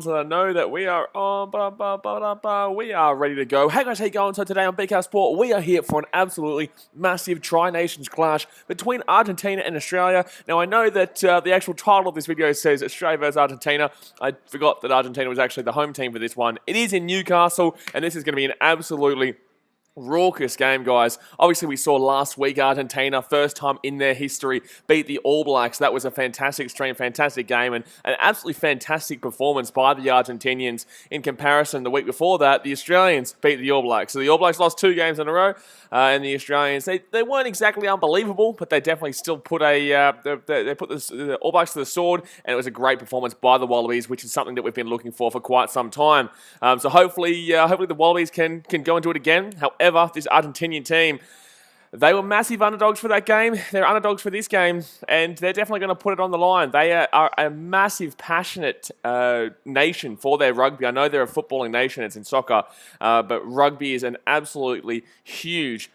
So I know that we are on, we are ready to go. Hey guys, how you going? So today on BK Sport, we are here for an absolutely massive Tri-Nations clash between Argentina and Australia. Now I know that the actual title of this video says Australia versus Argentina. I forgot that Argentina was actually the home team for this one. It is in Newcastle, and this is going to be an absolutely raucous game, guys. Obviously, we saw last week Argentina, first time in their history, beat the All Blacks. That was a fantastic stream, fantastic game, and an absolutely fantastic performance by the Argentinians. In comparison, the week before that, the Australians beat the All Blacks. So the All Blacks lost 2 games in a row, and the Australians, they weren't exactly unbelievable, but they definitely still put they put the All Blacks to the sword, and it was a great performance by the Wallabies, which is something that we've been looking for quite some time. So hopefully the Wallabies can go into it again. However, this Argentinian team, they were massive underdogs for that game. They're underdogs for this game, and they're definitely going to put it on the line. They are a massive, passionate nation for their rugby. I know they're a footballing nation, it's in soccer, but rugby is an absolutely huge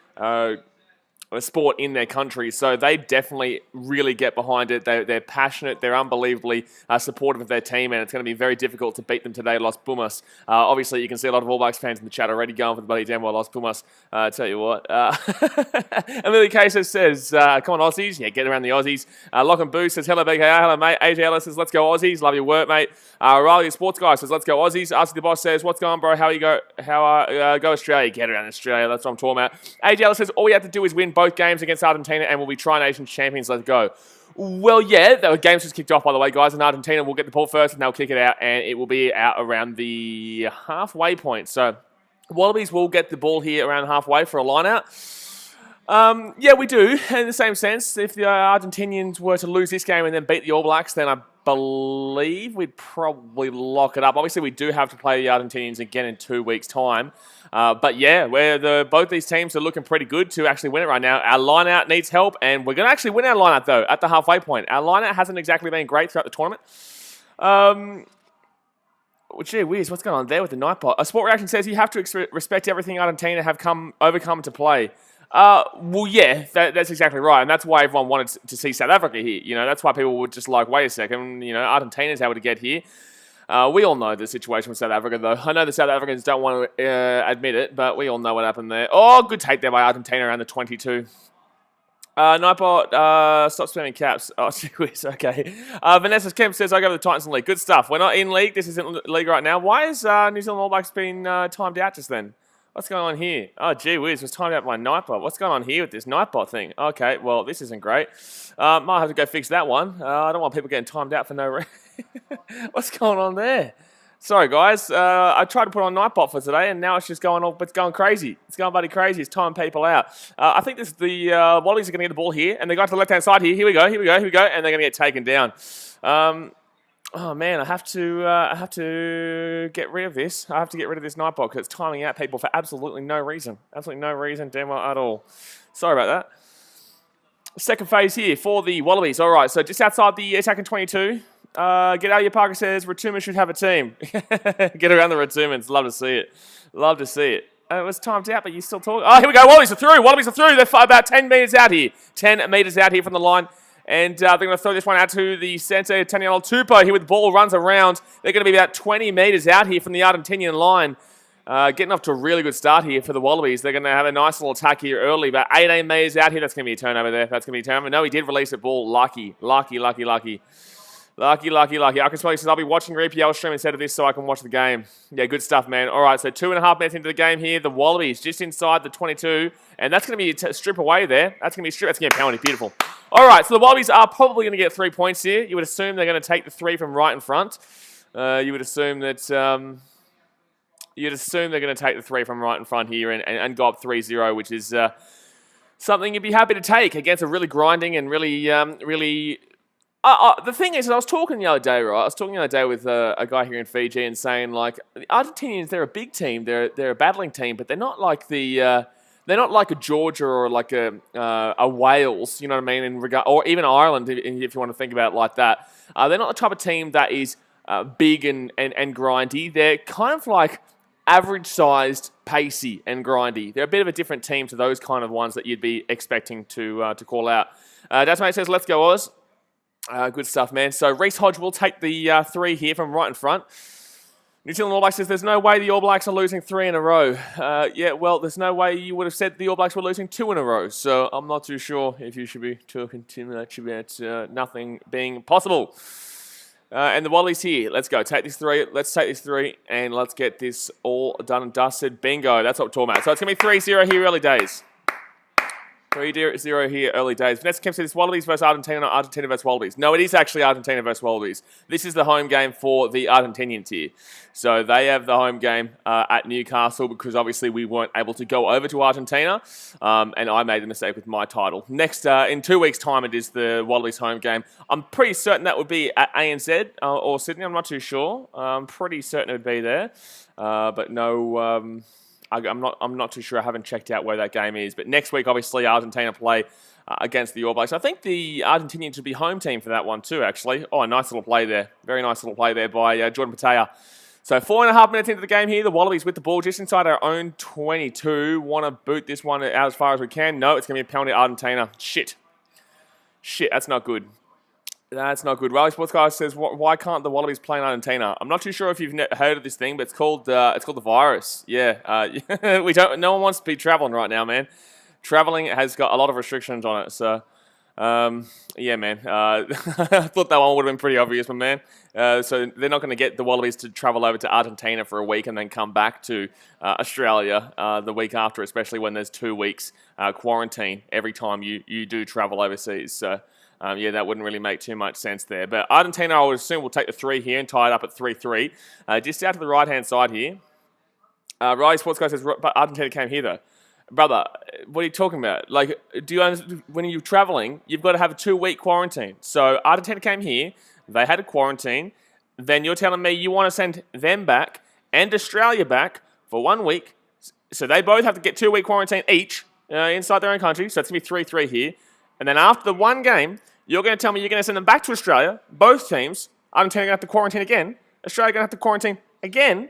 a sport in their country, so they definitely really get behind it. They're passionate, they're unbelievably supportive of their team, and it's going to be very difficult to beat them today, Los Pumas. Obviously, you can see a lot of All Blacks fans in the chat already going for the bloody damn well Los Pumas. Tell you what. Amelia Casey says, come on Aussies, yeah, get around the Aussies. Lock and Boo says, hello BKR, hello mate. AJ Ellis says, let's go Aussies, love your work mate. Riley Sports Guy says, let's go Aussies. Ask the Boss says, what's going on bro, go Australia, get around Australia, that's what I'm talking about. AJ Ellis says, all we have to do is win both games against Argentina and we'll be Tri-Nations champions. Let's go. Well, yeah, the game's just kicked off, by the way, guys, and Argentina will get the ball first and they'll kick it out, and it will be out around the halfway point. So, Wallabies will get the ball here around halfway for a line-out. Yeah, we do, in the same sense. If the Argentinians were to lose this game and then beat the All Blacks, then I believe we'd probably lock it up. Obviously, we do have to play the Argentinians again in 2 weeks' time. But yeah, both these teams are looking pretty good to actually win it right now. Our line-out needs help, and we're going to actually win our line-out, though, at the halfway point. Our line-out hasn't exactly been great throughout the tournament. Well, gee whiz, what's going on there with the Nightbot? A Sport Reaction says you have to respect everything Argentina have overcome to play. Well, yeah, that's exactly right, and that's why everyone wanted to see South Africa here. You know, that's why people were just like, wait a second, you know, Argentina's able to get here. We all know the situation with South Africa, though. I know the South Africans don't want to admit it, but we all know what happened there. Oh, good take there by Argentina around the 22. Nightbot, stop spamming caps. Oh, whiz, okay. Vanessa Kemp says, I go to the Titans in League. Good stuff. We're not in League. This isn't League right now. Why is New Zealand All Blacks been timed out just then? What's going on here? Oh, gee whiz, was timed out by Nightbot. What's going on here with this Nightbot thing? Okay, well, this isn't great. Might have to go fix that one. I don't want people getting timed out for no reason. What's going on there? Sorry, guys. I tried to put on Nightbot for today, and now it's just going crazy. It's going bloody crazy. It's timing people out. I think the Wallabies are going to get the ball here, and they got to the left-hand side here. Here we go, and they're going to get taken down. Oh man, I have to get rid of this. I have to get rid of this Nightbot because it's timing out people for absolutely no reason. Absolutely no reason, damn well at all. Sorry about that. Second phase here for the Wallabies. All right, so just outside the attacking 22. Get out of your Parker says Ratuma should have a team. Get around the Ratumans. Love to see it. Love to see it. It was timed out, but you still talk. Oh, here we go. Wallabies are through. Wallabies are through. They're about 10 metres out here. 10 metres out here from the line. And they're going to throw this one out to the centre. Taniela Tupou here with the ball, runs around. They're going to be about 20 metres out here from the Argentinian line. Getting off to a really good start here for the Wallabies. They're going to have a nice little attack here early. About 18 metres out here. That's going to be a turnover there. That's going to be a turnover. No, he did release the ball. Lucky. I can tell you, says I'll be watching your EPL stream instead of this so I can watch the game. Yeah, good stuff, man. All right, so 2.5 minutes into the game here. The Wallabies just inside the 22. And that's going to be a strip away there. That's going to be a strip. That's going to be a penalty. Beautiful. All right, so the Wallabies are probably going to get 3 points here. You would assume they're going to take the 3 from right in front. You would assume that... you'd assume they're going to take the 3 from right in front here and go up 3-0, which is something you'd be happy to take against a really grinding and really... the thing is, I was talking the other day, right? I was talking the other day with a guy here in Fiji and saying, like, the Argentinians, they're a big team, they're a battling team, but they're not like they're not like a Georgia or like a Wales, you know what I mean? Or even Ireland, if you want to think about it like that. They're not the type of team that is big and grindy. They're kind of like average-sized, pacey and grindy. They're a bit of a different team to those kind of ones that you'd be expecting to call out. That's why it says, let's go Oz. Good stuff, man. So Reece Hodge will take the 3 here from right in front. New Zealand All Blacks says there's no way the All Blacks are losing 3 in a row. Yeah, well, there's no way you would have said the All Blacks were losing 2 in a row. So I'm not too sure if you should be talking to me about nothing being possible. And the Wallabies here. Let's go. Take these 3. Let's take these 3 and let's get this all done and dusted. Bingo. That's what we're talking about. So it's going to be 3-0 here early days. 3-0 here, early days. Vanessa Kemp said it's Wallabies versus Argentina, not Argentina versus Wallabies. No, it is actually Argentina versus Wallabies. This is the home game for the Argentinians here. So they have the home game at Newcastle because obviously we weren't able to go over to Argentina. And I made the mistake with my title. Next, in 2 weeks' time, it is the Wallabies home game. I'm pretty certain that would be at ANZ or Sydney. I'm not too sure. I'm pretty certain it would be there. But no... I'm not too sure. I haven't checked out where that game is. But next week, obviously, Argentina play against the All Blacks. I think the Argentinians should be home team for that one too, actually. Oh, a nice little play there. Very nice little play there by Jordan Patea. So 4.5 minutes into the game here. The Wallabies with the ball just inside our own 22. Want to boot this one out as far as we can. No, it's going to be a penalty to Argentina. Shit, that's not good. That's not good. Rally Sports Guy says, why can't the Wallabies play in Argentina? I'm not too sure if you've heard of this thing, but it's called the virus. Yeah, no one wants to be traveling right now, man. Traveling has got a lot of restrictions on it. So, yeah, man. I thought that one would have been pretty obvious, my man. So they're not going to get the Wallabies to travel over to Argentina for a week and then come back to Australia the week after, especially when there's 2 weeks quarantine every time you do travel overseas. So. Yeah, that wouldn't really make too much sense there. But Argentina, I would assume, will take the 3 here and tie it up at 3-3. Just out to the right-hand side here. Riley Sports Guy says, but Argentina came here, though. Brother, what are you talking about? Like, when you're traveling, you've got to have a 2-week quarantine. So Argentina came here. They had a quarantine. Then you're telling me you want to send them back and Australia back for 1 week. So they both have to get 2-week quarantine each inside their own country. So it's going to be 3-3 here. And then after the one game, you're going to tell me you're going to send them back to Australia, both teams. Argentina going to have to quarantine again. Australia going to have to quarantine again.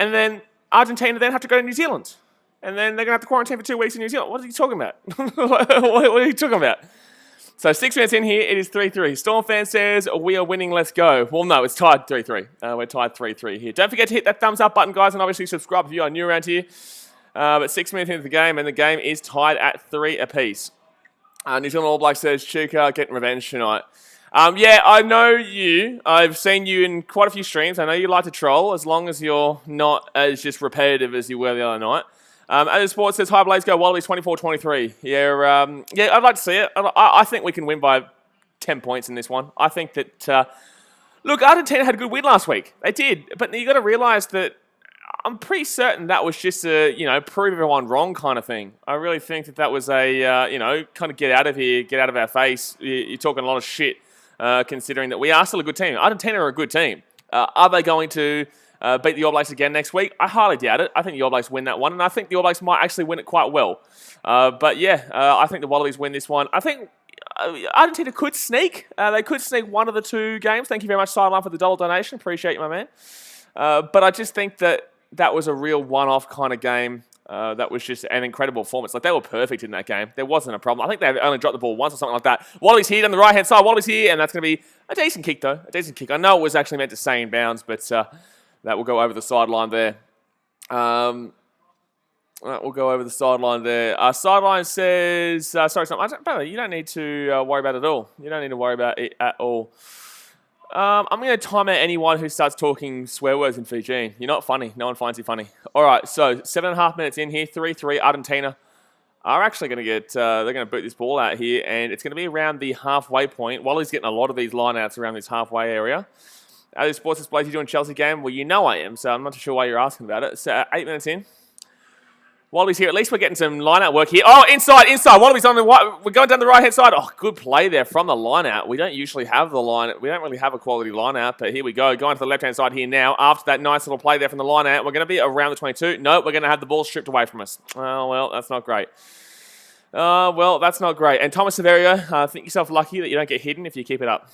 And then Argentina then have to go to New Zealand. And then they're going to have to quarantine for 2 weeks in New Zealand. What are you talking about? What are you talking about? So 6 minutes in here, it is 3-3. Storm fan says, we are winning, let's go. Well, no, it's tied 3-3. We're tied 3-3 here. Don't forget to hit that thumbs up button, guys, and obviously subscribe if you are new around here. But 6 minutes into the game, and the game is tied at 3 apiece. New Zealand All Blacks says, Chuka getting revenge tonight. Yeah, I know you. I've seen you in quite a few streams. I know you like to troll, as long as you're not as just repetitive as you were the other night. As Sports says, hi, Blaze, go Wallabies 24-23. Yeah, I'd like to see it. I think we can win by 10 points in this one. I think that, look, Argentina had a good win last week. They did. But you got to realise that I'm pretty certain that was just a, prove everyone wrong kind of thing. I really think that was a, kind of get out of here, get out of our face. You're talking a lot of shit, considering that we are still a good team. Argentina are a good team. Are they going to beat the All Blacks again next week? I highly doubt it. I think the All Blacks win that one, and I think the All Blacks might actually win it quite well. But yeah, I think the Wallabies win this one. I think Argentina could sneak. They could sneak one of the 2 games. Thank you very much, Sideline, for the $1 donation. Appreciate you, my man. But I just think that was a real one-off kind of game. That was just an incredible performance. Like, they were perfect in that game. There wasn't a problem. I think they only dropped the ball once or something like that. Wallabies here on the right-hand side. Wallabies here, and that's going to be a decent kick, though. A decent kick. I know it was actually meant to stay in bounds, but that will go over the sideline there. That will go over the sideline there. Sideline says, sorry, you don't need to worry about it at all. You don't need to worry about it at all. I'm going to time out anyone who starts talking swear words in Fijian. You're not funny. No one finds you funny. All right, so 7.5 minutes in here, 3-3. Argentina are actually going to get, they're going to boot this ball out here, and it's going to be around the halfway point. Wally's getting a lot of these lineouts around this halfway area. As Sports Displays, you doing Chelsea game? Well, you know I am, so I'm not too sure why you're asking about it. So 8 minutes in. Wallabies here. At least we're getting some line-out work here. Oh, inside. Wallabies on the we're going down the right-hand side. Oh, good play there from the line-out. We don't usually have the line. We don't really have a quality line-out, but here we go. Going to the left-hand side here now. After that nice little play there from the line-out, we're going to be around the 22. No, we're going to have the ball stripped away from us. Oh, well, that's not great. That's not great. And Thomas Severio, think yourself lucky that you don't get hidden if you keep it up.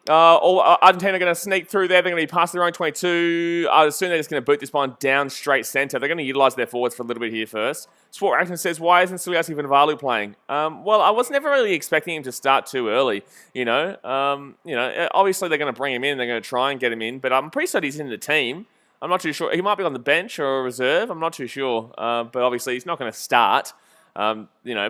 Argentina are going to sneak through there. They're going to be past their own 22. I assume they're just going to boot this one down straight centre. They're going to utilise their forwards for a little bit here first. Sport Reaction says, why isn't Suliasi Vunivalu playing? Well, I was never really expecting him to start too early, obviously they're going to bring him in. They're going to try and get him in. But I'm pretty certain he's in the team. I'm not too sure. He might be on the bench or a reserve. I'm not too sure. But obviously he's not going to start.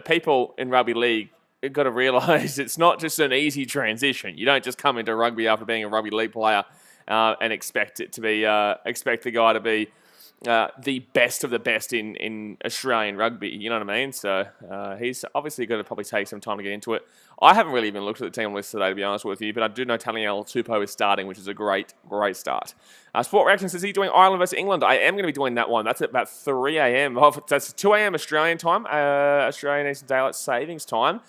People in rugby league, you've got to realise it's not just an easy transition. You don't just come into rugby after being a rugby league player and expect the guy to be the best of the best in Australian rugby. You know what I mean? So he's obviously going to probably take some time to get into it. I haven't really even looked at the team list today, to be honest with you, but I do know Taliel Tupou is starting, which is a great start. Sport Reaction says, he's doing Ireland versus England. I am going to be doing that one. That's at about 3 a.m. That's 2 a.m. Australian time, Australian Eastern Daylight Savings time.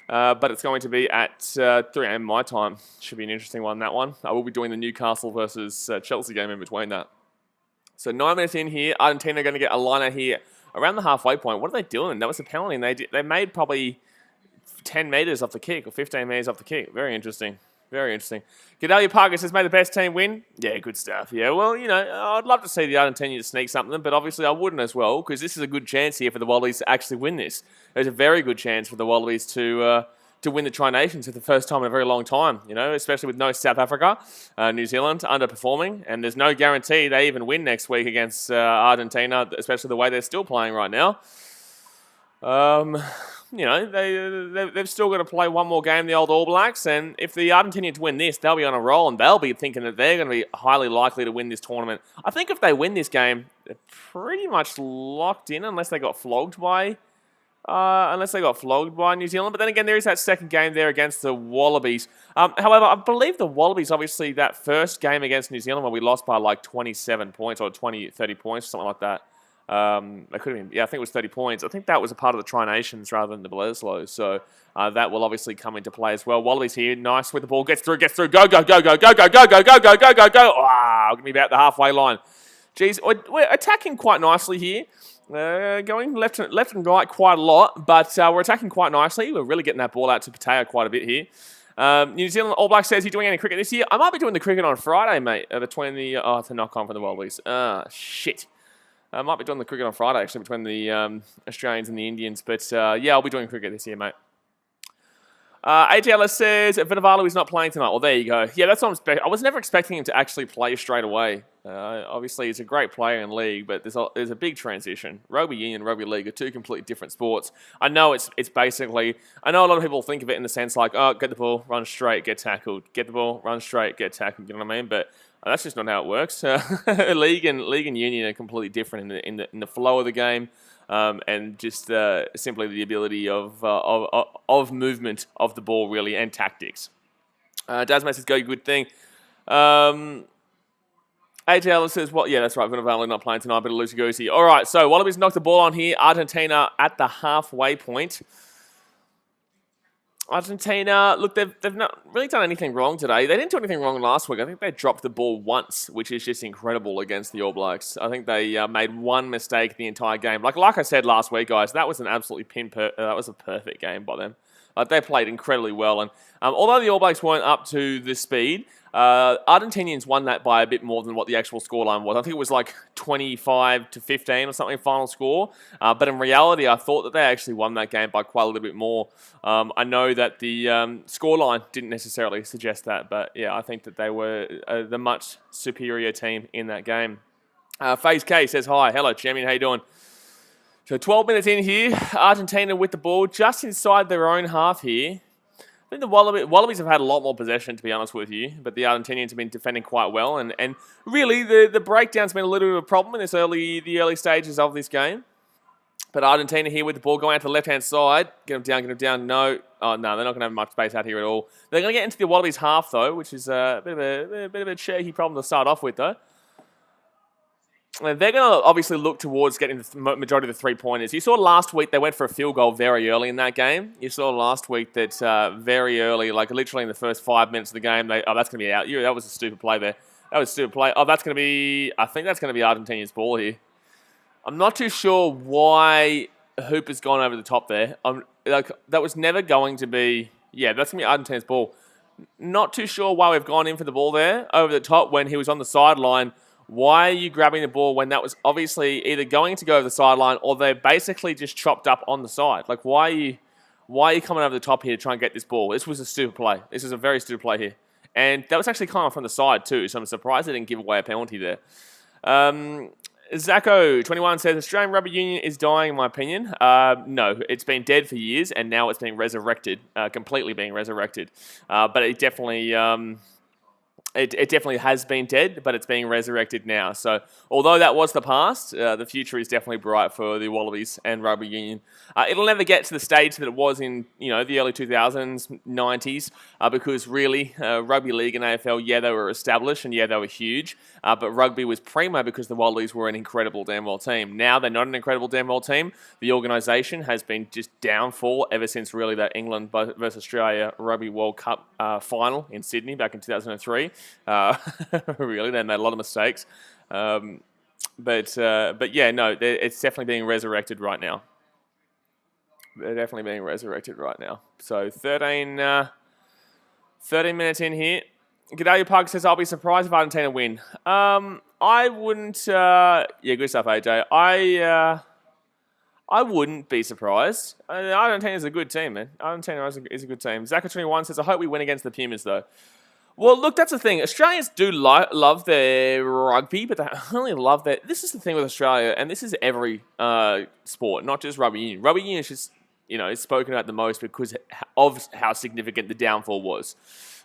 But it's going to be at 3 a.m. my time. Should be an interesting one, that one. I will be doing the Newcastle versus Chelsea game in between that. So 9 minutes in here, Argentina are going to get a liner here around the halfway point. What are they doing? That was a penalty, and they made probably 10 metres off the kick or 15 metres off the kick. Very interesting. Very interesting. Gedalia Parker says, may the best team win. Yeah, good stuff. Yeah, well, I'd love to see the Argentinians sneak something, but obviously I wouldn't as well, because this is a good chance here for the Wallabies to actually win this. There's a very good chance for the Wallabies to win the Tri-Nations for the first time in a very long time, especially with no South Africa, New Zealand underperforming, and there's no guarantee they even win next week against Argentina, especially the way they're still playing right now. They've still got to play one more game, the old All Blacks, and if the Argentinians win this, they'll be on a roll, and they'll be thinking that they're going to be highly likely to win this tournament. I think if they win this game, they're pretty much locked in, unless they got flogged by New Zealand. But then again, there is that second game there against the Wallabies. However, I believe the Wallabies, obviously, that first game against New Zealand where we lost by like 27 points or 30 points, something like that. It could have been, I think it was 30 points. I think that was a part of the Tri-Nations rather than the Bledisloes. So that will obviously come into play as well. Wallabies here, nice with the ball, gets through, go, go, go, go, go, go, go, go, go, go, go, go, go, go. Going to be about the halfway line. Geez, we're attacking quite nicely here. Going left and right quite a lot, but we're attacking quite nicely. We're really getting that ball out to Pateo quite a bit here. New Zealand All Black says, you doing any cricket this year? I might be doing the cricket on Friday, mate, between the... Oh, it's a knock-on for the Wallabies. Shit. I might be doing the cricket on Friday, actually, between the Australians and the Indians. But, yeah, I'll be doing cricket this year, mate. ATLS says, Vunivalu is not playing tonight. Well, there you go. Yeah, that's what I'm expecting. I was never expecting him to actually play straight away. Obviously, he's a great player in league, but there's a big transition. Rugby union, rugby league are two completely different sports. I know it's basically... I know a lot of people think of it in the sense like, oh, get the ball, run straight, get tackled. Get the ball, run straight, get tackled. You know what I mean? But that's just not how it works. League and union are completely different in the flow of the game. And just simply the ability of movement of the ball, really, and tactics. Dasma says, go, good thing. ATL says, well, yeah, that's right, Vunivalu not playing tonight, but a loosey-goosey. All right, so Wallabies knocked the ball on here. Argentina at the halfway point. Argentina, look, they've not really done anything wrong today. They didn't do anything wrong last week. I think they dropped the ball once, which is just incredible against the All Blacks. I think they made one mistake the entire game. Like I said last week, guys, that was an absolutely that was a perfect game by them. They played incredibly well, and although the All Blacks weren't up to the speed, Argentinians won that by a bit more than what the actual scoreline was. I think it was like 25-15 or something final score. But in reality, I thought that they actually won that game by quite a little bit more. I know that the scoreline didn't necessarily suggest that, but yeah, I think that they were the much superior team in that game. FaZe K says, hi, hello, champion, how you doing? So 12 minutes in here, Argentina with the ball just inside their own half here. I think the Wallabies have had a lot more possession, to be honest with you, but the Argentinians have been defending quite well, and really the breakdown's been a little bit of a problem in the early stages of this game. But Argentina here with the ball going out to the left-hand side. Get them down. No. Oh, no, they're not going to have much space out here at all. They're going to get into the Wallabies half, though, which is a bit of a shaky problem to start off with, though. And they're going to obviously look towards getting the majority of the three-pointers. You saw last week they went for a field goal very early in that game. You saw last week that very early, like literally in the first 5 minutes of the game, that's going to be out. That was a stupid play there. That was a stupid play. Oh, that's going to be... I think that's going to be Argentinian's ball here. I'm not too sure why Hoop has gone over the top there. That was never going to be... Yeah, that's going to be Argentina's ball. Not too sure why we've gone in for the ball there over the top when he was on the sideline. Why are you grabbing the ball when that was obviously either going to go over the sideline or they're basically just chopped up on the side? Like, why are you coming over the top here to try and get this ball? This was a stupid play. This is a very stupid play here. And that was actually kind of from the side too, so I'm surprised they didn't give away a penalty there. Zacko21 says, Australian Rugby Union is dying, in my opinion. No, it's been dead for years, and now it's being resurrected, completely being resurrected. But it definitely... It definitely has been dead, but it's being resurrected now. So, although that was the past, the future is definitely bright for the Wallabies and Rugby Union. It'll never get to the stage that it was in, the early 2000s, 90s, because really, Rugby League and AFL, yeah, they were established and yeah, they were huge, but Rugby was primo because the Wallabies were an incredible damn well team. Now they're not an incredible damn well team. The organisation has been just downfall ever since really that England versus Australia Rugby World Cup final in Sydney back in 2003. Really, they made a lot of mistakes. But yeah, no, it's definitely being resurrected right now. They're definitely being resurrected right now. So 13 minutes in here. Gedalia Park says, I'll be surprised if Argentina win. I wouldn't... yeah, good stuff, AJ. I wouldn't be surprised. Argentina is a good team, man. Argentina is a good team. Zacko21 says, I hope we win against the Pumas, though. Well, look, that's the thing. Australians do love their rugby, but they only love their... This is the thing with Australia, and this is every sport, not just rugby union. Rugby union is just, is spoken about the most because of how significant the downfall was.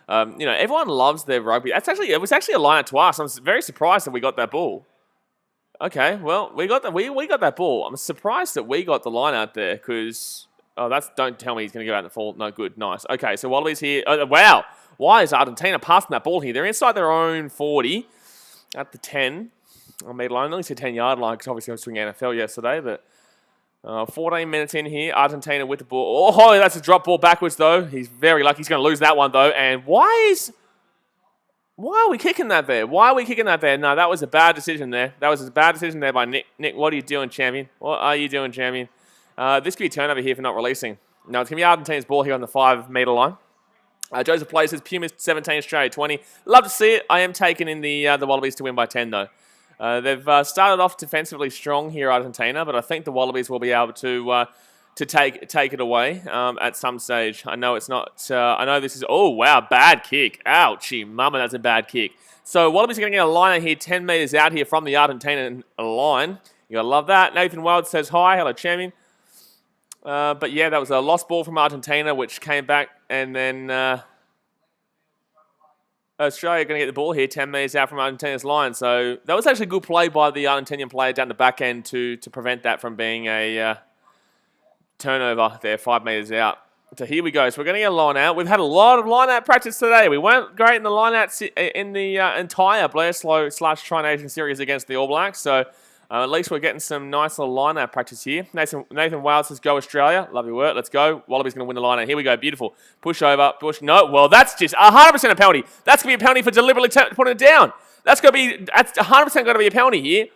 Everyone loves their rugby. It was actually a line out to us. I'm very surprised that we got that ball. Okay, well, we got that ball. I'm surprised that we got the line out there because... Oh, don't tell me he's going to go out in the fall. No, good, nice. Okay, so Wallabies here. Wow. Why is Argentina passing that ball here? They're inside their own 40 at the 10. I mean, at least a 10-yard line because obviously I was doing NFL yesterday. But 14 minutes in here, Argentina with the ball. Oh, that's a drop ball backwards though. He's very lucky. He's going to lose that one though. And why are we kicking that there? Why are we kicking that there? No, that was a bad decision there. That was a bad decision there by Nick. Nick, what are you doing, champion? What are you doing, champion? This could be a turnover here for not releasing. No, it's going to be Argentina's ball here on the 5-metre line. Joseph Play says, Pumas 17, Australia 20. Love to see it. I am taking in the Wallabies to win by 10, though. They've started off defensively strong here, Argentina, but I think the Wallabies will be able to take it away at some stage. I know it's not... I know this is... Oh, wow, bad kick. Ouchie, mama, that's a bad kick. So Wallabies are going to get a line out here, 10 metres out here from the Argentinian line. You got to love that. Nathan Wild says, hi, hello, champion. But yeah, that was a lost ball from Argentina, which came back, and then Australia going to get the ball here, 10 metres out from Argentina's line. So that was actually a good play by the Argentinian player down the back end to prevent that from being a turnover there, 5 metres out. So here we go. So we're going to get a line out. We've had a lot of line out practice today. We weren't great in the line out in the entire Bledisloe/Tri Nation series against the All Blacks. So at least we're getting some nice little line-out practice here. Nathan Wild says, go Australia. Love your work. Let's go. Wallabies going to win the line-out. Here we go. Beautiful. Push over. Push. No. Well, that's just 100% a penalty. That's going to be a penalty for deliberately putting it down. That's 100% going to be a penalty here.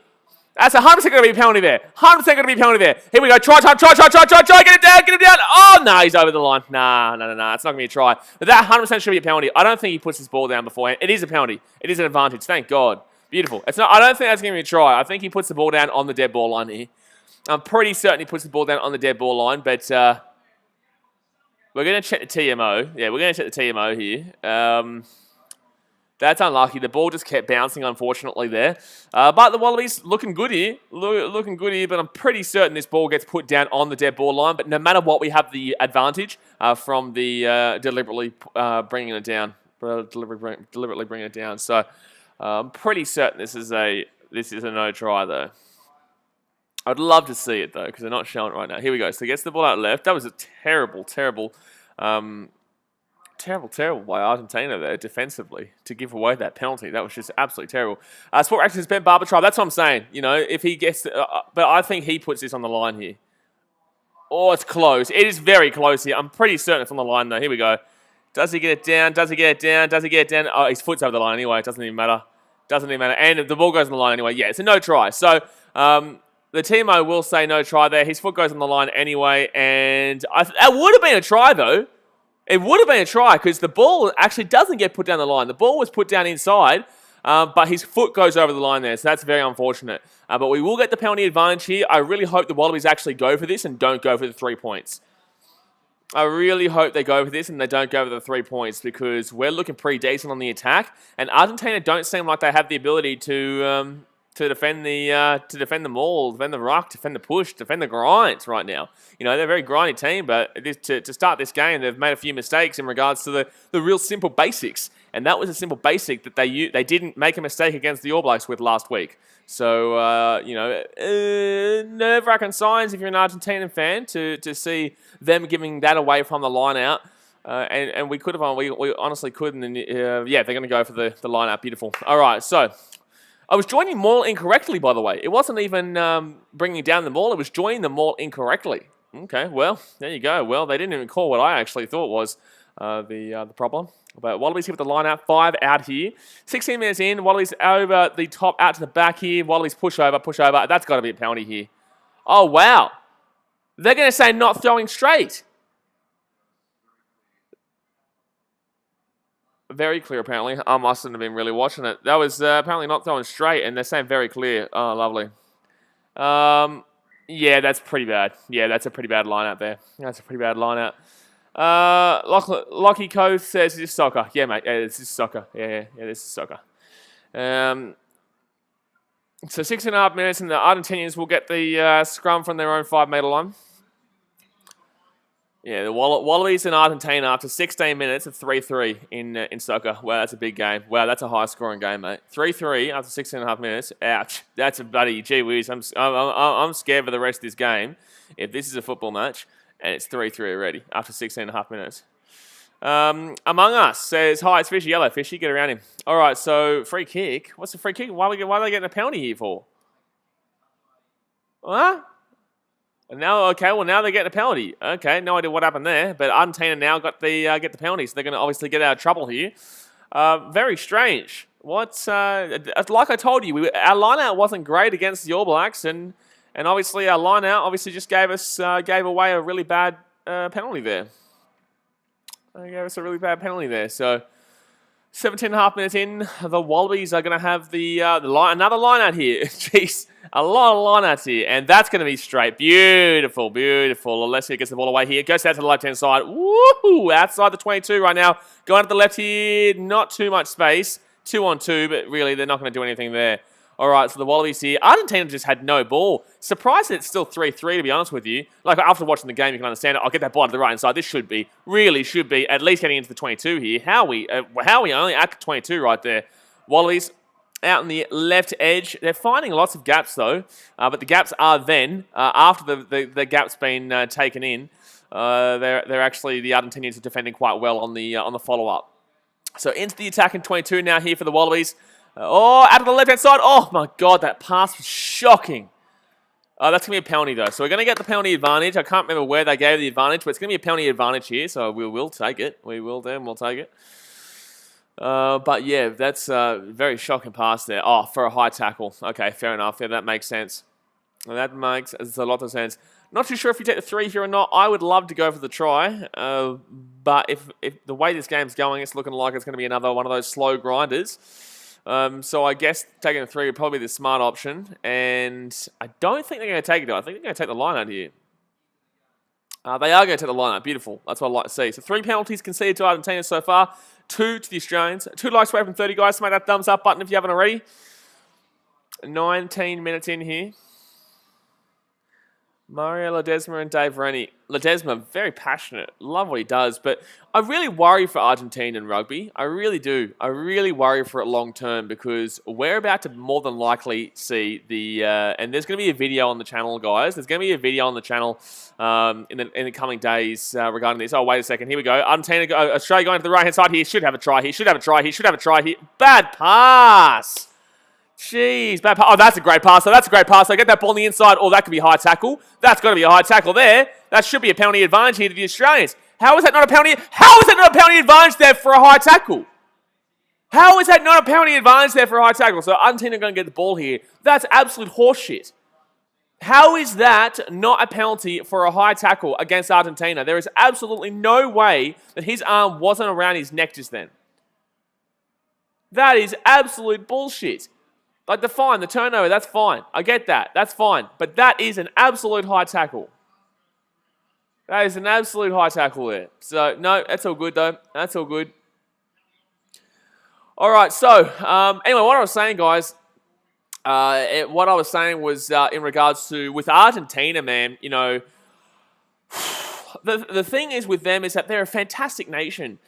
That's 100% going to be a penalty there. 100% going to be a penalty there. Here we go. Try. Get it down. Oh, no. He's over the line. Nah. It's not going to be a try. But that 100% should be a penalty. I don't think he puts his ball down beforehand. It is a penalty. It is an advantage. Thank God. Beautiful. It's not. I don't think that's going to be a try. I think he puts the ball down on the dead ball line here. I'm pretty certain he puts the ball down on the dead ball line, but we're going to check the TMO. Yeah, we're going to check the TMO here. That's unlucky. The ball just kept bouncing, unfortunately, there. But the Wallabies looking good here. Looking good here, but I'm pretty certain this ball gets put down on the dead ball line. But no matter what, we have the advantage from the deliberately bringing it down. Deliberately bringing it down. So... I'm pretty certain this is a no try though. I'd love to see it though because they're not showing it right now. Here we go. So he gets the ball out left. That was a terrible by Argentina there defensively to give away that penalty. That was just absolutely terrible. Sport Action has been Barber try. That's what I'm saying. If he gets, but I think he puts this on the line here. Oh, it's close. It is very close here. I'm pretty certain it's on the line though. Here we go. Does he get it down? Does he get it down? Oh, his foot's over the line anyway. It doesn't even matter. And the ball goes on the line anyway. Yeah, it's a no try. So the TMO will say no try there. His foot goes on the line anyway. And that would have been a try, though. It would have been a try because the ball actually doesn't get put down the line. The ball was put down inside, but his foot goes over the line there, so that's very unfortunate. But we will get the penalty advantage here. I really hope the Wallabies actually go for this and don't go for the 3 points. I really hope they go for this and they don't go for the 3 points because we're looking pretty decent on the attack, and Argentina don't seem like they have the ability to defend the maul, defend the ruck, defend the push, defend the grinds right now. You know, they're a very grindy team, but to start this game, they've made a few mistakes in regards to the real simple basics. And that was a simple basic that they didn't make a mistake against the All Blacks with last week. So, you know, nerve-wracking signs if you're an Argentinian fan to see them giving that away from the line-out. And we could have, we honestly couldn't. And, yeah, they're going to go for the line-out. Beautiful. All right, so I was joining maul incorrectly, by the way. It wasn't even bringing down the maul. It was joining the maul incorrectly. Okay, well, there you go. Well, they didn't even call what I actually thought was the problem. But Wallabies here with the line out, 5 out here. 16 minutes in, Wallabies over the top, out to the back here. Wallabies push over. That's got to be a penalty here. Oh, wow. They're going to say not throwing straight. Very clear, apparently. I mustn't have been really watching it. That was apparently not throwing straight, and they're saying very clear. Oh, lovely. Yeah, that's pretty bad. Yeah, that's a pretty bad line out there. That's a pretty bad line out. Lockie Cove says, is this soccer? Yeah, mate. Yeah, this is soccer. Yeah, this is soccer. So 6.5 minutes, and the Argentinians will get the scrum from their own 5-metre line. Yeah, the Wallabies and Argentina after 16 minutes of 3-3 in soccer. Wow, that's a big game. Wow, that's a high-scoring game, mate. 3-3 after 16.5 minutes. Ouch. That's a bloody gee whiz. I'm scared for the rest of this game if this is a football match. And it's 3-3 already after 16.5 minutes. Among Us says, hi, it's Fishy. Hello, Fishy. Get around him. All right, so free kick. What's the free kick? Why are they getting a penalty here for? Huh? And now, okay, well, now they're getting a penalty. Okay, no idea what happened there. But Argentina now get the penalty, so they're going to obviously get out of trouble here. Very strange. Like I told you, our line-out wasn't great against the All Blacks, and obviously our line-out obviously just gave away a really bad penalty there. They gave us a really bad penalty there. So 17.5 minutes in, the Wallabies are going to have another line-out here. Jeez, a lot of line-outs here, and that's going to be straight. Beautiful, beautiful. Alessia gets the ball away here. Goes out to the left-hand side. Woohoo! Outside the 22 right now. Going to the left here. Not too much space. 2-on-2, but really they're not going to do anything there. All right, so the Wallabies here. Argentina just had no ball. Surprised that it's still 3-3, to be honest with you. Like, after watching the game, you can understand it. I'll get that ball to the right-hand side. This really should be, at least getting into the 22 here. How are we only at the 22 right there? Wallabies out on the left edge. They're finding lots of gaps, though. But the gaps are then, after the gap's been taken in, they're actually, the Argentinians are defending quite well on the follow-up. So into the attack in 22 now here for the Wallabies. Out of the left-hand side. Oh, my God, that pass was shocking. That's going to be a penalty, though. So we're going to get the penalty advantage. I can't remember where they gave the advantage, but it's going to be a penalty advantage here, so we will take it. We'll take it. But, yeah, that's a very shocking pass there. Oh, for a high tackle. Okay, fair enough. Yeah, that makes sense. That makes a lot of sense. Not too sure if you take the 3 here or not. I would love to go for the try. But if the way this game's going, it's looking like it's going to be another one of those slow grinders. So I guess taking the 3 would probably be the smart option. And I don't think they're going to take it, though. I think they're going to take the line out here. They are going to take the line out. Beautiful. That's what I'd like to see. So 3 penalties conceded to Argentina so far. 2 to the Australians. 2 likes away from 30, guys. Smack that thumbs up button if you haven't already. 19 minutes in here. Mario Ledesma and Dave Rennie. Ledesma, very passionate. Love what he does. But I really worry for Argentinian rugby. I really do. I really worry for it long term because we're about to more than likely see the... and there's going to be a video on the channel, guys. There's going to be a video on the channel in the coming days regarding this. Oh, wait a second. Here we go. Australia going to the right-hand side here. Should have a try here. Should have a try here. Bad pass. Jeez, bad pass. Oh, that's a great pass. So that's a great pass. So get that ball on the inside. Oh, that could be a high tackle. That's got to be a high tackle there. That should be a penalty advantage here to the Australians. How is that not a penalty? How is that not a penalty advantage there for a high tackle? How is that not a penalty advantage there for a high tackle? So Argentina are going to get the ball here. That's absolute horseshit. How is that not a penalty for a high tackle against Argentina? There is absolutely no way that his arm wasn't around his neck just then. That is absolute bullshit. Like the turnover, that's fine. I get that. That's fine. But that is an absolute high tackle. That is an absolute high tackle there. So, no, that's all good, though. That's all good. All right, so, anyway, what I was saying, guys, what I was saying was in regards to, with Argentina, man, you know, the thing is with them is that they're a fantastic nation.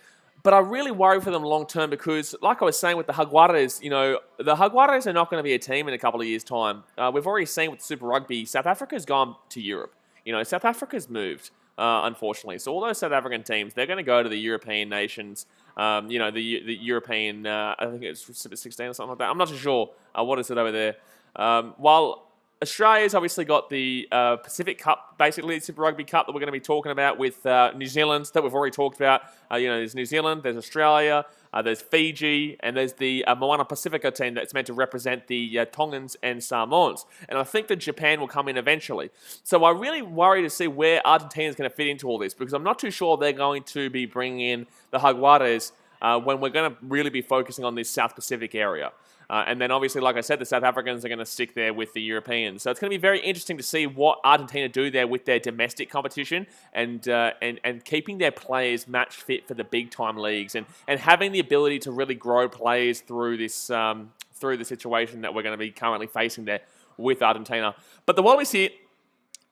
But I really worry for them long term because, like I was saying with the Jaguares, you know, the Jaguares are not going to be a team in a couple of years' time. We've already seen with Super Rugby, South Africa's gone to Europe. You know, South Africa's moved, unfortunately. So all those South African teams, they're going to go to the European nations. You know, the European, I think it's 16 or something like that. I'm not too sure. What is it over there? While Australia's obviously got the Pacific Cup, basically the Super Rugby Cup that we're going to be talking about with New Zealand that we've already talked about. You know, there's New Zealand, there's Australia, there's Fiji, and there's the Moana Pacifica team that's meant to represent the Tongans and Samoans. And I think that Japan will come in eventually. So I really worry to see where Argentina is going to fit into all this because I'm not too sure they're going to be bringing in the Jaguares when we're going to really be focusing on this South Pacific area. And then obviously, like I said, the South Africans are going to stick there with the Europeans. So it's going to be very interesting to see what Argentina do there with their domestic competition and keeping their players match fit for the big time leagues and having the ability to really grow players through this through the situation that we're going to be currently facing there with Argentina. But the Wallabies here.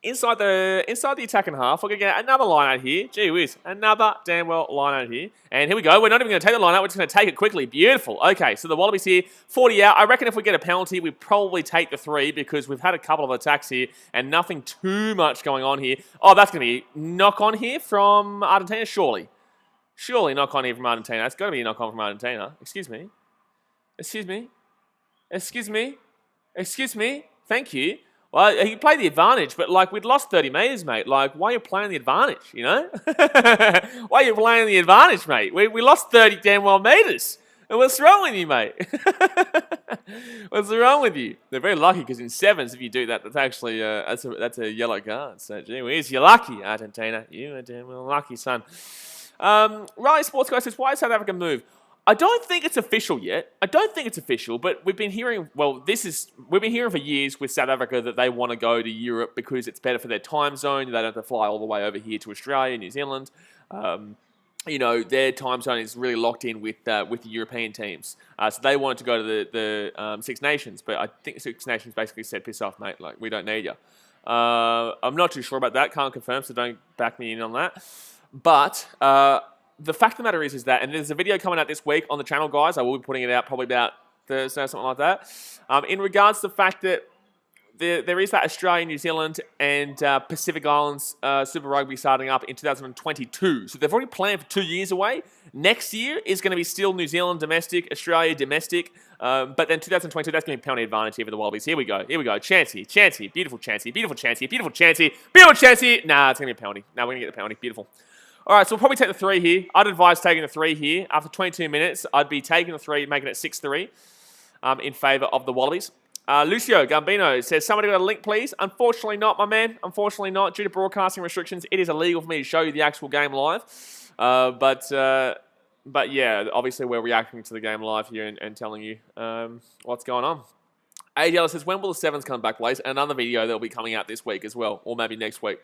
Inside the attacking half, we're going to get another line out here. Gee whiz, another damn well line out here. And here we go. We're not even going to take the line out. We're just going to take it quickly. Beautiful. Okay, so the Wallabies here, 40 out. I reckon if we get a penalty, we probably take the 3 because we've had a couple of attacks here and nothing too much going on here. Oh, that's going to be knock on here from Argentina, surely. Surely knock on here from Argentina. That's got to be a knock on from Argentina. Excuse me. Excuse me. Excuse me. Excuse me. Thank you. Well, he played the advantage, but, like, we'd lost 30 metres, mate. Like, why are you playing the advantage, you know? Why are you playing the advantage, mate? We lost 30 damn well metres. And what's wrong with you, mate? What's wrong with you? They're very lucky because in sevens, if you do that, that's actually that's a yellow card. So, gee whiz, you're lucky, Argentina. You are damn well lucky, son. Riley Sports Guy says, why did South Africa move? I don't think it's official yet. I don't think it's official, but we've been hearing, we've been hearing for years with South Africa that they want to go to Europe because it's better for their time zone. They don't have to fly all the way over here to Australia, New Zealand. You know, their time zone is really locked in with the European teams. So they wanted to go to the Six Nations, but I think Six Nations basically said, piss off, mate, like, we don't need you. I'm not too sure about that. Can't confirm, so don't back me in on that. But the fact of the matter is that, and there's a video coming out this week on the channel, guys. I will be putting it out probably about Thursday or something like that. In regards to the fact that there is that Australia, New Zealand, and Pacific Islands Super Rugby starting up in 2022. So they've already planned for 2 years away. Next year is going to be still New Zealand domestic, Australia domestic. But then 2022, that's going to be penalty advantage here for the Wallabies. Here we go. Here we go. Chancey. Beautiful Chancey. Beautiful Chancey. Beautiful Chancey. Beautiful Chancey. Nah, it's going to be a penalty. Nah, we're going to get the penalty. Beautiful. All right, so we'll probably take the 3 here. I'd advise taking the 3 here. After 22 minutes, I'd be taking the 3, making it 6-3 in favour of the Wallabies. Lucio Gambino says, somebody got a link, please? Unfortunately not, my man. Unfortunately not. Due to broadcasting restrictions, it is illegal for me to show you the actual game live. But yeah, obviously we're reacting to the game live here and telling you what's going on. ADL says, when will the 7s come back, Blaze? Another video that will be coming out this week as well, or maybe next week.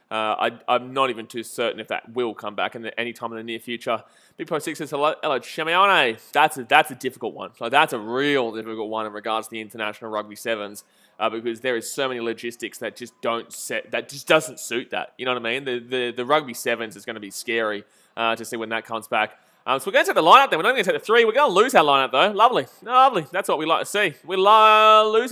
I'm not even too certain if that will come back any time in the near future. Big Pro 6 says, hello, Shemione. That's a difficult one. So that's a real difficult one in regards to the international rugby 7s because there is so many logistics that just doesn't suit that. You know what I mean? The rugby 7s is going to be scary to see when that comes back. So we're going to take the lineup then. We're not going to take the 3. We're going to lose our lineup though. Lovely. Lovely. That's what we like to see. We lose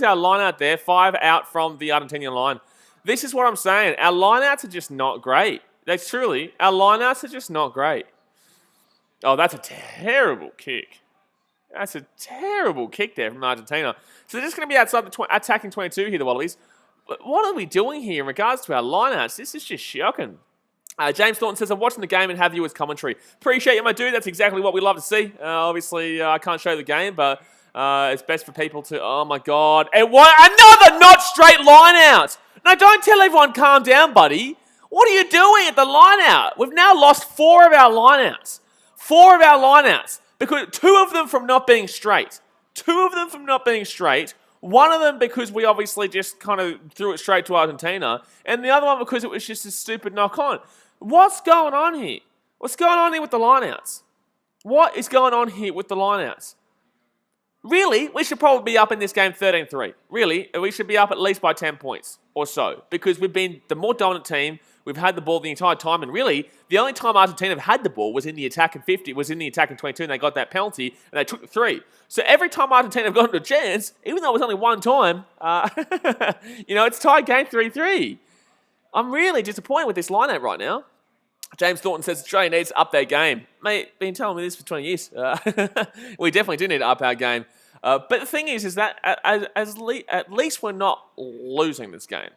our lineout there. 5 out from the Argentinian line. This is what I'm saying. Our lineouts are just not great. That's truly, our lineouts are just not great. Oh, that's a terrible kick. That's a terrible kick there from Argentina. So they're just going to be outside attacking 22 here, the Wallabies. But what are we doing here in regards to our lineouts? This is just shocking. James Thornton says, I'm watching the game and have you as commentary. Appreciate you, my dude. That's exactly what we love to see. Obviously, I can't show the game, but it's best for people to... Oh, my God. And what? Another not straight line out. No, don't tell everyone calm down, buddy. What are you doing at the line-out? We've now lost 4 of our line-outs. 4 of our line-outs. Because 2 of them from not being straight. 2 of them from not being straight. 1 of them because we obviously just kind of threw it straight to Argentina. And the other one because it was just a stupid knock-on. What's going on here? What's going on here with the line-outs? What is going on here with the line-outs? Really, we should probably be up in this game 13-3. Really, we should be up at least by 10 points or so. Because we've been the more dominant team. We've had the ball the entire time. And really, the only time Argentina have had the ball was in the attack in 50, was in the attack in 22, and they got that penalty, and they took the 3. So every time Argentina have gotten a chance, even though it was only 1 time, it's tied game 3-3. I'm really disappointed with this lineup right now. James Thornton says Australia needs to up their game. Mate, been telling me this for 20 years. We definitely do need to up our game. But the thing is that at least we're not losing this game.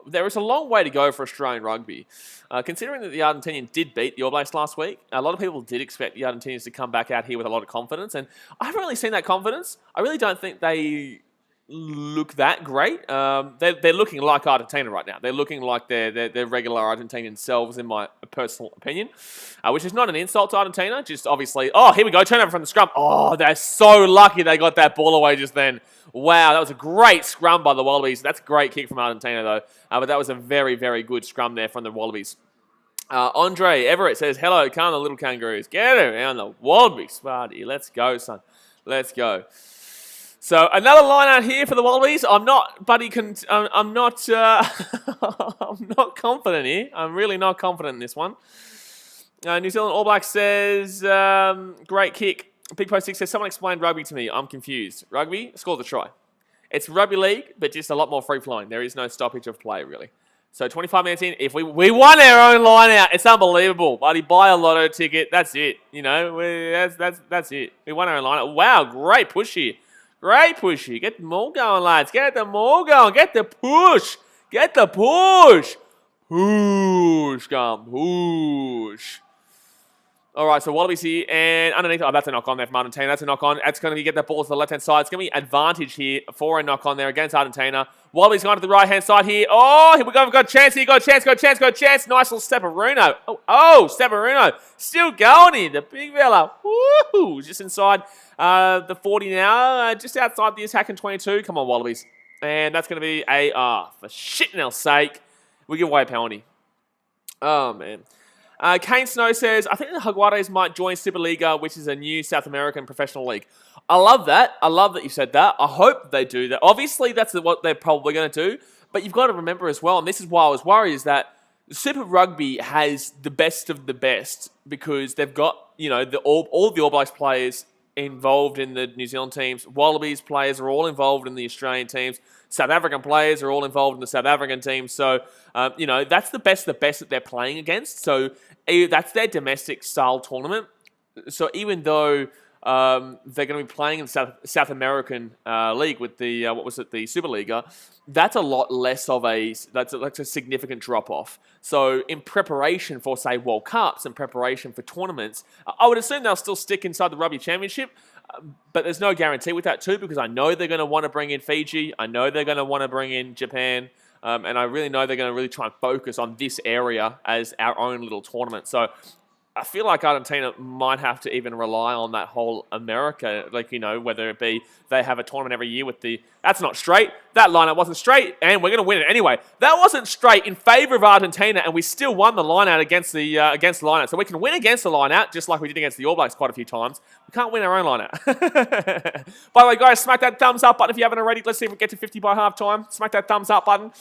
There is a long way to go for Australian rugby. Considering that the Argentinians did beat the All Blacks last week, a lot of people did expect the Argentinians to come back out here with a lot of confidence. And I haven't really seen that confidence. I really don't think they look that great. They're looking like Argentina right now. They're looking like their regular Argentinian selves, in my personal opinion, which is not an insult to Argentina. Just obviously, here we go, turnover from the scrum. Oh, they're so lucky they got that ball away just then. Wow, that was a great scrum by the Wallabies. That's a great kick from Argentina though. But that was a very, very good scrum there from the Wallabies. Andre Everett says, hello, calm the little kangaroos. Get around the Wallabies, party. Let's go, son. Let's go. So another line out here for the Wallabies. I'm not I'm not confident here. I'm really not confident in this one. New Zealand All Blacks says, great kick. Big Post 6 says, someone explained rugby to me. I'm confused. Rugby, score the try. It's rugby league, but just a lot more free-flowing. There is no stoppage of play, really. So 25 minutes in, if we won our own line out, it's unbelievable. Buddy, buy a lotto ticket. That's it. That's it. We won our own line out. Wow, great push here. Great push here. Get them all going, lads. Get them all going. Get the push. Get the push. Push, come, push. All right, so Wallabies here, and underneath, that's a knock-on there from Argentina. That's a knock-on. That's going to get that ball to the left-hand side. It's going to be advantage here for a knock-on there against Argentina. Wallabies going to the right-hand side here. Oh, here we go. We've got a chance here. Got a chance. Nice little Stepperuno. Oh, Stepperuno. Still going here. The big fella. Woohoo. Just inside the 40 now. Just outside the attack in 22. Come on, Wallabies. And that's going to be for shitting hell's sake, we give away a penalty. Oh, man. Kane Snow says, I think the Jaguares might join Superliga, which is a new South American professional league. I love that. I love that you said that. I hope they do that. Obviously, that's what they're probably going to do. But you've got to remember as well, and this is why I was worried, is that Super Rugby has the best of the best because they've got, all the All Blacks players involved in the New Zealand teams. Wallabies players are all involved in the Australian teams. South African players are all involved in the South African team. So, that's the best that they're playing against. So, that's their domestic style tournament. So, even though they're going to be playing in the South American league with the, the Superliga, that's a lot less of that's a significant drop-off. So, in preparation for, say, World Cups and preparation for tournaments, I would assume they'll still stick inside the Rugby Championship. But there's no guarantee with that too, because I know they're going to want to bring in Fiji. I know they're going to want to bring in Japan. And I really know they're going to really try and focus on this area as our own little tournament. So I feel like Argentina might have to even rely on that whole America, whether it be they have a tournament every year with that's not straight. That lineup wasn't straight, and we're going to win it anyway. That wasn't straight in favor of Argentina, and we still won the lineout against the lineout. So we can win against the lineout, just like we did against the All Blacks quite a few times. We can't win our own lineout. By the way, guys, smack that thumbs up button if you haven't already. Let's see if we get to 50 by half time. Smack that thumbs up button.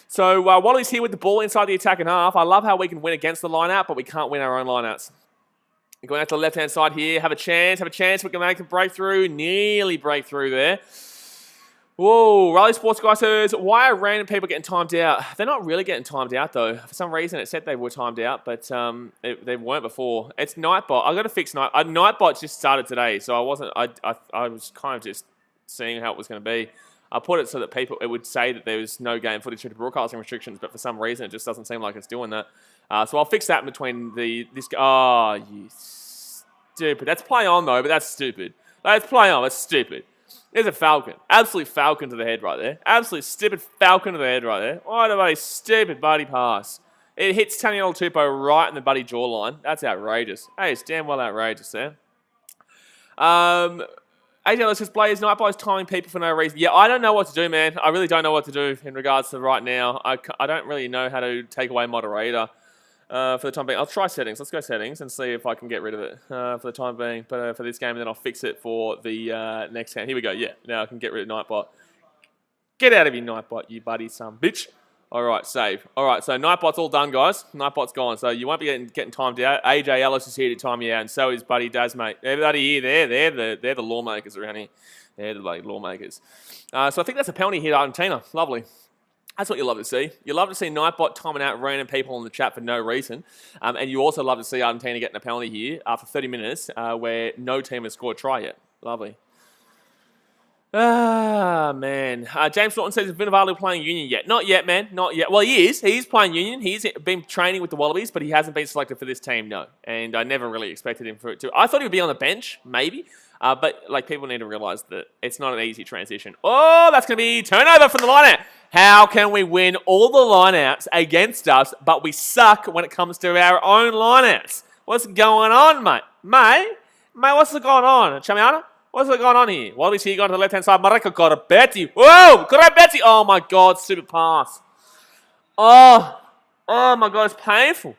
So Wally's here with the ball inside the attack and half. I love how we can win against the lineout, but we can't win our own lineouts. Going out to the left-hand side here. Have a chance. We can make a breakthrough. Nearly breakthrough there. Whoa. Raleigh Sports Guy says, why are random people getting timed out? They're not really getting timed out, though. For some reason, it said they were timed out, but they weren't before. It's Nightbot. I've got to fix Nightbot just started today, so I was kind of just seeing how it was going to be. I put it so that it would say that there was no game footage due to broadcasting restrictions, but for some reason, it just doesn't seem like it's doing that. So I'll fix that in between this. Oh, you stupid. That's play on, though, but that's stupid. That's play on. That's stupid. There's a falcon. Absolute falcon to the head right there. Absolute stupid falcon to the head right there. What a bloody stupid buddy pass. It hits Taniela Tupou right in the buddy jawline. That's outrageous. Hey, it's damn well outrageous there. AJ, let's just play. Is Nightbot's timing people for no reason? Yeah, I don't know what to do, man. I really don't know what to do in regards to right now. I don't really know how to take away moderator for the time being. I'll try settings. Let's go settings and see if I can get rid of it for the time being. But for this game, and then I'll fix it for the next game. Here we go. Yeah, now I can get rid of Nightbot. Get out of here, Nightbot, you buddy son bitch. All right, save. All right, so Nightbot's all done, guys. Nightbot's gone, so you won't be getting timed out. AJ Ellis is here to time you out, and so is Buddy Daz, mate. Everybody here, they're the lawmakers around here. They're the like, lawmakers. So I think that's a penalty here to Argentina. Lovely. That's what you love to see. You love to see Nightbot timing out random people in the chat for no reason. And you also love to see Argentina getting a penalty here after 30 minutes where no team has scored a try yet. Lovely. Ah, man. James Norton says, is Vunivalu playing Union yet? Not yet, man. Not yet. Well, he is. He's playing Union. He's been training with the Wallabies, but he hasn't been selected for this team, no. And I never really expected him for it to. I thought he would be on the bench, maybe. But, like, people need to realise that it's not an easy transition. Oh, that's going to be turnover from the line-out. How can we win all the line-outs against us, but we suck when it comes to our own line-outs? What's going on, mate? Mate, what's going on? Chamiana? What's going on here? Wallabies here going to the left-hand side. Mareko Corabetti. Whoa! Corabetti! Oh, my God. Stupid pass. Oh, my God. It's painful.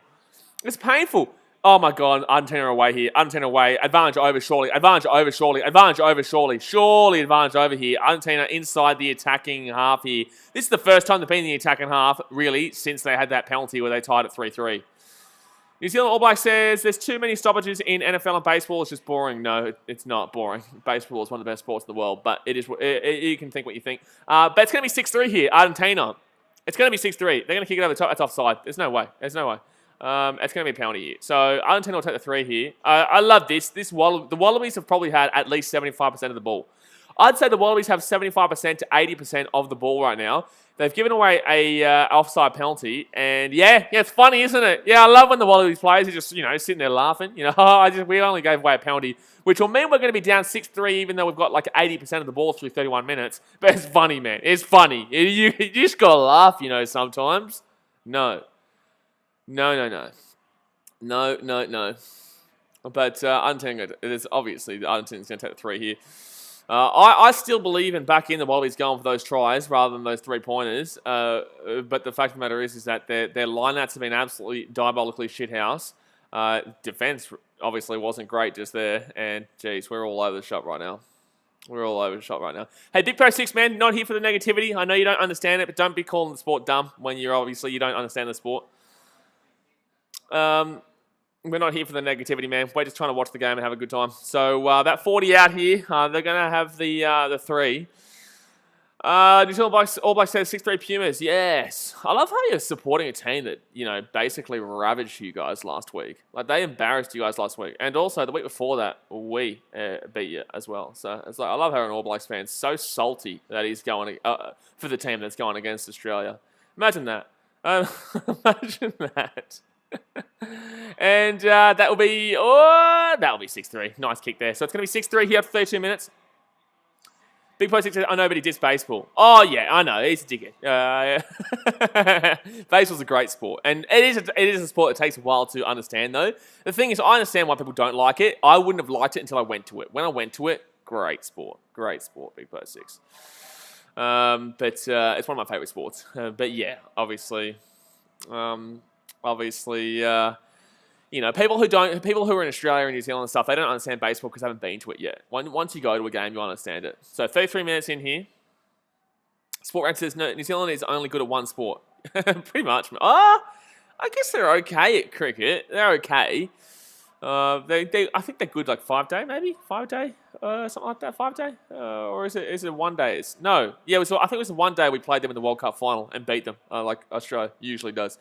It's painful. Oh, my God. Argentina away here. Argentina away. Advantage over, surely. Advantage over, surely. Advantage over, surely. Surely advantage over here. Argentina inside the attacking half here. This is the first time they've been in the attacking half, really, since they had that penalty where they tied at 3-3. New Zealand All Black says, there's too many stoppages in NFL and baseball. It's just boring. No, it's not boring. Baseball is one of the best sports in the world, but it is. You can think what you think. But it's going to be 6-3 here, Argentina. It's going to be 6-3. They're going to kick it over the top. That's offside. There's no way. There's no way. It's going to be a penalty here. So Argentina will take the 3 here. I love this. The Wallabies have probably had at least 75% of the ball. I'd say the Wallabies have 75% to 80% of the ball right now. They've given away a offside penalty, and yeah, it's funny, isn't it? Yeah, I love when the Wallabies players are just, sitting there laughing. We only gave away a penalty, which will mean we're going to be down 6-3, even though we've got like 80% of the ball through 31 minutes. But it's funny, man. It's funny. You just got to laugh, sometimes. No. But Argentina, it is obviously Argentina's going to take the 3 here. I still believe in back in the Wallabies going for those tries rather than those 3-pointers. But the fact of the matter is that their lineouts have been absolutely diabolically shithouse. Defense obviously wasn't great just there. And, geez, we're all over the shop right now. Hey, Big Pro 6, man, not here for the negativity. I know you don't understand it, but don't be calling the sport dumb when you don't understand the sport. We're not here for the negativity, man. We're just trying to watch the game and have a good time. So that 40 out here, they're going to have the 3. New Zealand All Blacks says 6-3 Pumas. Yes. I love how you're supporting a team that, basically ravaged you guys last week. Like, they embarrassed you guys last week. And also, the week before that, we beat you as well. So, it's like, I love how an All Blacks fan's so salty that he's going for the team that's going against Australia. Imagine that. Imagine that. And that'll be 6-3. Nice kick there. So it's going to be 6-3 here after 32 minutes. Big Post 6 says, I know, but he dissed baseball. Oh, yeah, I know. He's a dickhead. Baseball's a great sport. And it is a sport that takes a while to understand, though. The thing is, I understand why people don't like it. I wouldn't have liked it until I went to it. When I went to it, great sport. Great sport, Big Post 6. But it's one of my favourite sports. But, yeah, obviously, people who are in Australia and New Zealand and stuff, they don't understand baseball because they haven't been to it yet. Once you go to a game, you understand it. So 33 minutes in here. Sport Rank says, no, New Zealand is only good at one sport. Pretty much. I guess they're okay at cricket. They're okay. I think they're good like 5-day, maybe? 5-day? Something like that, 5-day? Or is it a 1 day? No. Yeah, I think it was a 1 day we played them in the World Cup final and beat them, like Australia usually does,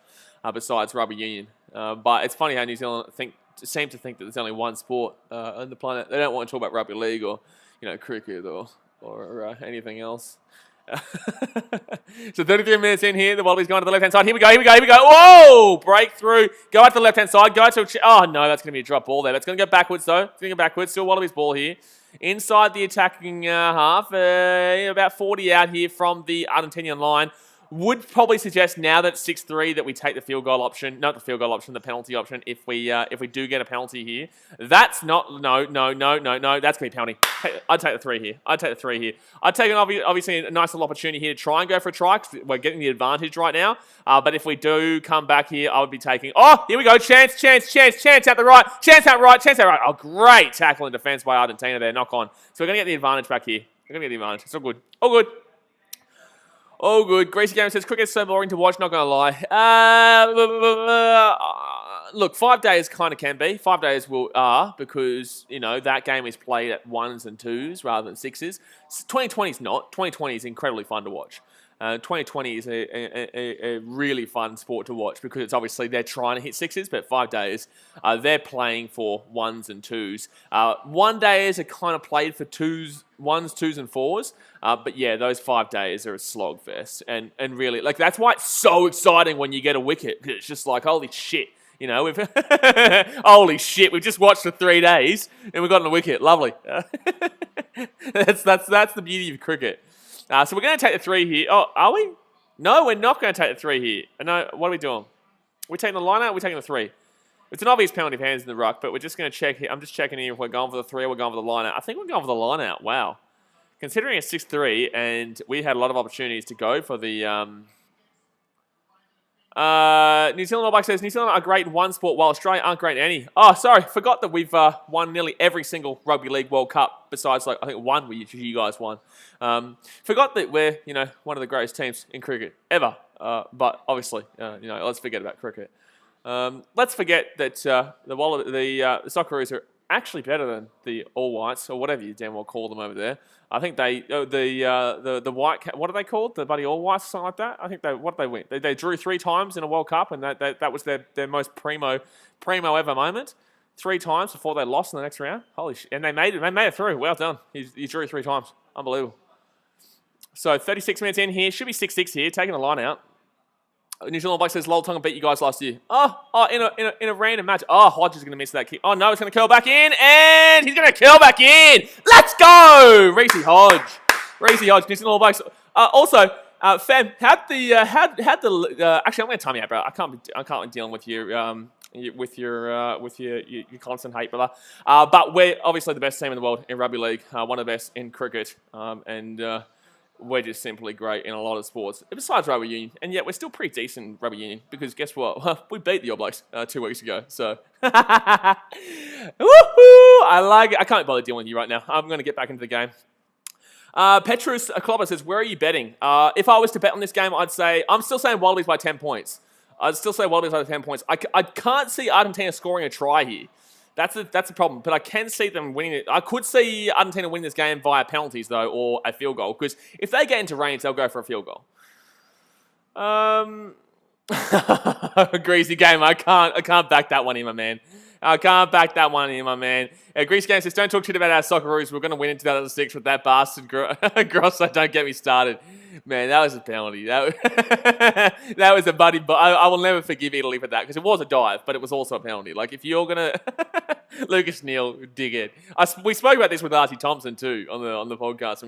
besides rugby union. But it's funny how New Zealand seem to think that there's only one sport on the planet. They don't want to talk about rugby league or cricket or anything else. So 33 minutes in here. The Wallabies going to the left-hand side. Here we go. Whoa! Breakthrough. Go out to the left-hand side. Oh, no, that's going to be a drop ball there. That's going to go backwards, though. It's going to go backwards. Still Wallabies ball here. Inside the attacking half. About 40 out here from the Argentinian line. Would probably suggest now that it's 6-3 that we take the field goal option. Not the field goal option, the penalty option if we do get a penalty here. That's not... No. That's going to be penalty. I'd take the 3 here. I'd take obviously a nice little opportunity here to try and go for a try because we're getting the advantage right now. But if we do come back here, I would be taking... Oh, here we go. Chance out the right. Chance out right. Oh, great tackle in defense by Argentina there. Knock on. So we're going to get the advantage back here. It's all good. Oh, good. Gracie Gamer says, cricket's so boring to watch, not going to lie. Look, 5 days kind of can be. 5 days are because, that game is played at 1s and 2s rather than 6s. 2020 is not. 2020 is incredibly fun to watch. 2020 is a really fun sport to watch because it's obviously they're trying to hit 6s, but 5 days, they're playing for 1s and 2s. 1 days are kind of played for 1s, 2s, and 4s. But yeah, those 5 days are a slog fest. And really, that's why it's so exciting when you get a wicket. It's just like, holy shit. Holy shit, we've just watched for 3 days and we've gotten a wicket. Lovely. That's the beauty of cricket. So we're going to take the 3 here. Oh, are we? No, we're not going to take the 3 here. No, what are we doing? We're taking the line out, we're taking the 3. It's an obvious penalty of hands in the ruck, but we're just going to check here. I'm just checking here if we're going for the 3 or we're going for the line out. I think we're going for the line out. Wow. Considering it's 6-3 and we had a lot of opportunities to go for the... New Zealand All says, New Zealand are great in one sport while Australia aren't great in any. Oh, sorry. Forgot that we've won nearly every single Rugby League World Cup besides, I think, one which you guys won. Forgot that we're, one of the greatest teams in cricket ever. But obviously, let's forget about cricket. Let's forget that the Socceroos are actually better than the All Whites, or whatever you damn well call them over there. I think the white, what are they called? The bloody All Whites, something like that. I think what did they win? They drew 3 times in a World Cup, and that was their most primo ever moment. 3 times before they lost in the next round. Holy shit! And they made it through. Well done. He drew 3 times. Unbelievable. So 36 minutes in here, should be 6-6 here. Taking the line out. New Zealand Black says, "Lol, Tonga beat you guys last year." Oh, in a random match. Oh, Hodge is going to miss that kick. Oh no, it's going to curl back in, and he's going to curl back in. Let's go, Reece Hodge. New Zealand All Blacks. Also, Fam, actually, I'm going to time you out, bro. I can't be dealing with you. With your constant hate, brother. But we're obviously the best team in the world in rugby league. One of the best in cricket, and. We're just simply great in a lot of sports, besides rugby union. And yet we're still pretty decent in rugby union because guess what? Well, we beat the All Blacks 2 weeks ago. So, woohoo! I like it. I can't bother dealing with you right now. I'm going to get back into the game. Petrus Kloba says, where are you betting? If I was to bet on this game, I'm still saying Wallabies by 10 points. I'd still say Wallabies by 10 points. I can't see Argentina scoring a try here. That's a problem, but I can see them winning it. I could see Argentina winning this game via penalties, though, or a field goal, because if they get into range, they'll go for a field goal. Greasy game. I can't back that one in, my man. Greasy game says, don't talk shit about our Socceroos. We're going to win in 2006 with that bastard Grosso. Don't get me started. Man, that was a penalty. That was a buddy. But I will never forgive Italy for that because it was a dive, but it was also a penalty. Like if you're gonna, Lucas Neal, dickhead. We spoke about this with Archie Thompson too on the podcast.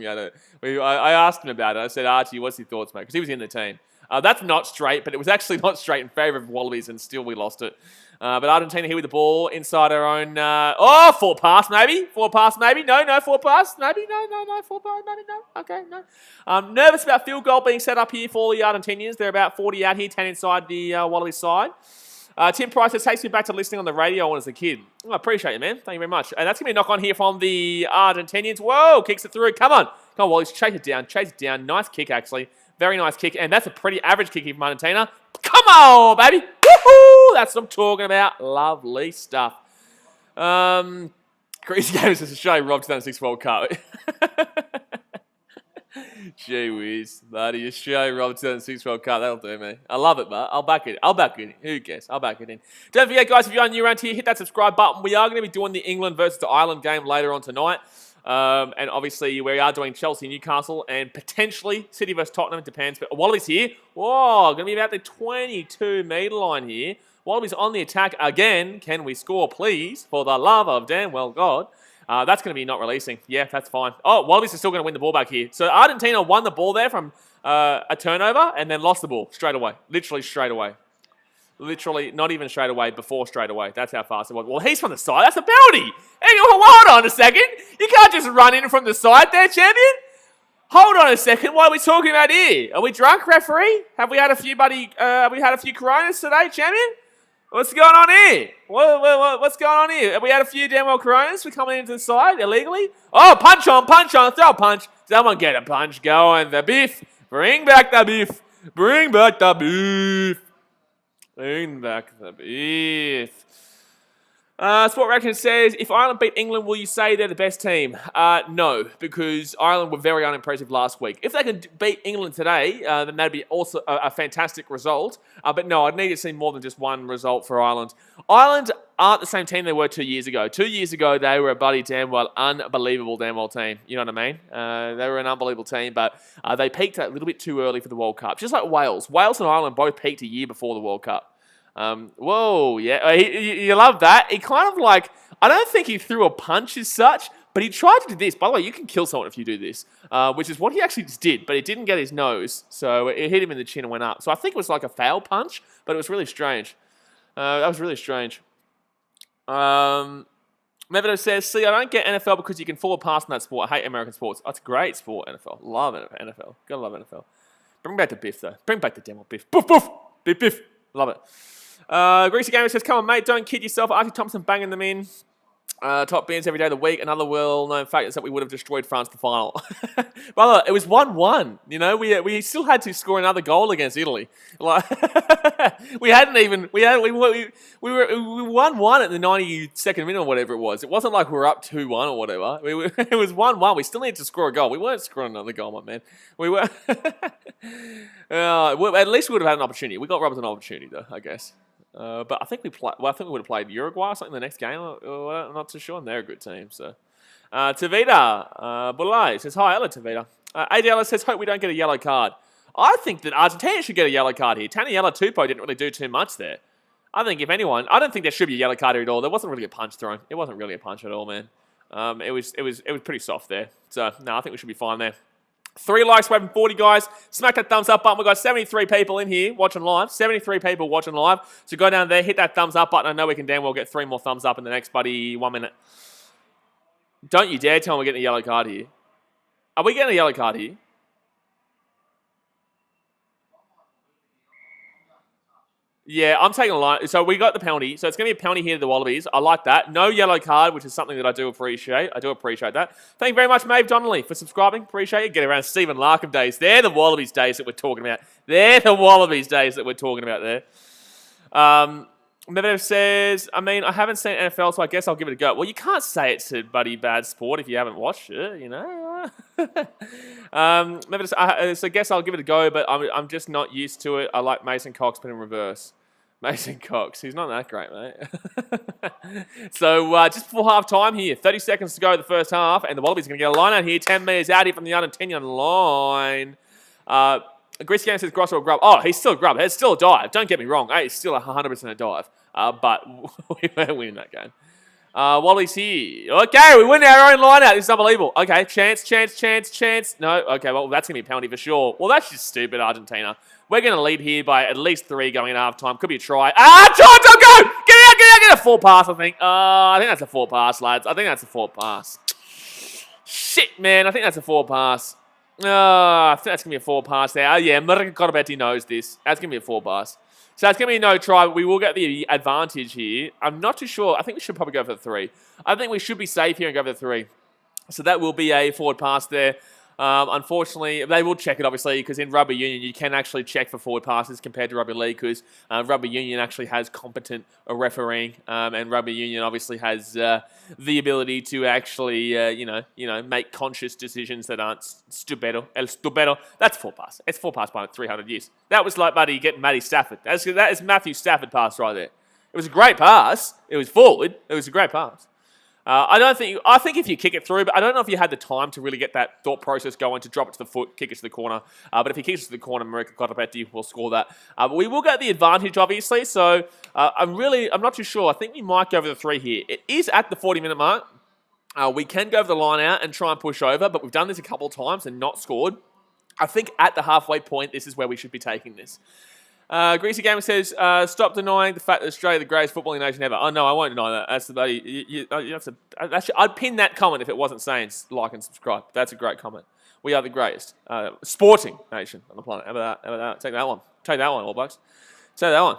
I asked him about it. I said, Archie, what's your thoughts, mate? Because he was in the team. That's not straight, but it was actually not straight in favour of Wallabies, and still we lost it. But Argentina here with the ball inside our own... forward pass, maybe. No, forward pass. Maybe, no, forward pass, maybe, no. Okay, no. Nervous about field goal being set up here for the Argentinians. They're about 40 out here, 10 inside the Wallabies side. Tim Price says, takes me back to listening on the radio when I was a kid. I appreciate you, man. Thank you very much. And that's going to be a knock on here from the Argentinians. Whoa, kicks it through. Come on, Wallabies, chase it down. Nice kick, actually. Very nice kick, and that's a pretty average kick here from Argentina. Come on, baby! Woohoo! That's what I'm talking about. Lovely stuff. Greasy Games is Australia robbed 2006 World Cup. Gee whiz, buddy. Australia robbed 2006 World Cup. That'll do me. I love it, but I'll back it. Who cares? I'll back it in. Don't forget, guys, if you're new around here, hit that subscribe button. We are going to be doing the England versus the Ireland game later on tonight. And obviously, we are doing Chelsea, Newcastle, and potentially City versus Tottenham. It depends. But Wallabies here. Whoa, going to be about the 22-metre line here. Wallabies on the attack again. Can we score, please? For the love of damn well God. That's going to be not releasing. Yeah, that's fine. Oh, Wallabies are still going to win the ball back here. So Argentina won the ball there from a turnover and then lost the ball straight away. Literally straight away. Literally, not even straight away, before straight away. That's how fast it was. Well, he's from the side. That's a penalty. Hey, hold on a second. You can't just run in from the side there, champion. Hold on a second. What are we talking about here? Are we drunk, referee? Have we had a few Coronas today, champion? What's going on here? What's going on here? Have we had a few damn well Coronas for coming into the side illegally? Oh, punch on, throw a punch. Someone get a punch going. The beef. Bring back the beef. Bring back the beef. Bring back the beef. Sport Reckon says, if Ireland beat England, will you say they're the best team? No, because Ireland were very unimpressive last week. If they can beat England today, then that'd be also a fantastic result. But no, I'd need to see more than just one result for Ireland. Ireland aren't the same team they were 2 years ago. 2 years ago, they were a bloody damn well, unbelievable damn well team. You know what I mean? They were an unbelievable team, but they peaked a little bit too early for the World Cup. Just like Wales. Wales and Ireland both peaked a year before the World Cup. Whoa, yeah, you love that. He kind of like, I don't think he threw a punch as such, but he tried to do this. By the way, you can kill someone if you do this, which is what he actually just did, but it didn't get his nose, so it hit him in the chin and went up. So I think it was like a foul punch, but it was really strange. That was really strange. Mevido says, see, I don't get NFL because you can forward pass in that sport. I hate American sports. Oh, it's a great sport, NFL. Love it, NFL. Gotta love NFL. Bring back the biff, though. Bring back the demo biff. Boof, boof. Biff, biff. Love it. Greasy Gamer says, come on, mate, don't kid yourself. Archie Thompson banging them in. Top beers every day of the week. Another well-known fact is that we would have destroyed France in the final. Brother, it was 1-1. You know, we still had to score another goal against Italy. Like, we won 1-1 at the 92nd minute or whatever it was. It wasn't like we were up 2-1 or whatever. It was 1-1. We still needed to score a goal. We weren't scoring another goal, my man. We were. At least we would have had an opportunity. We got robbed an opportunity, though, I guess. But I think we would have played Uruguay or something the next game. I'm not too sure, and they're a good team. So, Tavita Bulai says, hi, hello, Tavita. ADL says, hope we don't get a yellow card. I think that Argentina should get a yellow card here. Taniela Tupou didn't really do too much there. I think if anyone, I don't think there should be a yellow card here at all. There wasn't really a punch thrown. It wasn't really a punch at all, man. It was pretty soft there. So no, I think we should be fine there. 3 likes, we're having 40, guys. Smack that thumbs up button. We've got 73 people in here watching live. 73 people watching live. So go down there, hit that thumbs up button. I know we can damn well get 3 more thumbs up in the next, 1 minute. Don't you dare tell me we're getting a yellow card here. Are we getting a yellow card here? Yeah, I'm taking a line. So we got the penalty. So it's going to be a penalty here to the Wallabies. I like that. No yellow card, which is something that I do appreciate. I do appreciate that. Thank you very much, Maeve Donnelly, for subscribing. Appreciate it. Get around Stephen Larkham days. They're the Wallabies days that we're talking about. They're the Wallabies days that we're talking about there. Medvedev says, I mean, I haven't seen NFL, so I guess I'll give it a go. Well, you can't say it's a bloody bad sport if you haven't watched it, you know. Medvedev says, so I guess I'll give it a go, but I'm just not used to it. I like Mason Cox, but in reverse. Mason Cox, he's not that great, mate. So just before half time here, 30 seconds to go the first half, and the Wallabies are going to get a line out here, 10 metres out here from the Argentinian line. Greasy Game says Grosso will grub. Oh, he's still a grub. It's still a dive. Don't get me wrong. Hey, it's still 100% a dive. But we won't win that game. Wally's here. Okay, we win our own line out. This is unbelievable. Okay, chance. No, okay, well, that's going to be a penalty for sure. Well, that's just stupid, Argentina. We're going to lead here by at least 3 going at half time. Could be a try. Try, go! Get it out, a 4 pass, I think. I think that's a 4 pass, lads. I think that's a 4 pass. Shit, man. I think that's a 4 pass. I think that's going to be a 4 pass there. Oh, yeah, Marika Corabetti knows this. That's going to be a 4 pass. So that's going to be no try. We will get the advantage here. I'm not too sure. I think we should probably go for the 3. I think we should be safe here and go for the 3. So that will be a forward pass there. Unfortunately, they will check it, obviously, because in Rugby Union, you can actually check for forward passes compared to Rugby League, because Rugby Union actually has competent refereeing, and Rugby Union obviously has the ability to actually, make conscious decisions that aren't stupendo. That's 4 pass. It's 4 pass by 300 years. That was like getting Matty Stafford. That is Matthew Stafford pass right there. It was a great pass. It was forward. It was a great pass. I think if you kick it through, but I don't know if you had the time to really get that thought process going to drop it to the foot, kick it to the corner. But if he kicks it to the corner, Marika Kotapetti will score that. But we will get the advantage, obviously. So I'm not too sure. I think we might go over the 3 here. It is at the 40-minute mark. We can go over the line out and try and push over, but we've done this a couple of times and not scored. I think at the halfway point, this is where we should be taking this. Greasy Gamer says, stop denying the fact that Australia the greatest footballing nation ever. Oh, no, I won't deny that. That's the bloody... I'd pin that comment if it wasn't saying like and subscribe. That's a great comment. We are the greatest sporting nation on the planet. How about that? How about that? Take that one. Take that one, All Blacks. Take that one.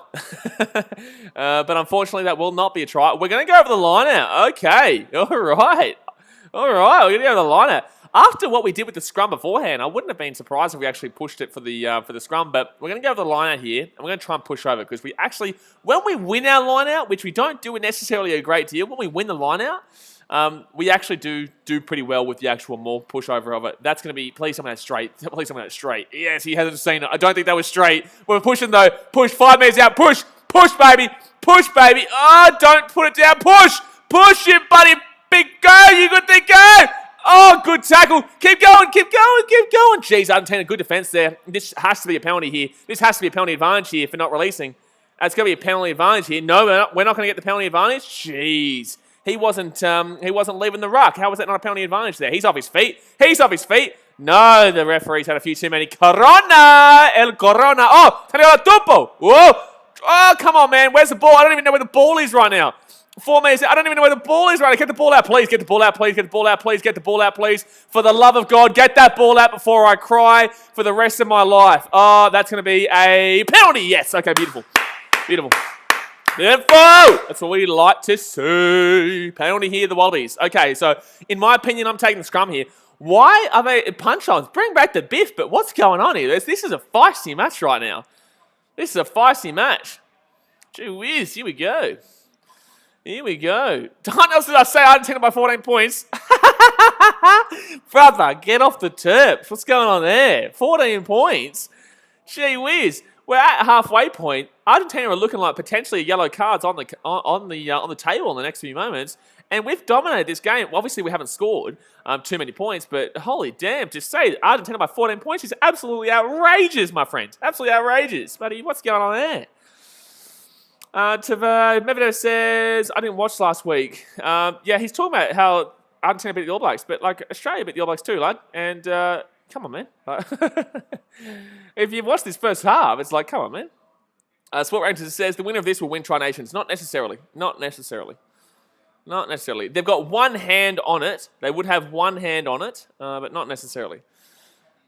But unfortunately, that will not be a try. We're going to go over the line out. Okay. All right. All right. We're going to go over the line out. After what we did with the scrum beforehand, I wouldn't have been surprised if we actually pushed it for the scrum, but we're going to go over the line out here, and we're going to try and push over, because we actually, when we win our line out, which we don't do necessarily a great deal, when we win the line out, we actually do pretty well with the actual more pushover of it. That's going to be, please something that's straight. Please something that's straight. Yes, he hasn't seen it. I don't think that was straight. We're pushing though. Push 5 meters out. Push. Push, baby. Push, baby. Oh, don't put it down. Push. Push it, buddy. Big go. You good thing, go. Oh, good tackle. Keep going, keep going, keep going. Jeez, Argentina, good defense there. This has to be a penalty here. This has to be a penalty advantage here for not releasing. That's going to be a penalty advantage here. No, we're not going to get the penalty advantage. Jeez. He wasn't leaving the ruck. How was that not a penalty advantage there? He's off his feet. He's off his feet. No, the referee's had a few too many. Corona! El Corona. Oh, Taniela Tupo. Whoa. Oh, come on, man. Where's the ball? I don't even know where the ball is right now. 4 minutes. I don't even know where the ball is right now. Get the ball out, please. Get the ball out, please. Get the ball out, please. Get the ball out, please. For the love of God, get that ball out before I cry for the rest of my life. Oh, that's going to be a penalty. Yes. Okay, beautiful. Beautiful. Beautiful. That's what we like to see. Penalty here, the Wallabies. Okay, so in my opinion, I'm taking the scrum here. Why are they punch-ons? Bring back the biff, but what's going on here? This is a feisty match right now. This is a feisty match. Gee whiz, here we go. Here we go. Don't else did I say Argentina by 14 points? Brother, get off the terps. What's going on there? 14 points? Gee whiz. We're at halfway point. Argentina are looking like potentially yellow cards on the table in the next few moments. And we've dominated this game. Obviously, we haven't scored too many points, but holy damn, to say Argentina by 14 points is absolutely outrageous, my friend. Absolutely outrageous. Buddy, what's going on there? Medvedev says, I didn't watch last week. Yeah, he's talking about how Argentina beat the All Blacks, but like Australia beat the All Blacks too, lad. And come on, man. If you've watched this first half, it's like, come on, man. Sport Rankings says the winner of this will win Tri Nations. Not necessarily. Not necessarily. Not necessarily. They've got one hand on it. They would have one hand on it, but not necessarily.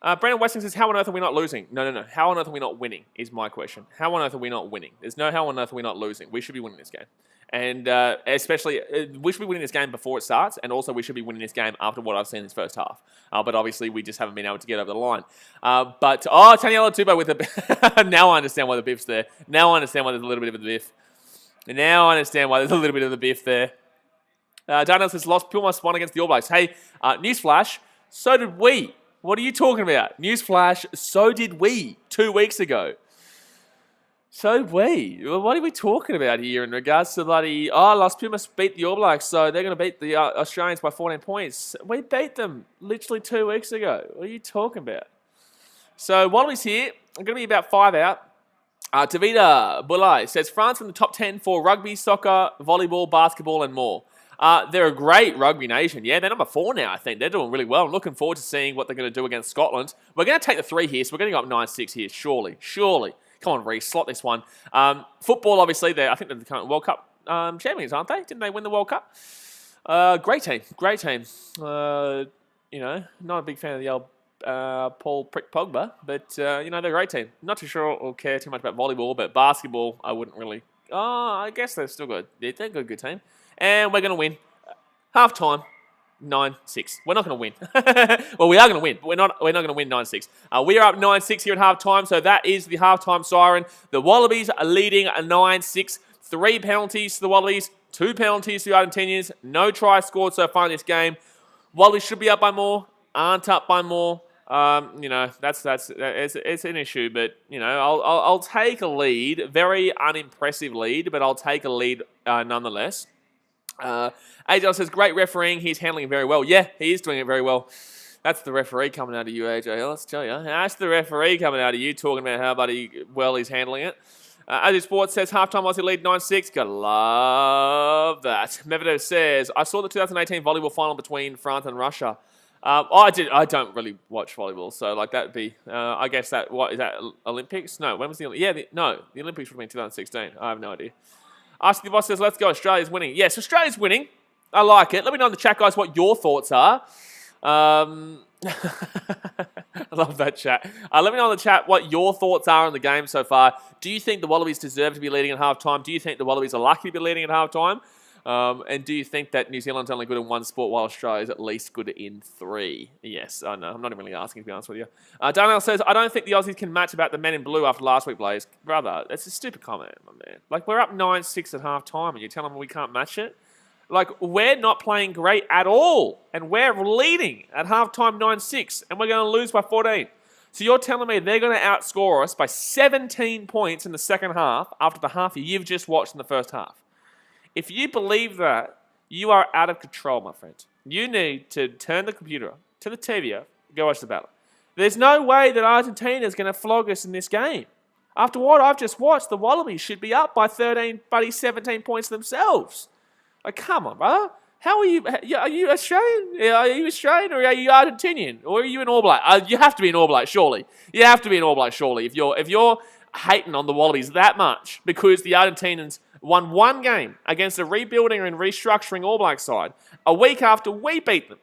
Brandon Westing says, how on earth are we not losing? No. How on earth are we not winning is my question. How on earth are we not winning? There's no how on earth are we not losing. We should be winning this game. And especially, we should be winning this game before it starts, and also we should be winning this game after what I've seen in this first half. But obviously, we just haven't been able to get over the line. Taniela Tubo with the... Now I understand why the biff's there. Now I understand why there's a little bit of the biff. Now I understand why there's a little bit of the biff there. Daniel says, Los Pumas won against the All Blacks. Hey, newsflash, so did we. What are you talking about? Newsflash, so did we 2 weeks ago. So we. What are we talking about here in regards to bloody... Oh, Los Pumas beat the All Blacks, so they're going to beat the Australians by 14 points. We beat them literally 2 weeks ago. What are you talking about? So Wallabies here. I'm going to be about 5 out. Tavita Bulai says, France in the top 10 for rugby, soccer, volleyball, basketball, and more. They're a great rugby nation. Yeah, they're number 4 now, I think. They're doing really well. I'm looking forward to seeing what they're going to do against Scotland. We're going to take the 3 here, so we're going to go up 9-6 here, surely. Surely. Come on, Reece, slot this one. Football, obviously, I think they're the current World Cup champions, aren't they? Didn't they win the World Cup? Great team. Great team. Not a big fan of the old Paul Prick Pogba, but, they're a great team. Not too sure or care too much about volleyball, but basketball, I wouldn't really... Oh, I guess they're still good. They're a good team. And we're going to win. Half-time, 9-6. We're not going to win. Well, we are going to win, but we're not going to win 9-6. We are up 9-6 here at half-time, so that is the half-time siren. The Wallabies are leading 9-6. 3 penalties to the Wallabies, 2 penalties to the Argentinians. No try scored so far in this game. Wallabies should be up by more, aren't up by more. It's an issue, but I'll take a lead, very unimpressive lead, but I'll take a lead nonetheless. AJ says, great refereeing. He's handling it very well. Yeah, he is doing it very well. That's the referee coming out of you, AJ. Let's tell you. That's the referee coming out of you, talking about how well he's handling it. AJ Sports says, halftime Aussie lead 9-6. Gotta love that. Medvedev says, I saw the 2018 volleyball final between France and Russia. I don't really watch volleyball, so like that'd be. I guess that what is that Olympics? No, when was the the Olympics would have been 2016. I have no idea. Ask the boss says, let's go. Australia's winning. Yes, Australia's winning. I like it. Let me know in the chat, guys, what your thoughts are. I love that chat. Let me know in the chat what your thoughts are on the game so far. Do you think the Wallabies deserve to be leading at halftime? Do you think the Wallabies are lucky to be leading at halftime? And do you think that New Zealand's only good in one sport while Australia's at least good in 3? Yes, I know. I'm not even really asking, to be honest with you. Darnell says, I don't think the Aussies can match about the men in blue after last week, Blaze. Brother, that's a stupid comment, my man. Like, we're up 9-6 at halftime and you're telling me we can't match it? Like, we're not playing great at all. And we're leading at halftime 9-6 and we're going to lose by 14. So you're telling me they're going to outscore us by 17 points in the second half after the half you've just watched in the first half. If you believe that, you are out of control, my friend. You need to turn the computer to the TV, go watch the battle. There's no way that Argentina is going to flog us in this game. After what I've just watched, the Wallabies should be up by 17 points themselves. Like, come on, brother. How are you? Are you Australian? Are you Australian or are you Argentinian? Or are you an All Black? You have to be an All Black, surely. You have to be an All Black, surely. If you're hating on the Wallabies that much because the Argentinians won one game against a rebuilding and restructuring All Black side a week after we beat them.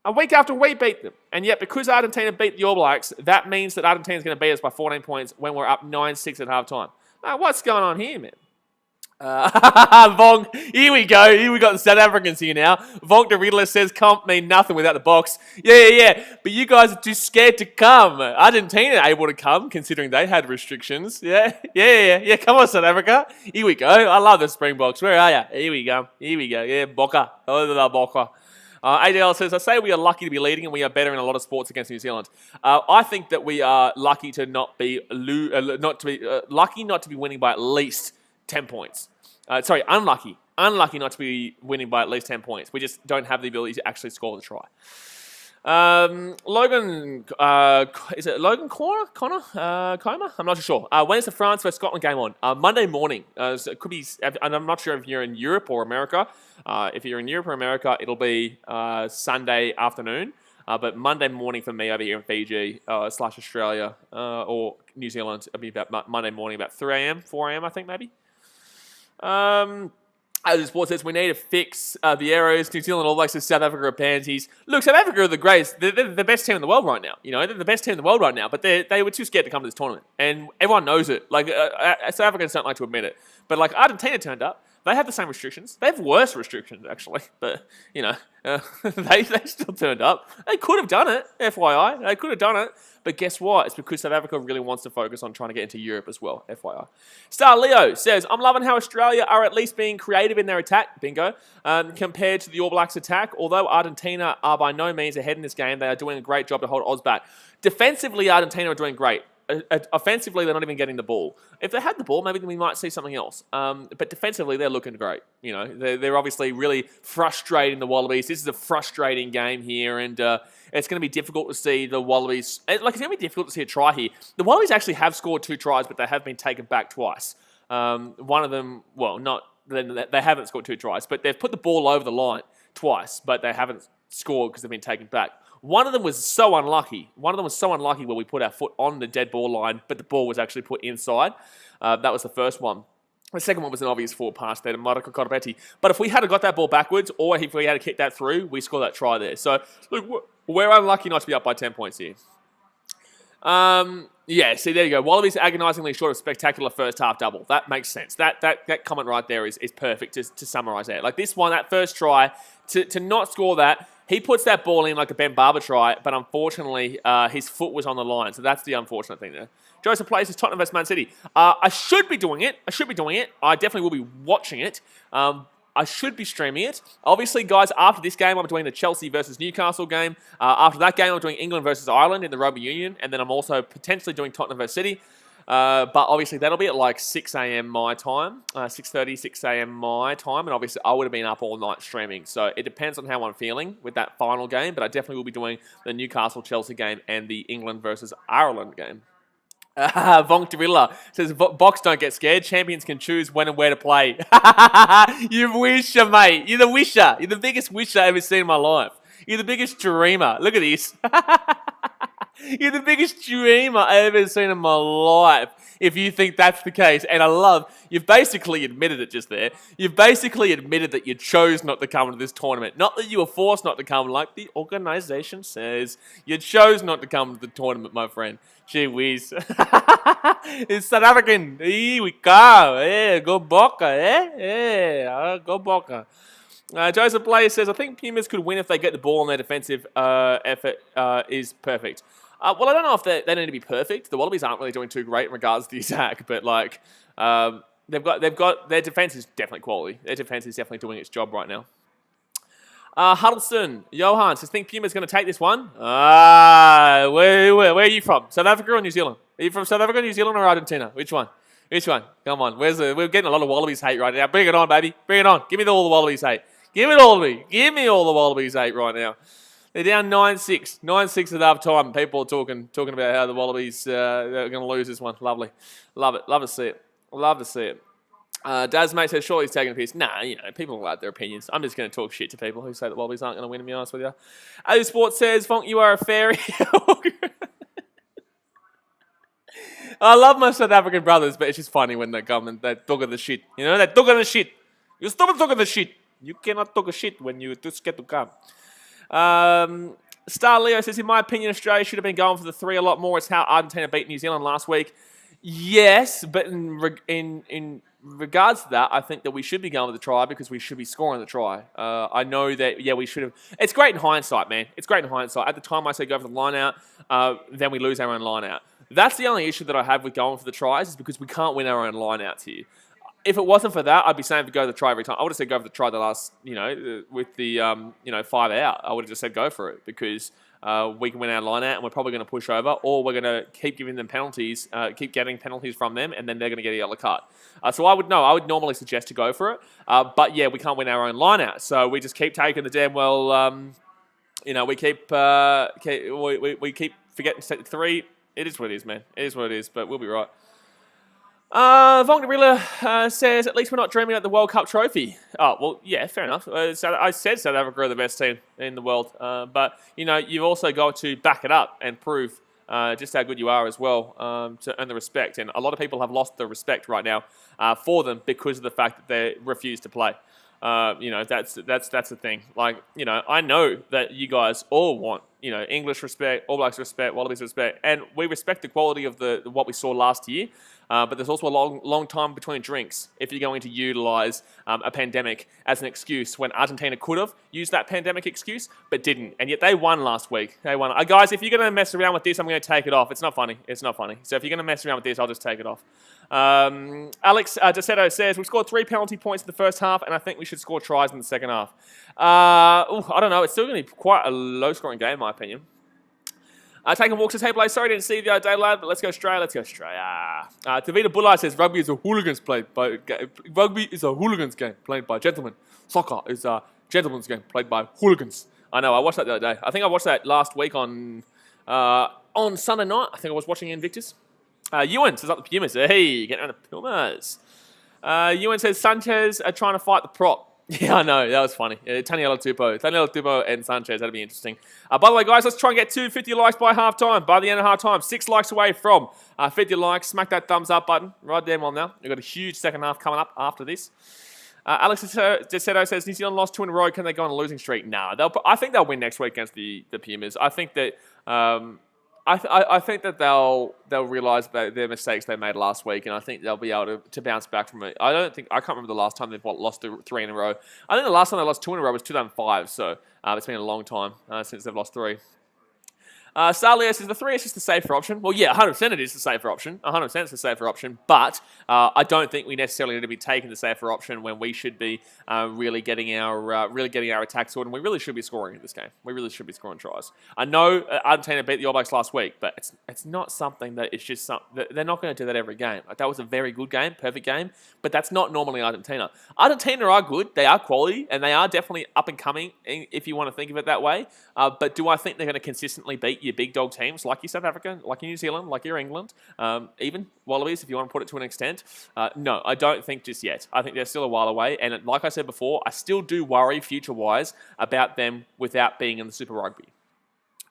And yet, because Argentina beat the All Blacks, that means that Argentina's going to beat us by 14 points when we're up 9-6 at halftime. What's going on here, man? Vong, here we go. Here we got the South Africans here now. Vong de Riddler says comp mean nothing without the box. Yeah. But you guys are too scared to come. Argentina able to come, considering they had restrictions. Yeah. Come on, South Africa. Here we go. I love the Springboks. Where are you? Here we go. Yeah, Boca. Oh, Boca. ADL says, I say we are lucky to be leading and we are better in a lot of sports against New Zealand. I think that we are lucky to not be lucky not to be winning by at least 10 points. Unlucky. Unlucky not to be winning by at least 10 points. We just don't have the ability to actually score the try. Logan, is it Logan Connor? I'm not too sure. When is the France vs Scotland game on? Monday morning. So it could be, and I'm not sure if you're in Europe or America. If you're in Europe or America, it'll be Sunday afternoon. But Monday morning for me over here in Fiji / Australia or New Zealand, it'll be about Monday morning, about 3 a.m., 4 a.m., I think maybe. As the sport says, we need to fix the errors. New Zealand All Blacks and South Africa are pansies. Look, South Africa are the greatest. They're the best team in the world right now. You know, they're the best team in the world right now. But they were too scared to come to this tournament, and everyone knows it. Like South Africans don't like to admit it, but like Argentina turned up. They have the same restrictions. They have worse restrictions, actually. But, you know, they still turned up. They could have done it, FYI. They could have done it. But guess what? It's because South Africa really wants to focus on trying to get into Europe as well, FYI. Star Leo says, I'm loving how Australia are at least being creative in their attack, bingo, compared to the All Blacks attack. Although Argentina are by no means ahead in this game, they are doing a great job to hold Oz back. Defensively, Argentina are doing great. Offensively, they're not even getting the ball. If they had the ball, maybe we might see something else. But defensively, they're looking great. You know, they're obviously really frustrating the Wallabies. This is a frustrating game here, and it's going to be difficult to see the Wallabies. It's going to be difficult to see a try here. The Wallabies actually have scored 2 tries, but they have been taken back twice. One of them, well, not they haven't scored 2 tries, but they've put the ball over the line twice, but they haven't scored because they've been taken back. One of them was so unlucky. Where we put our foot on the dead ball line, but the ball was actually put inside. That was the first one. The second one was an obvious forward pass there to Marco Corbetti. But if we had got that ball backwards, or if we had kicked that through, we scored that try there. So look, we're unlucky not to be up by 10 points here. Yeah, see, there you go. Wallabies agonisingly short of spectacular first half double. That makes sense. That comment right there is perfect to summarise that. Like this one, that first try, to not score that, he puts that ball in like a Ben Barber try, but unfortunately, his foot was on the line. So that's the unfortunate thing there. Joseph plays his Tottenham vs Man City. I should be doing it. I definitely will be watching it. I should be streaming it. Obviously, guys, after this game, I'm doing the Chelsea versus Newcastle game. After that game, I'm doing England versus Ireland in the Rugby Union. And then I'm also potentially doing Tottenham versus City. But obviously that'll be at like 6 a.m. my time, 6:30, 6 a.m. my time, and obviously I would have been up all night streaming. So it depends on how I'm feeling with that final game, but I definitely will be doing the Newcastle-Chelsea game and the England versus Ireland game. Vonk Dorilla says, Box don't get scared. Champions can choose when and where to play. You wisher, mate. You're the wisher. You're the biggest wisher I've ever seen in my life. You're the biggest dreamer. Look at this. You're the biggest dreamer I've ever seen in my life, if you think that's the case. And I love, you've basically admitted it just there. You've basically admitted that you chose not to come to this tournament. Not that you were forced not to come, like the organisation says. You chose not to come to the tournament, my friend. Gee whiz. It's South African. Here we go. Yeah, go Boca, eh? Yeah, go Boca. Joseph Blaze says, I think Pumas could win if they get the ball and their defensive effort is perfect. Well, I don't know if they need to be perfect. The Wallabies aren't really doing too great in regards to the attack, but like they've got their defense is definitely quality. Their defense is definitely doing its job right now. Huddleston Johan says, think Puma's going to take this one? Where are you from? South Africa or New Zealand? Are you from South Africa, New Zealand, or Argentina? Which one? Which one? Come on. We're getting a lot of Wallabies hate right now. Bring it on, baby. Bring it on. Give me all the Wallabies hate. Give it all to me. Give me all the Wallabies hate right now. They're down 9-6. 9-6 at half time. People are talking about how the Wallabies are going to lose this one. Lovely. Love it. Love to see it. Love to see it. Daz mate says, surely he's taking a piss. Nah, people like their opinions. I'm just going to talk shit to people who say the Wallabies aren't going to win, to be honest with you. A Sports says, Fonk, you are a fairy. I love my South African brothers, but it's just funny when they come and they talk of the shit. They talk of the shit. You stop talking the shit. You cannot talk a shit when you just get to come. Star Leo says, in my opinion, Australia should have been going for the 3 a lot more. It's how Argentina beat New Zealand last week. Yes, but in regards to that, I think that we should be going with the try because we should be scoring the try. I know that, we should have. It's great in hindsight, man. It's great in hindsight. At the time I say go for the line out, then we lose our own line out. That's the only issue that I have with going for the tries is because we can't win our own line outs here. If it wasn't for that, I'd be saying to go for the try every time. I would have said go for the try the last, with the, 5 out. I would have just said go for it because we can win our line out and we're probably going to push over or we're going to keep giving them penalties, keep getting penalties from them and then they're going to get a yellow card. So I would normally suggest to go for it. But yeah, we can't win our own line out. So we just keep taking the damn we keep forgetting to take the 3. It is what it is, man. It is what it is, but we'll be right. Vonk Dorilla says, at least we're not dreaming about the World Cup trophy. Oh, well, yeah, fair enough. So I said South Africa are the best team in the world. But, you've also got to back it up and prove just how good you are as well to earn the respect. And a lot of people have lost the respect right now for them because of the fact that they refuse to play. That's the thing. Like, I know that you guys all want, English respect, All Blacks respect, Wallabies respect, and we respect the quality of what we saw last year. But there's also a long time between drinks if you're going to utilise a pandemic as an excuse when Argentina could have used that pandemic excuse but didn't. And yet they won last week. They won. Guys, if you're going to mess around with this, I'm going to take it off. It's not funny. It's not funny. So if you're going to mess around with this, I'll just take it off. Alex Deseto says, we've scored 3 penalty points in the first half and I think we should score tries in the second half. I don't know. It's still going to be quite a low-scoring game in my opinion. Taking walks says, hey, Blaze, sorry I didn't see you the other day, lad, but let's go Australia. Tavita Bullard says, rugby is a hooligans game played by gentlemen. Soccer is a gentleman's game played by hooligans. I know, I watched that the other day. I think I watched that last week on Sunday night. I think I was watching Invictus. Ewan says, up the Pumas. Hey, getting out the Pumas. Ewan says, Sanchez are trying to fight the prop. Yeah, I know. That was funny. Taniela Tupou and Sanchez. That'd be interesting. By the way, guys, let's try and get 250 likes by halftime. By the end of halftime, 6 likes away from 50 likes. Smack that thumbs up button right there on now. We've got a huge second half coming up after this. Alex Deseto says, New Zealand lost 2 in a row. Can they go on a losing streak? No. I think they'll win next week against the Pumas. I think that... I think that they'll realise that their mistakes they made last week, and I think they'll be able to bounce back from it. I can't remember the last time they've lost 3 in a row. I think the last time they lost 2 in a row was 2005, so it's been a long time since they've lost 3. Starleo says the 3 is just the safer option. Well, yeah, 100% it is the safer option. 100% it's the safer option. But I don't think we necessarily need to be taking the safer option when we should be really getting our attack sorted. And we really should be scoring in this game. We really should be scoring tries. I know Argentina beat the All Blacks last week, but it's not something that it's just something. They're not going to do that every game. Like, that was a very good game, perfect game, but that's not normally Argentina. Argentina are good. They are quality, and they are definitely up and coming, if you want to think of it that way. But do I think they're going to consistently beat your big dog teams like your South Africa, like your New Zealand, like your England, even Wallabies, if you want to put it to an extent? No, I don't think just yet. I think they're still a while away. And like I said before, I still do worry future-wise about them without being in the Super Rugby.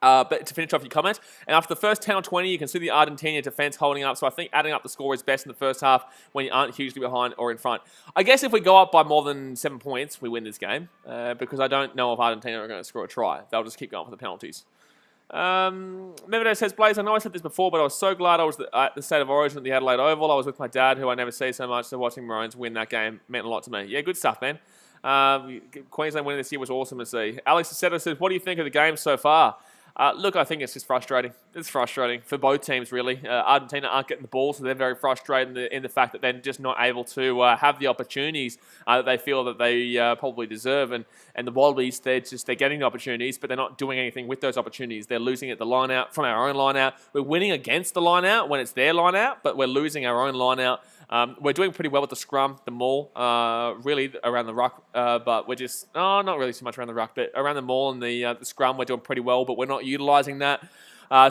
But to finish off your comment, and after the first 10 or 20, you can see the Argentinian defence holding up. So I think adding up the score is best in the first half when you aren't hugely behind or in front. I guess if we go up by more than 7 points, we win this game. Because I don't know if Argentina are going to score a try. They'll just keep going for the penalties. Mevedo says, Blaze, I know I said this before, but I was so glad I was at the State of Origin at the Adelaide Oval. I was with my dad, who I never see so much, so watching Maroons win that game meant a lot to me. Yeah, good stuff, man. Queensland winning this year was awesome to see. Alex Aceto says, what do you think of the game so far? Look, I think it's just frustrating. It's frustrating for both teams, really. Argentina aren't getting the ball, so they're very frustrated in the fact that they're just not able to have the opportunities that they feel that they probably deserve. And the Wallabies, they're getting the opportunities, but they're not doing anything with those opportunities. They're losing at the line out from our own line out. We're winning against the line out when it's their line out, but we're losing our own line out. We're doing pretty well with the scrum, the maul, really around the ruck, but we're just, not really so much around the ruck, but around the maul and the scrum, we're doing pretty well, but we're not utilising that.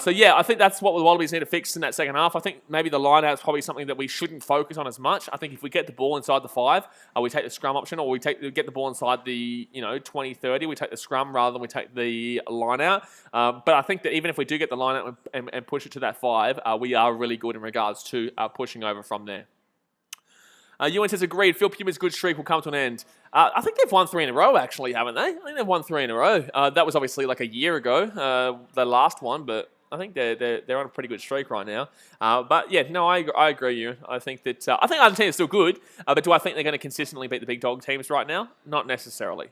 So yeah, I think that's what the Wallabies need to fix in that second half. I think maybe the line out is probably something that we shouldn't focus on as much. I think if we get the ball inside the 5, we take the scrum option, or we get the ball inside the 20, 30, we take the scrum rather than we take the line out. But I think that even if we do get the line out and push it to that 5, we are really good in regards to pushing over from there. Ewan says, agreed. Phil Puma's good streak will come to an end. I think they've won 3 in a row, actually, haven't they? I think they've won 3 in a row. That was obviously like a year ago, the last one, but I think they're on a pretty good streak right now. But yeah, no, I agree, Ewan. I think that I think Argentina's still good, but do I think they're going to consistently beat the big dog teams right now? Not necessarily.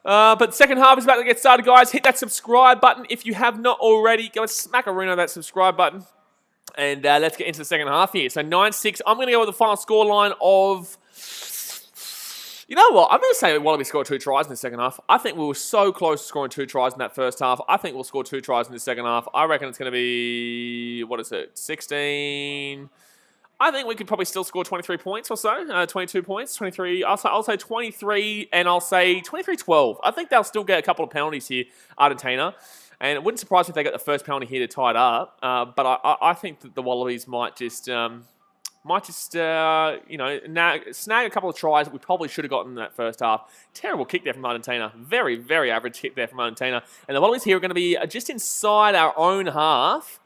But the second half is about to get started, guys. Hit that subscribe button if you have not already. Go and smack a rune on that subscribe button. And let's get into the second half here. So 9-6. I'm going to go with the final scoreline of... You know what? I'm going to say Wallabies scored 2 tries in the second half. I think we were so close to scoring 2 tries in that first half. I think we'll score 2 tries in the second half. I reckon it's going to be... What is it? 16... I think we could probably still score 23 points or so. 22 points, 23. I'll say 23, and I'll say 23-12. I think they'll still get a couple of penalties here, Argentina. And it wouldn't surprise me if they got the first penalty here to tie it up. But I think that the Wallabies might just snag a couple of tries that we probably should have gotten in that first half. Terrible kick there from Argentina. Very, very average kick there from Argentina. And the Wallabies here are going to be just inside our own half.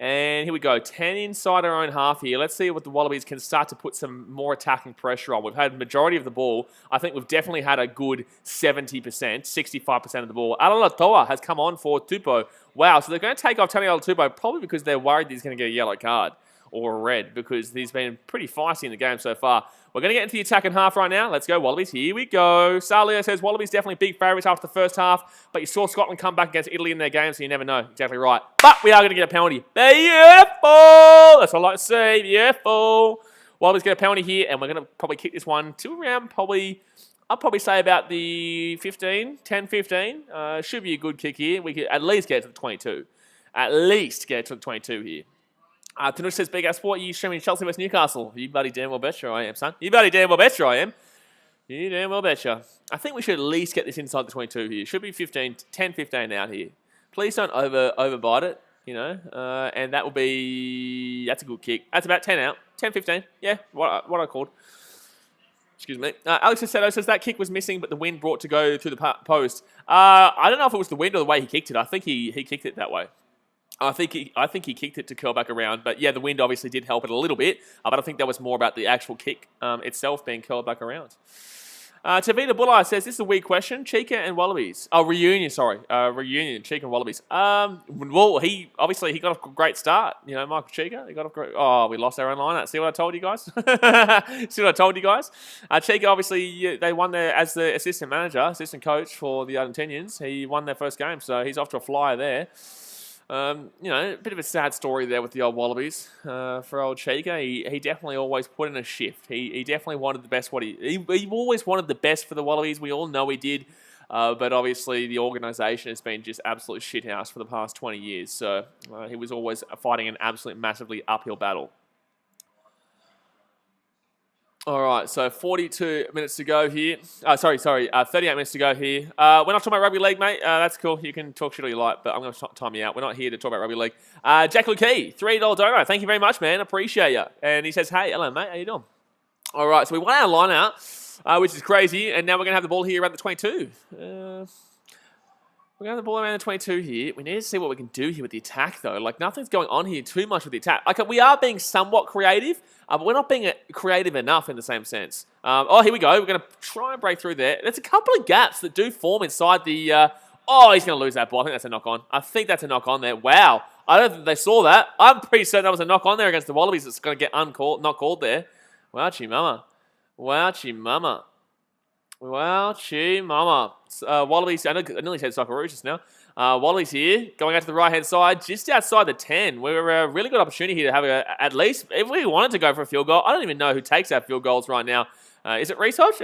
And here we go, 10 inside our own half here. Let's see what the Wallabies can start to put some more attacking pressure on. We've had the majority of the ball. I think we've definitely had a good 70%, 65% of the ball. Alatoa has come on for Tupou. Wow, so they're going to take off Tony Alatupo probably because they're worried that he's going to get a yellow card or a red because he's been pretty feisty in the game so far. We're going to get into the attacking half right now. Let's go, Wallabies. Here we go. Salio says, Wallabies definitely big favourites after the first half, but you saw Scotland come back against Italy in their game, so you never know. Exactly right. But we are going to get a penalty. Beautiful! That's all I like to say. Beautiful. Wallabies get a penalty here, and we're going to probably kick this one to around I'll probably say about the 10-15. Should be a good kick here. We could at least get to the 22. At least get to the 22 here. Tanush says, Big Ass Sport, you streaming Chelsea vs Newcastle. You bloody damn well betcha I am, son. You bloody damn well betcha I am. You damn well betcha. I think we should at least get this inside the 22 here. Should be 10-15 out here. Please don't overbite it, and that will be, that's a good kick. That's about 10 out. 10-15. Yeah, what I called. Excuse me. Alex Aceto says that kick was missing, but the wind brought to go through the post. I don't know if it was the wind or the way he kicked it. I think he kicked it that way. I think he kicked it to curl back around, but yeah, the wind obviously did help it a little bit, but I think that was more about the actual kick itself being curled back around. Tavita Bulleye says, this is a weird question. Chica and Wallabies. Oh, reunion, sorry. Reunion, Chica and Wallabies. Well, he got off a great start. Michael Chica, he got off great. Oh, we lost our own line. See what I told you guys? See what I told you guys? Chica, obviously, they won there as the assistant coach for the Argentinians. He won their first game, so he's off to a flyer there. A bit of a sad story there with the old Wallabies for old Chica. He definitely always put in a shift. He definitely wanted the best. He always wanted the best for the Wallabies. We all know he did. But obviously the organisation has been just absolute shithouse for the past 20 years. So he was always fighting an absolute massively uphill battle. All right, so 42 minutes to go here. 38 minutes to go here. We're not talking about rugby league, mate. That's cool. You can talk shit all you like, but I'm going to time you out. We're not here to talk about rugby league. Jack Lukey, $3 dono. Thank you very much, man. Appreciate you. And he says, hey, hello, mate. How you doing? All right, so we won our line out, which is crazy. And now we're going to have the ball here around the 22. We're going to have the ball around the 22 here. We need to see what we can do here with the attack, though. Like, nothing's going on here too much with the attack. Like, we are being somewhat creative, but we're not being creative enough in the same sense. Here we go. We're going to try and break through there. There's a couple of gaps that do form inside the... he's going to lose that ball. I think that's a knock-on. I think that's a knock-on there. Wow. I don't think they saw that. I'm pretty certain that was a knock-on there against the Wallabies that's going to get not called there. Wowchie mama. Wowchie mama. Wowchie mama. Wallabies, I nearly said Socceroos just now. Wallabies here, going out to the right-hand side, just outside the 10. We're a really good opportunity here to have at least, if we wanted to go for a field goal, I don't even know who takes our field goals right now. Is it Reese Hodge?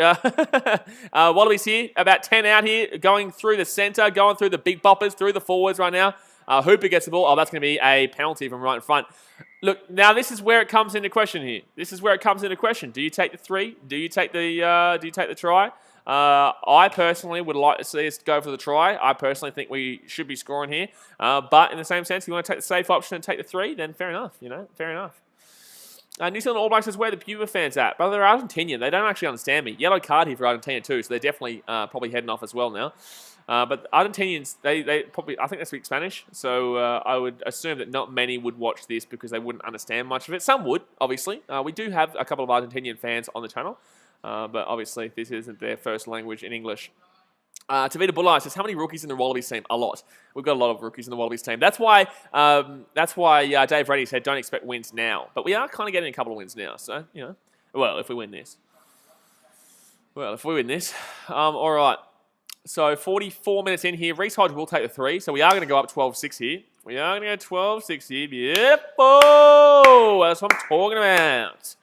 Wallabies here, about 10 out here, going through the centre, going through the big boppers, through the forwards right now. Hooper gets the ball. Oh, that's going to be a penalty from right in front. Look, now this is where it comes into question here. This is where it comes into question. Do you take the 3? Do you take the try? I personally would like to see us go for the try. I personally think we should be scoring here. But in the same sense, if you want to take the safe option and take the 3, then fair enough, fair enough. New Zealand All Blacks says, where the Puma fans at? But they're Argentinian. They don't actually understand me. Yellow card here for Argentina too, so they're definitely probably heading off as well now. But Argentinians, they probably, I think they speak Spanish, so I would assume that not many would watch this because they wouldn't understand much of it. Some would, obviously. We do have a couple of Argentinian fans on the channel. But obviously, this isn't their first language in English. Tavita Bulleye says, how many rookies in the Wallabies team? A lot. We've got a lot of rookies in the Wallabies team. That's why Dave Reddy said, don't expect wins now. But we are kind of getting a couple of wins now. So, well, if we win this. All right. So, 44 minutes in here. Reese Hodge will take the 3. So, we are going to go up 12-6 here. We are going to go 12-6 here. Yep. Oh, that's what I'm talking about.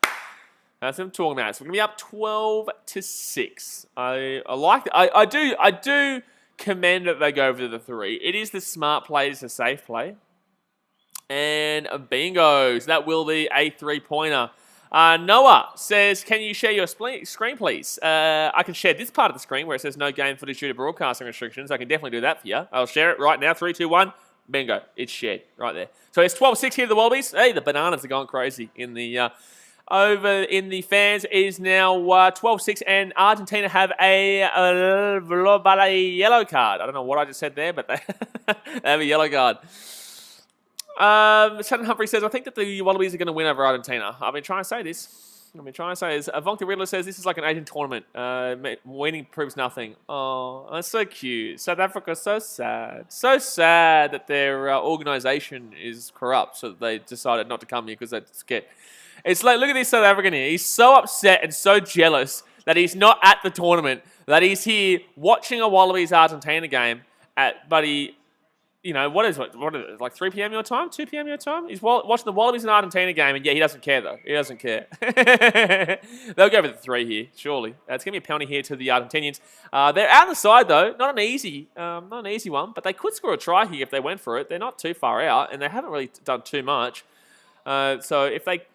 That's what I'm talking about. So we're going to be up 12-6. I like that. I do commend that they go for the 3. It is the smart play. It's a safe play. And bingo. So that will be a 3-pointer. Noah says, can you share your screen, please? I can share this part of the screen where it says no game footage due to broadcasting restrictions. I can definitely do that for you. I'll share it right now. 3, 2, 1. Bingo. It's shared right there. So it's 12-6 here to the Wallabies. Hey, the bananas are going crazy in the... over in the fans is now 12-6, and Argentina have a yellow card. I don't know what I just said there, but they have a yellow card. Shannon Humphrey says, I think that the Wallabies are going to win over Argentina. I've been trying to say this. Vonka Riddler says, this is like an Asian tournament. Winning proves nothing. Oh, that's so cute. South Africa, so sad. So sad that their organisation is corrupt, so they decided not to come here because they're scared. It's like, look at this South African here. He's so upset and so jealous that he's not at the tournament, that he's here watching a Wallabies-Argentina game what is it, like 3 p.m. your time? 2 p.m. your time? He's watching the Wallabies and Argentina game, and yeah, he doesn't care, though. He doesn't care. They'll go for the 3 here, surely. It's going to be a penalty here to the Argentinians. They're out on the side, though. Not an easy one, but they could score a try here if they went for it. They're not too far out, and they haven't really done too much. So if it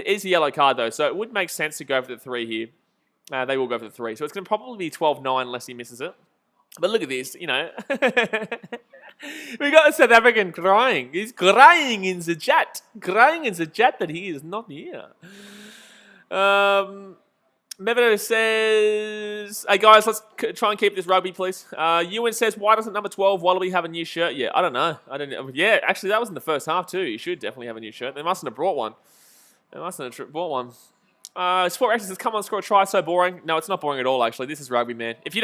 is a yellow card though, so it would make sense to go for the 3 here. They will go for the 3. So it's going to probably be 12-9 unless he misses it. But look at this, We got the South African crying. He's crying in the chat. That he is not here. Mevedo says, hey guys, let's try and keep this rugby, please. Ewan says, why doesn't number 12 Wallaby have a new shirt yet? I don't know. Yeah, actually, that was in the first half too. You should definitely have a new shirt. They mustn't have brought one. Sport Rex says, come on, score a try. So boring. No, it's not boring at all, actually. This is rugby, man. If you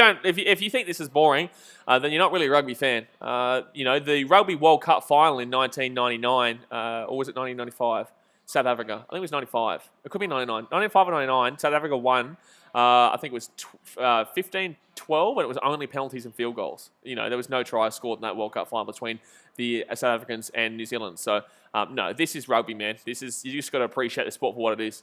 think this is boring, then you're not really a rugby fan. The Rugby World Cup final in 1999, or was it 1995? South Africa. I think it was 95. It could be 99. 95 or 99. South Africa won. I think it was 15-12, and it was only penalties and field goals. There was no try scored in that World Cup final between the South Africans and New Zealand. So, no, this is rugby, man. You just got to appreciate the sport for what it is.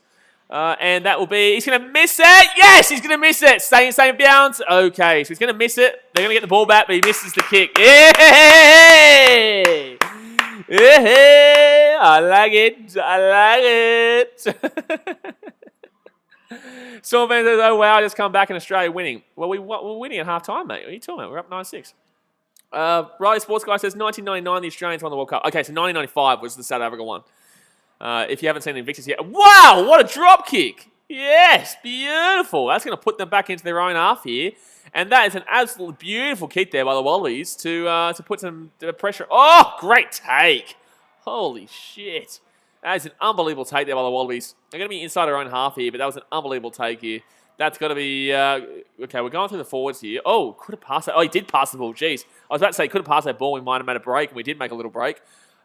And that will be, he's going to miss it. Yes, he's going to miss it. Same bounce. Okay, so he's going to miss it. They're going to get the ball back, but he misses the kick. Yeah! Yeah! I like it. Storm fans says, oh, wow, I just come back in Australia winning. Well, we're winning at half-time, mate. What are you talking about? We're up 9-6. Riley Sports Guy says, 1999, the Australians won the World Cup. Okay, so 1995 was the South Africa one. If you haven't seen the Invictus yet. Wow, what a drop kick. Yes, beautiful. That's going to put them back into their own half here. And that is an absolutely beautiful kick there by the Wallabies to put some pressure. Oh, great take. Holy shit. That is an unbelievable take there by the Wallabies. They're going to be inside their own half here, but that was an unbelievable take here. That's got to be... okay, we're going through the forwards here. Oh, could have passed that. Oh, he did pass the ball. Jeez. I was about to say, could have passed that ball. We might have made a break, and we did make a little break.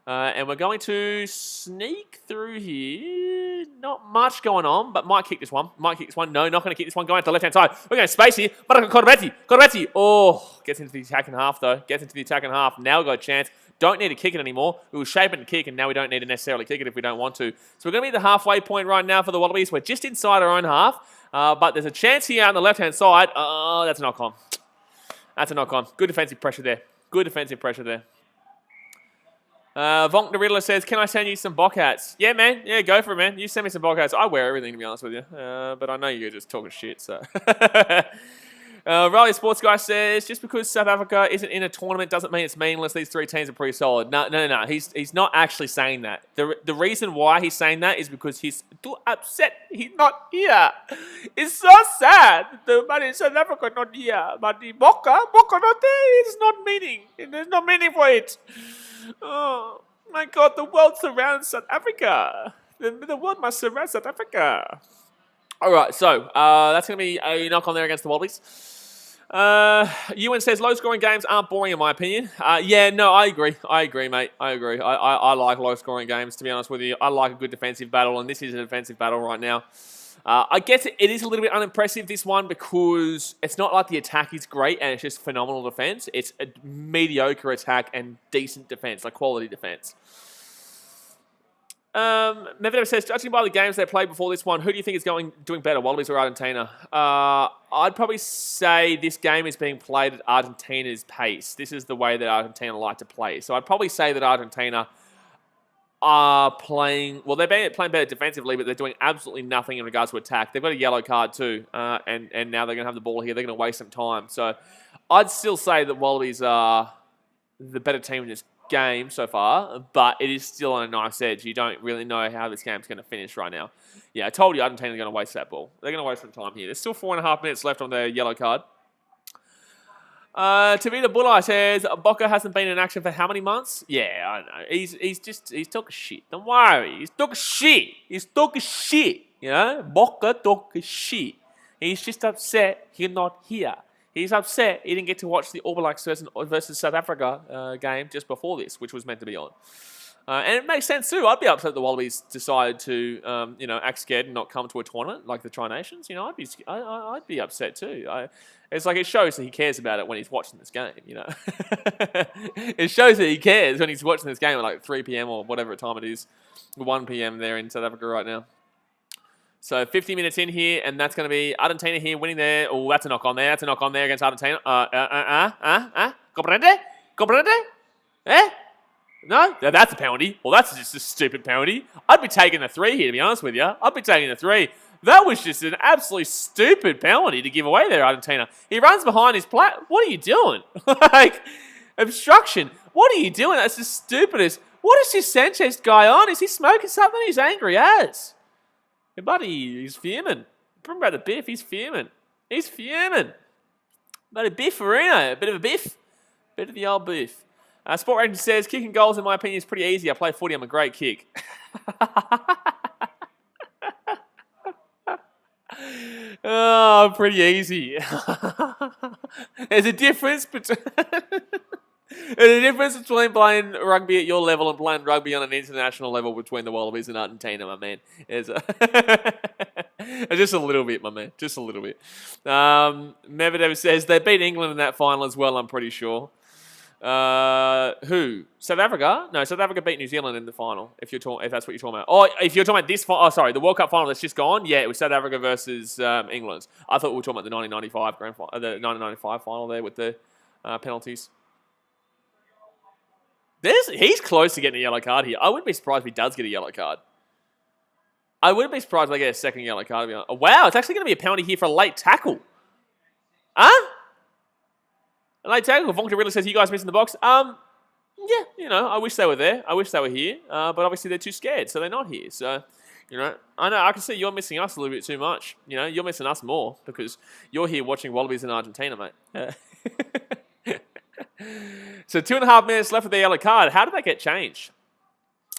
And we're going to sneak through here. Not much going on, but might kick this one. No, not going to kick this one. Going to the left-hand side. We're going to space here. But Corbetti. Oh, gets into the attacking half, though. Now we've got a chance. Don't need to kick it anymore. We were shaping to kick, and now we don't need to necessarily kick it if we don't want to. So we're going to be at the halfway point right now for the Wallabies. We're just inside our own half. But there's a chance here on the left-hand side. Oh, that's a knock-on. Good defensive pressure there. Vonk the Riddler says, can I send you some Bock hats? Yeah, man. Yeah, go for it, man. You send me some Bock hats. I wear everything, to be honest with you. But I know you're just talking shit, so. Riley Sports Guy says, just because South Africa isn't in a tournament doesn't mean it's meaningless. These three teams are pretty solid. No. He's not actually saying that. The reason why he's saying that is because he's too upset he's not here. It's so sad. But in South Africa not here. But the Boca not there. It's not meaning. There's no meaning for it. Oh, my God. The world surrounds South Africa. The world must surround South Africa. All right, so that's going to be a knock on there against the Wallabies. Ewan says, low-scoring games aren't boring, in my opinion. Yeah, no, I agree, mate. I agree. I like low-scoring games, to be honest with you. I like a good defensive battle, and this is a defensive battle right now. I guess it is a little bit unimpressive, this one, because it's not like the attack is great and it's just phenomenal defense. It's a mediocre attack and decent defense, like quality defense. Medvedev says, judging by the games they played before this one, who do you think is doing better, Wallabies or Argentina? I'd probably say this game is being played at Argentina's pace. This is the way that Argentina like to play. So I'd probably say that Argentina are playing... Well, they're playing better defensively, but they're doing absolutely nothing in regards to attack. They've got a yellow card too, and now they're going to have the ball here. They're going to waste some time. So I'd still say that Wallabies are the better team in this game so far, but it is still on a nice edge. You don't really know how this game's going to finish right now. Yeah, I told you Argentina are going to waste that ball. They're going to waste some time here. There's still 4.5 minutes left on their yellow card. Tavita Bulai says, Boca hasn't been in action for how many months? Yeah, I know. He's talking shit. Don't worry. He's talking shit. You know? Boca talking shit. He's just upset he's not here. He's upset he didn't get to watch the All Blacks versus South Africa game just before this, which was meant to be on. And it makes sense too. I'd be upset the Wallabies decided to, act scared and not come to a tournament like the Tri Nations. I'd be upset too. It's like it shows that he cares about it when he's watching this game. It shows that he cares when he's watching this game at like 3 p.m. or whatever time it is, 1 p.m. there in South Africa right now. So 50 minutes in here, and that's going to be Argentina here winning there. Oh, that's a knock on there. That's a knock on there against Argentina. Comprende? Eh? No? That's a penalty. Well, that's just a stupid penalty. I'd be taking the 3 here, to be honest with you. I'd be taking the 3. That was just an absolutely stupid penalty to give away there, Argentina. He runs behind his plate. What are you doing? Obstruction. What are you doing? That's the stupidest. What is this Sanchez guy on? Is he smoking something? He's angry as. Hey, buddy, he's fuming. Talking about the biff, he's fuming. But a biff, Farina. A bit of a biff. Bit of the old biff. Sport Ranger says, kicking goals, in my opinion, is pretty easy. I play footy, I'm a great kick. Oh, pretty easy. There's a difference between... The difference between playing rugby at your level and playing rugby on an international level between the Wallabies and Argentina, my man, is just a little bit, my man. Just a little bit. Medvedev says they beat England in that final as well, I'm pretty sure. Who? South Africa? No, South Africa beat New Zealand in the final. If that's what you're talking about. Oh, if you're talking about this final, sorry, the World Cup final that's just gone. Yeah, it was South Africa versus England. I thought we were talking about the 1995 grand final, the 1995 final there with the penalties. He's close to getting a yellow card here. I wouldn't be surprised if he does get a yellow card. I wouldn't be surprised if they get a second yellow card. Oh, wow, it's actually going to be a penalty here for a late tackle. Huh? A late tackle. Vonka really says, you guys missing the box? Yeah, I wish they were there. I wish they were here. But obviously they're too scared, so they're not here. So, I know, I can see you're missing us a little bit too much. You're missing us more because you're here watching Wallabies in Argentina, mate. So 2.5 minutes left with the yellow card. How did that get changed?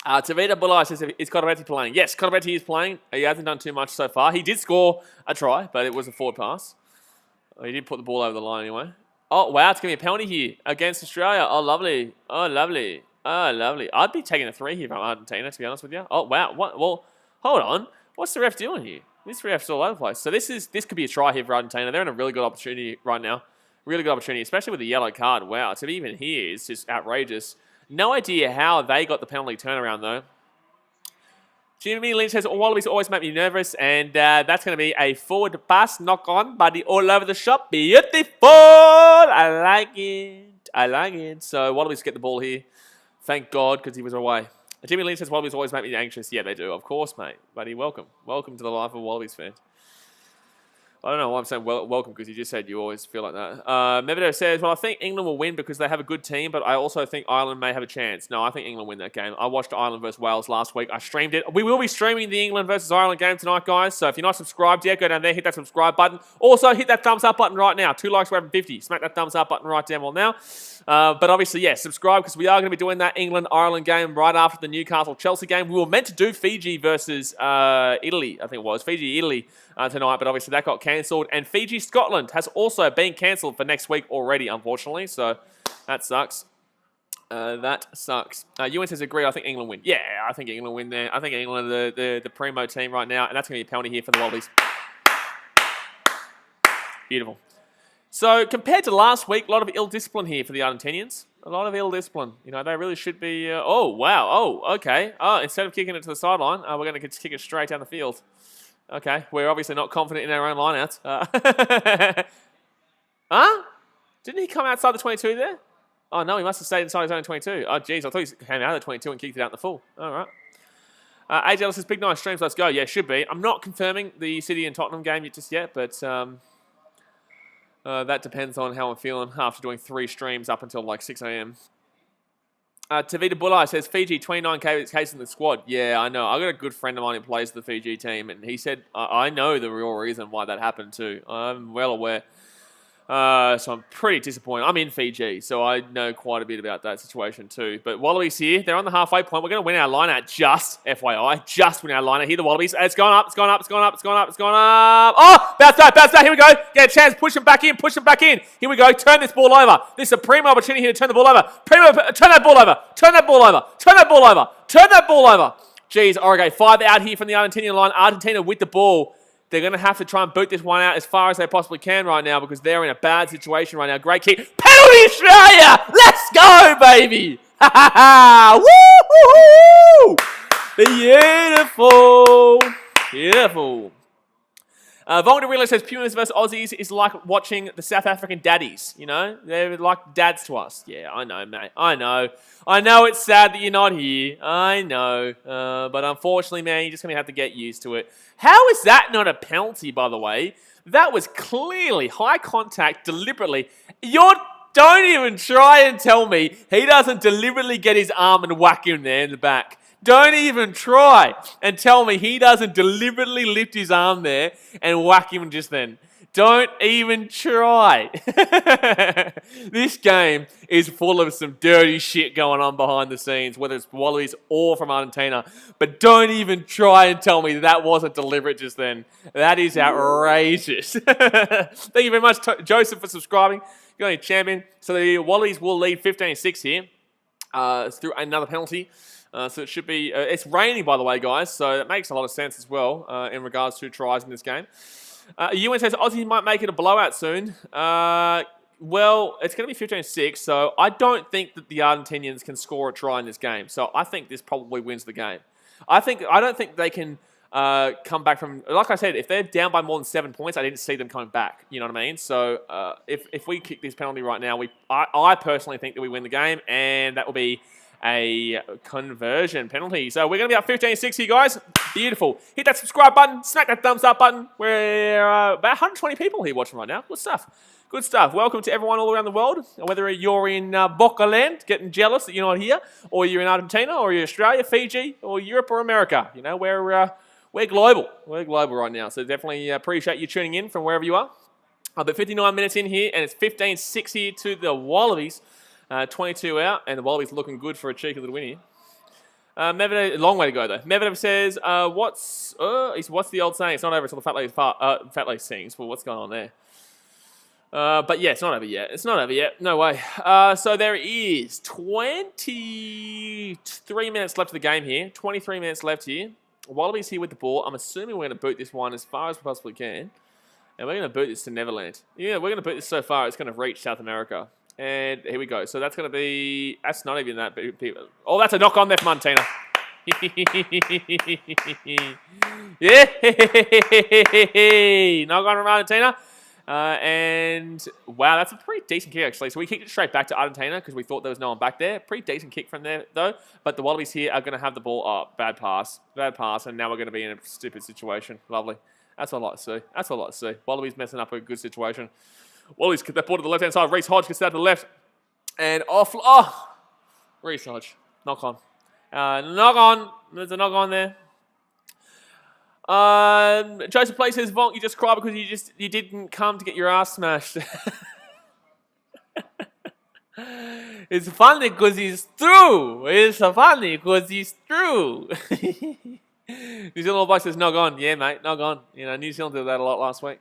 Tavita Bulai says, is Cotobetti playing? Yes, Cotobetti is playing. He hasn't done too much so far. He did score a try, but it was a forward pass. He did put the ball over the line anyway. Oh, wow, it's going to be a penalty here against Australia. Oh, lovely. Oh, lovely. Oh, lovely. I'd be taking a 3 here from Argentina, to be honest with you. Oh, wow. What? Well, hold on. What's the ref doing here? This ref's all over the place. So this could be a try here for Argentina. They're in a really good opportunity right now. Really good opportunity, especially with the yellow card. Wow, to be even here is just outrageous. No idea how they got the penalty turnaround, though. Jimmy Lynch says, Wallabies always make me nervous, and that's going to be a forward pass, knock on, buddy, all over the shop. Beautiful! I like it. I like it. So Wallabies get the ball here. Thank God, because he was away. Jimmy Lynch says, Wallabies always make me anxious. Yeah, they do. Of course, mate. Buddy, welcome. Welcome to the life of a Wallabies fan. I don't know why I'm saying welcome, because you just said you always feel like that. Medvedev says, well, I think England will win because they have a good team, but I also think Ireland may have a chance. No, I think England win that game. I watched Ireland versus Wales last week. I streamed it. We will be streaming the England versus Ireland game tonight, guys. So if you're not subscribed yet, go down there, hit that subscribe button. Also, hit that thumbs up button right now. 2 likes, we're having 50. Smack that thumbs up button right down well now. But obviously, yeah, subscribe because we are going to be doing that England-Ireland game right after the Newcastle-Chelsea game. We were meant to do Fiji versus Italy, I think it was. Fiji-Italy tonight, but obviously that got cancelled. And Fiji-Scotland has also been cancelled for next week already, unfortunately. So that sucks. That sucks. Ewan says, agree, I think England win. Yeah, I think England win there. I think England are the primo team right now, and that's going to be a penalty here for the Wallabies. Beautiful. So, compared to last week, a lot of ill discipline here for the Argentinians. A lot of ill discipline. They really should be... oh, wow. Oh, okay. Oh, instead of kicking it to the sideline, we're going to kick it straight down the field. Okay. We're obviously not confident in our own lineouts. Huh? Didn't he come outside the 22 there? Oh, no, he must have stayed inside his own 22. Oh, geez. I thought he came out of the 22 and kicked it out in the full. All right. AJ says, big nice streams. Let's go. Yeah, should be. I'm not confirming the City and Tottenham game just yet, but... that depends on how I'm feeling after doing 3 streams up until like 6 a.m. Tavita Bulai says, Fiji, 29 cases in the squad. Yeah, I know. I got a good friend of mine who plays the Fiji team, and he said, I know the real reason why that happened too. I'm well aware. So I'm pretty disappointed. I'm in Fiji, so I know quite a bit about that situation too. But Wallabies here, they're on the halfway point. We're going to win our line-out, just FYI. Just win our line-out. Here, the Wallabies. It's gone up, it's gone up, it's gone up, it's gone up, it's gone up. Oh, bounce back. Here we go. Get a chance. Push them back in, push them back in. Here we go. Turn this ball over. This is a primo opportunity here to turn the ball over. Primo, turn that ball over. Turn that ball over. Turn that ball over. Turn that ball over. Jeez, okay, 5 out here from the Argentinian line. Argentina with the ball. They're going to have to try and boot this one out as far as they possibly can right now because they're in a bad situation right now. Great kick. Penalty Australia! Let's go, baby! Ha ha ha! Woo-hoo-hoo! Beautiful. Beautiful. Volga really says Pumas versus Aussies is like watching the South African daddies, They're like dads to us. Yeah, I know, mate. I know. I know it's sad that you're not here. I know. But unfortunately, man, you're just going to have to get used to it. How is that not a penalty, by the way? That was clearly high contact, deliberately. Don't even try and tell me he doesn't deliberately get his arm and whack him there in the back. Don't even try and tell me he doesn't deliberately lift his arm there and whack him just then. Don't even try. This game is full of some dirty shit going on behind the scenes, whether it's Wallabies or from Argentina. But don't even try and tell me that wasn't deliberate just then. That is outrageous. Thank you very much, Joseph, for subscribing. You're only champion. So the Wallabies will lead 15-6 here through another penalty. So it should be... it's raining, by the way, guys. So that makes a lot of sense as well in regards to tries in this game. UN says Aussie might make it a blowout soon. Well, it's going to be 15-6, so I don't think that the Argentinians can score a try in this game. So I think this probably wins the game. I don't think they can come back from... Like I said, if they're down by more than 7 points, I didn't see them coming back. You know what I mean? So if we kick this penalty right now, I personally think that we win the game, and that will be a conversion penalty. So we're going to be up 15-6 here, guys. Beautiful. Hit that subscribe button. Smack that thumbs up button. We're about 120 people here watching right now. Good stuff. Good stuff. Welcome to everyone all around the world. Whether you're in Boca Land, getting jealous that you're not here, or you're in Argentina, or you're Australia, Fiji, or Europe, or America. You know, we're global. We're global right now. So definitely appreciate you tuning in from wherever you are. But 59 minutes in here, and it's 15-6 here to the Wallabies. 22 out, and the Wallabies looking good for a cheeky little win here. Medvedev, long way to go though. Medvedev says, "What's the old saying? It's not over until the fat lady sings." Well, what's going on there? But yeah, it's not over yet. It's not over yet. No way. So there is 23 minutes left of the game here. 23 minutes left here. Wallabies here with the ball. I'm assuming we're going to boot this one as far as we possibly can, and we're going to boot this to Neverland. Yeah, we're going to boot this so far it's going to reach South America. And here we go. So that's going to be... That's not even that big. Oh, that's a knock on there from Argentina. Yeah. Knock on from Argentina. And wow, that's a pretty decent kick, actually. So we kicked it straight back to Argentina because we thought there was no one back there. Pretty decent kick from there, though. But the Wallabies here are going to have the ball. Oh, bad pass. Bad pass. And now we're going to be in a stupid situation. Lovely. That's what I like to see. That's what I like to see. Wallabies messing up a good situation. Wallabies get that ball to the left-hand side. Reece Hodge gets that to the left. And off. Oh! Reece Hodge. Knock on. Knock on. There's a knock on there. Joseph Play says, Vonk, you just cried because you didn't come to get your ass smashed. It's funny because he's through. It's funny because he's through. New Zealand All Blacks says, knock on. Yeah, mate, knock on. You know, New Zealand did that a lot last week.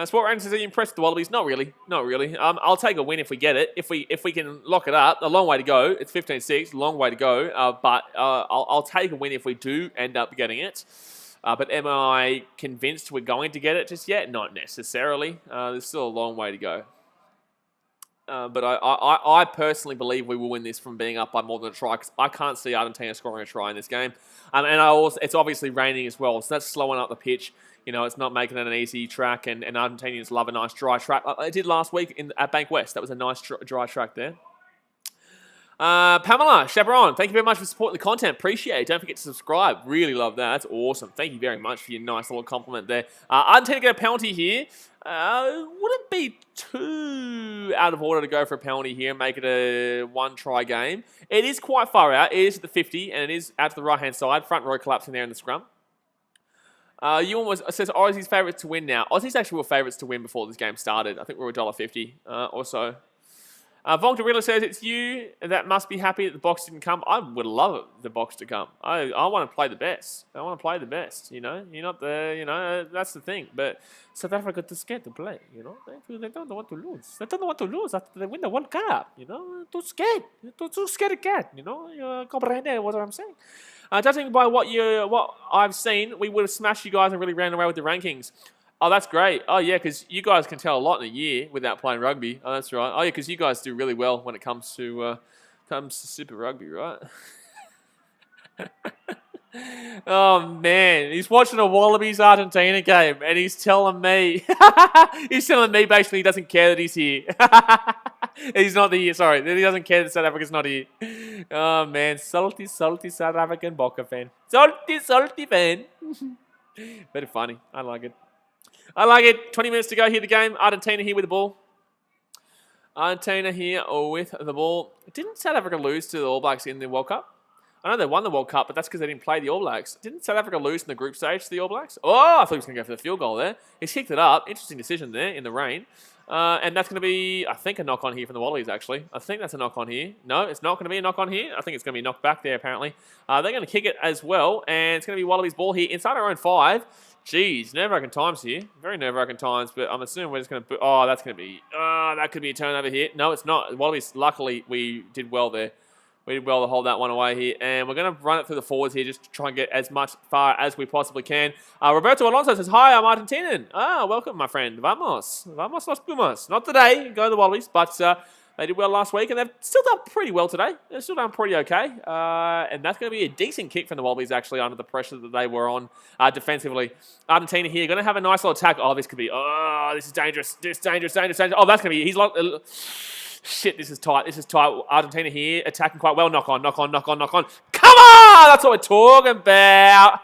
Sport Ranger says, are you impressed with the Wallabies? Not really. Not really. I'll take a win if we get it. If we can lock it up. A long way to go. It's 15-6. Long way to go. But I'll take a win if we do end up getting it. But am I convinced we're going to get it just yet? Not necessarily. There's still a long way to go. But I personally believe we will win this from being up by more than a try because I can't see Argentina scoring a try in this game. And it's obviously raining as well, so that's slowing up the pitch. You know, it's not making it an easy track, and Argentinians love a nice dry track. Like they did last week at Bank West. That was a nice dry track there. Pamela Chaperon, thank you very much for supporting the content. Appreciate it. Don't forget to subscribe. Really love that. That's awesome. Thank you very much for your nice little compliment there. Argentina get a penalty here. Wouldn't be too out of order to go for a penalty here and make it a one-try game. It is quite far out. It is at the 50, and it is out to the right-hand side. Front row collapsing there in the scrum. Ewan says Aussies favourites to win now. Aussies actually were favourites to win before this game started. I think we were $1.50 or so. Vonk Dorilla says, it's you that must be happy that the box didn't come. I would love the box to come. I want to play the best. I want to play the best, you know. You're not the, you know, that's the thing. But South Africa too scared to play, you know. They don't want to lose. They don't want to lose after they win the World Cup, you know. Too scared. Too scared to get, you know. You comprehend what I'm saying. Judging by what I've seen, we would have smashed you guys and really ran away with the rankings. Oh, that's great. Oh, yeah, because you guys can tell a lot in a year without playing rugby. Oh, that's right. Oh, yeah, because you guys do really well when it comes to Super Rugby, right? Oh, man. He's watching a Wallabies-Argentina game, and he's telling me... he's telling me basically he doesn't care that he's here. He's not here. Sorry, he doesn't care that South Africa's not here. Oh, man. Salty, salty South African Boca fan. Salty, salty fan. Very funny. I like it. I like it. 20 minutes to go here the game. Argentina here with the ball. Argentina here with the ball. Didn't South Africa lose to the All Blacks in the World Cup? I know they won the World Cup, but that's because they didn't play the All Blacks. Didn't South Africa lose in the group stage to the All Blacks? Oh, I thought he was going to go for the field goal there. He's kicked it up. Interesting decision there in the rain. And that's going to be, I think, a knock-on here from the Wallabies, actually. I think that's a knock-on here. No, it's not going to be a knock-on here. I think it's going to be knocked back there, apparently. They're going to kick it as well, and it's going to be Wallabies ball here inside our own 5. Jeez, nerve-wracking times here. Very nerve-wracking times, but I'm assuming we're just going to... Oh, that's going to be... that could be a turnover here. No, it's not. Wallabies, luckily, we did well there. We did well to hold that one away here. And we're going to run it through the forwards here just to try and get as much far as we possibly can. Roberto Alonso says, hi, I'm Argentinian. Welcome, my friend. Vamos. Vamos Los Pumas. Not today. Go the Wallabies. But they did well last week. And they've still done pretty well today. They've still done pretty okay. And that's going to be a decent kick from the Wallabies, actually, under the pressure that they were on defensively. Argentina here. Going to have a nice little attack. Oh, this could be... Oh, this is dangerous. This is dangerous, dangerous, dangerous. Oh, that's going to be... He's like... Shit, this is tight. This is tight. Argentina here, attacking quite well. Knock on, knock on, knock on, knock on. Come on! That's what we're talking about.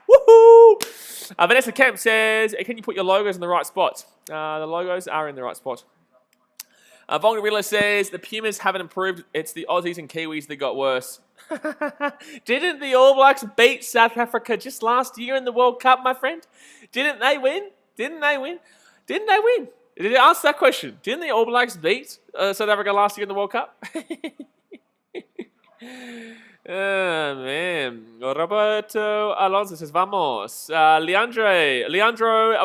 Woohoo! Vanessa Kemp says, can you put your logos in the right spot? The logos are in the right spot. Volga Rilla says, the Pumas haven't improved. It's the Aussies and Kiwis that got worse. Didn't the All Blacks beat South Africa just last year in the World Cup, my friend? Didn't they win? Didn't they win? Didn't they win? Did you answer that question? Didn't the All Blacks beat South Africa last year in the World Cup? Oh, man. Roberto Alonso says, vamos. Leandro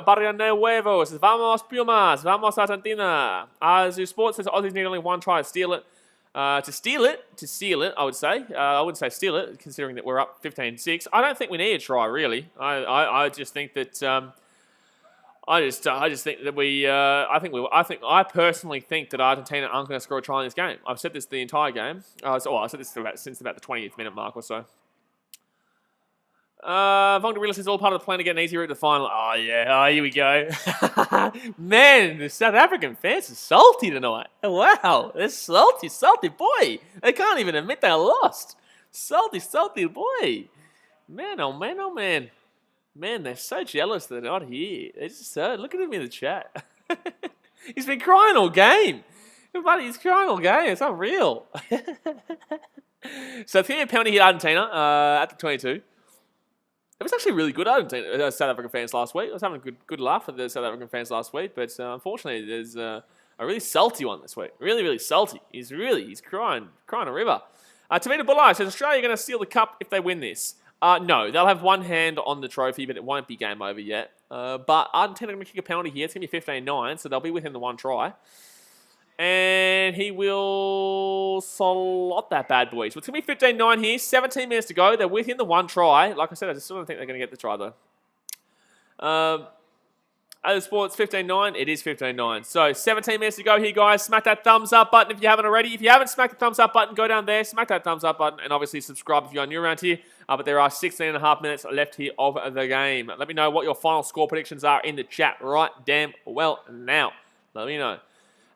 Barrianuevo says, vamos Pumas, vamos Argentina. Azu Sports says, Aussies need only one try to steal it. To seal it, I would say. I wouldn't say steal it, considering that we're up 15-6. I don't think we need a try, really. I just think that... I just think that I personally think that Argentina aren't going to score a try in this game. I've said this the entire game. I said this since about the 20th minute mark or so. Vonda Real says all part of the plan to get an easy route to the final. Oh yeah, here we go. Man, the South African fans are salty tonight. Wow, they're salty boy. They can't even admit they lost. Salty boy. Man, oh man, oh man. Man, they're so jealous they're not here. They're just so... Look at him in the chat. He's been crying all game. Buddy, he's crying all game. It's unreal. So, it's going to be a penalty hit Argentina at the 22. It was actually really good South African fans last week. I was having a good laugh at the South African fans last week, but unfortunately, there's a really salty one this week. Really, really salty. He's crying a river. Tavita Bulai says, Australia are going to steal the cup if they win this. No, they'll have one hand on the trophy, but it won't be game over yet. But Argentina are going to kick a penalty here. It's going to be 15-9, so they'll be within the one try. And he will slot that bad boy. So it's going to be 15-9 here. 17 minutes to go. They're within the one try. Like I said, I just still don't think they're going to get the try, though. Other sports, 15-9. It is 15-9. So 17 minutes to go here, guys. Smack that thumbs up button if you haven't already. If you haven't smacked the thumbs up button, go down there. Smack that thumbs up button. And obviously subscribe if you're new around here. But there are 16.5 minutes left here of the game. Let me know what your final score predictions are in the chat right damn well now. Let me know.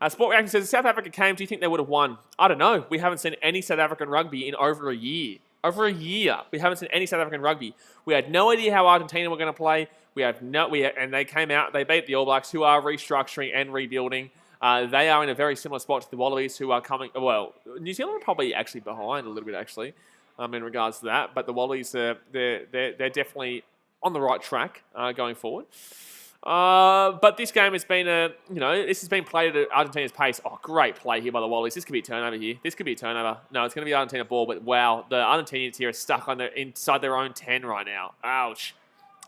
Sport Reaction says, South Africa came. Do you think they would have won? I don't know. We haven't seen any South African rugby in over a year. Over a year. We haven't seen any South African rugby. We had no idea how Argentina were going to play. And they came out. They beat the All Blacks, who are restructuring and rebuilding. They are in a very similar spot to the Wallabies, who are coming... Well, New Zealand are probably actually behind a little bit, actually, in regards to that. But the Wallabies, they're definitely on the right track going forward. But this game has been this has been played at Argentina's pace. Oh, great play here by the Wallabies. This could be a turnover here. This could be a turnover. No, it's going to be Argentina ball, but wow, the Argentinians here are stuck inside their own 10 right now. Ouch.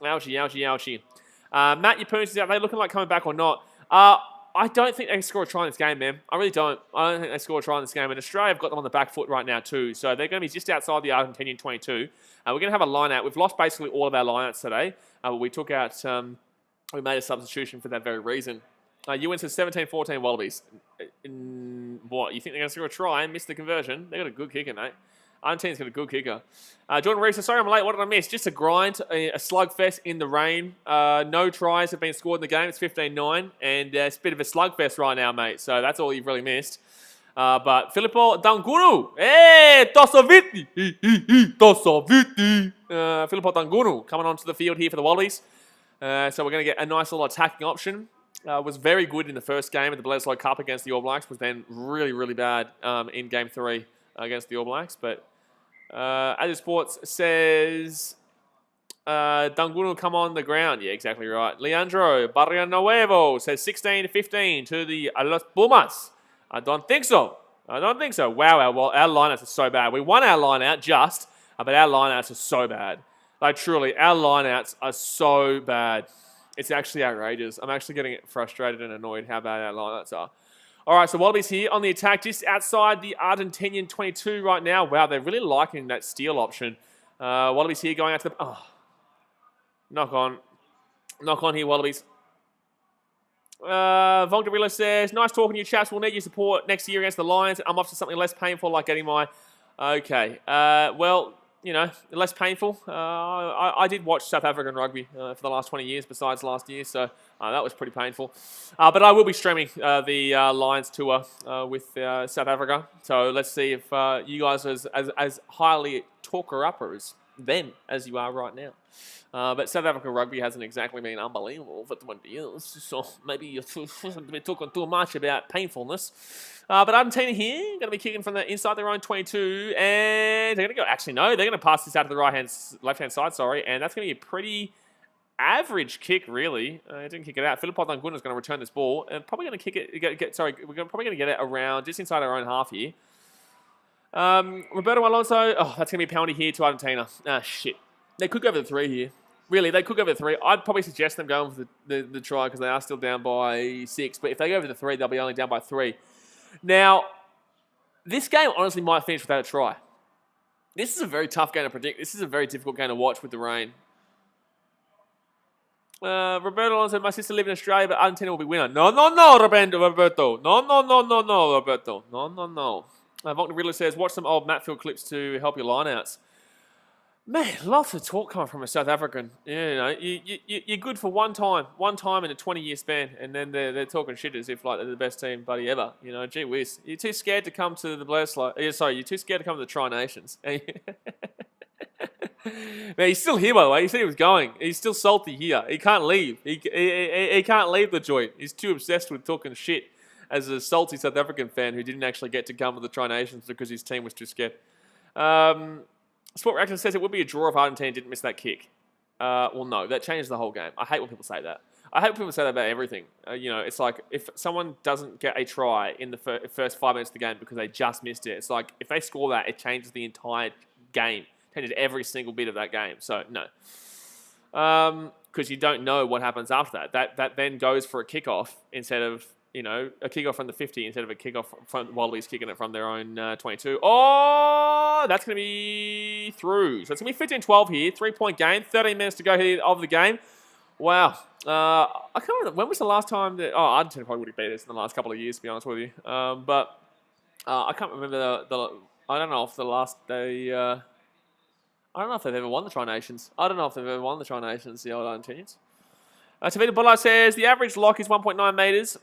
Ouchie, ouchie, ouchie. Matt Yapoons is out. Are they looking like coming back or not? I don't think they can score a try in this game, man. I really don't. I don't think they score a try in this game. And Australia have got them on the back foot right now too. So they're going to be just outside the Argentinian 22. We're going to have a line-out. We've lost basically all of our line-outs today. We took out... we made a substitution for that very reason. UN says 17-14 Wallabies. What? You think they're going to score a try and miss the conversion? They got a good kicker, mate. Argentina's got a good kicker. Jordan Reese says, sorry I'm late. What did I miss? Just a grind, a slugfest in the rain. No tries have been scored in the game. It's 15-9. And it's a bit of a slugfest right now, mate. So that's all you've really missed. But Filippo Danguru. Hey, Tosaviti. Tosaviti. Filippo Danguru coming onto the field here for the Wallabies. So we're going to get a nice little attacking option. Was very good in the first game of the Bledisloe Cup against the All Blacks. Was then really, really bad in Game 3 against the All Blacks. But Azure Sports says Dungun will come on the ground. Yeah, exactly right. Leandro Barrionuevo says 16-15 to the Los Pumas. I don't think so. Wow, our lineouts are so bad. We won our lineout but our lineouts are so bad. Like, truly, our lineouts are so bad. It's actually outrageous. I'm actually getting frustrated and annoyed how bad our lineouts are. All right, so Wallabies here on the attack, just outside the Argentinian 22 right now. Wow, they're really liking that steal option. Wallabies here going out to the... Oh. Knock on here, Wallabies. Vongdarilla says, nice talking to you, chaps. We'll need your support next year against the Lions. I'm off to something less painful, like getting my... Okay. Well, you know, less painful. I did watch South African rugby for the last 20 years besides last year, so that was pretty painful. But I will be streaming the Lions tour with South Africa. So let's see if you guys are as highly talker-uppers then as you are right now. But South African rugby hasn't exactly been unbelievable for 20 years, so maybe you're talking too much about painfulness. But Argentina here, going to be kicking from the inside their own 22, and they're going to go, actually no, they're going to pass this out to the left-hand side, and that's going to be a pretty average kick, really. It didn't kick it out. Philippo Danguna is going to return this ball, and probably going to kick it, we're probably going to get it around just inside our own half here. Roberto Alonso, that's going to be a penalty here to Argentina. Shit. They could go over the 3 here. Really, they could go over the 3. I'd probably suggest them going for the try because they are still down by 6. But if they go over the 3, they'll be only down by 3. Now, this game honestly might finish without a try. This is a very tough game to predict. This is a very difficult game to watch with the rain. Roberto Alonso, my sister lives in Australia, but Argentina will be winner. No, Roberto. No, Roberto. No. Vulcan Riddler says, watch some old Matfield clips to help your lineouts. Man, lots of talk coming from a South African. You know, you're good for one time in a 20-year span, and then they're talking shit as if like they're the best team buddy ever. You know, gee whiz. You're too scared to come to the you're too scared to come to the Tri Nations. Man, he's still here, by the way. He said he was going. He's still salty here. He can't leave. He can't leave the joint. He's too obsessed with talking shit as a salty South African fan who didn't actually get to come to the Tri Nations because his team was too scared. Sport Reaction says it would be a draw if Argentina didn't miss that kick. Well, no, that changes the whole game. I hate when people say that. I hate when people say that about everything. You know, it's like if someone doesn't get a try in the first 5 minutes of the game because they just missed it, it's like if they score that, it changes the entire game. It changes every single bit of that game. So, no. Because you don't know what happens after that. That then goes for a kickoff instead of, you know, a kickoff from the 50 instead of a kickoff from Wallabies kicking it from their own 22. Oh, that's going to be through. So it's going to be 15-12 here. 3-point game. 13 minutes to go here of the game. Wow. I can't remember. When was the last time that... Oh, Argentina probably would have beat us in the last couple of years, to be honest with you. But I can't remember I don't know if the last... I don't know if they've ever won the Tri Nations. The old Argentinians. Tavita Bullard says, the average lock is 1.9 metres.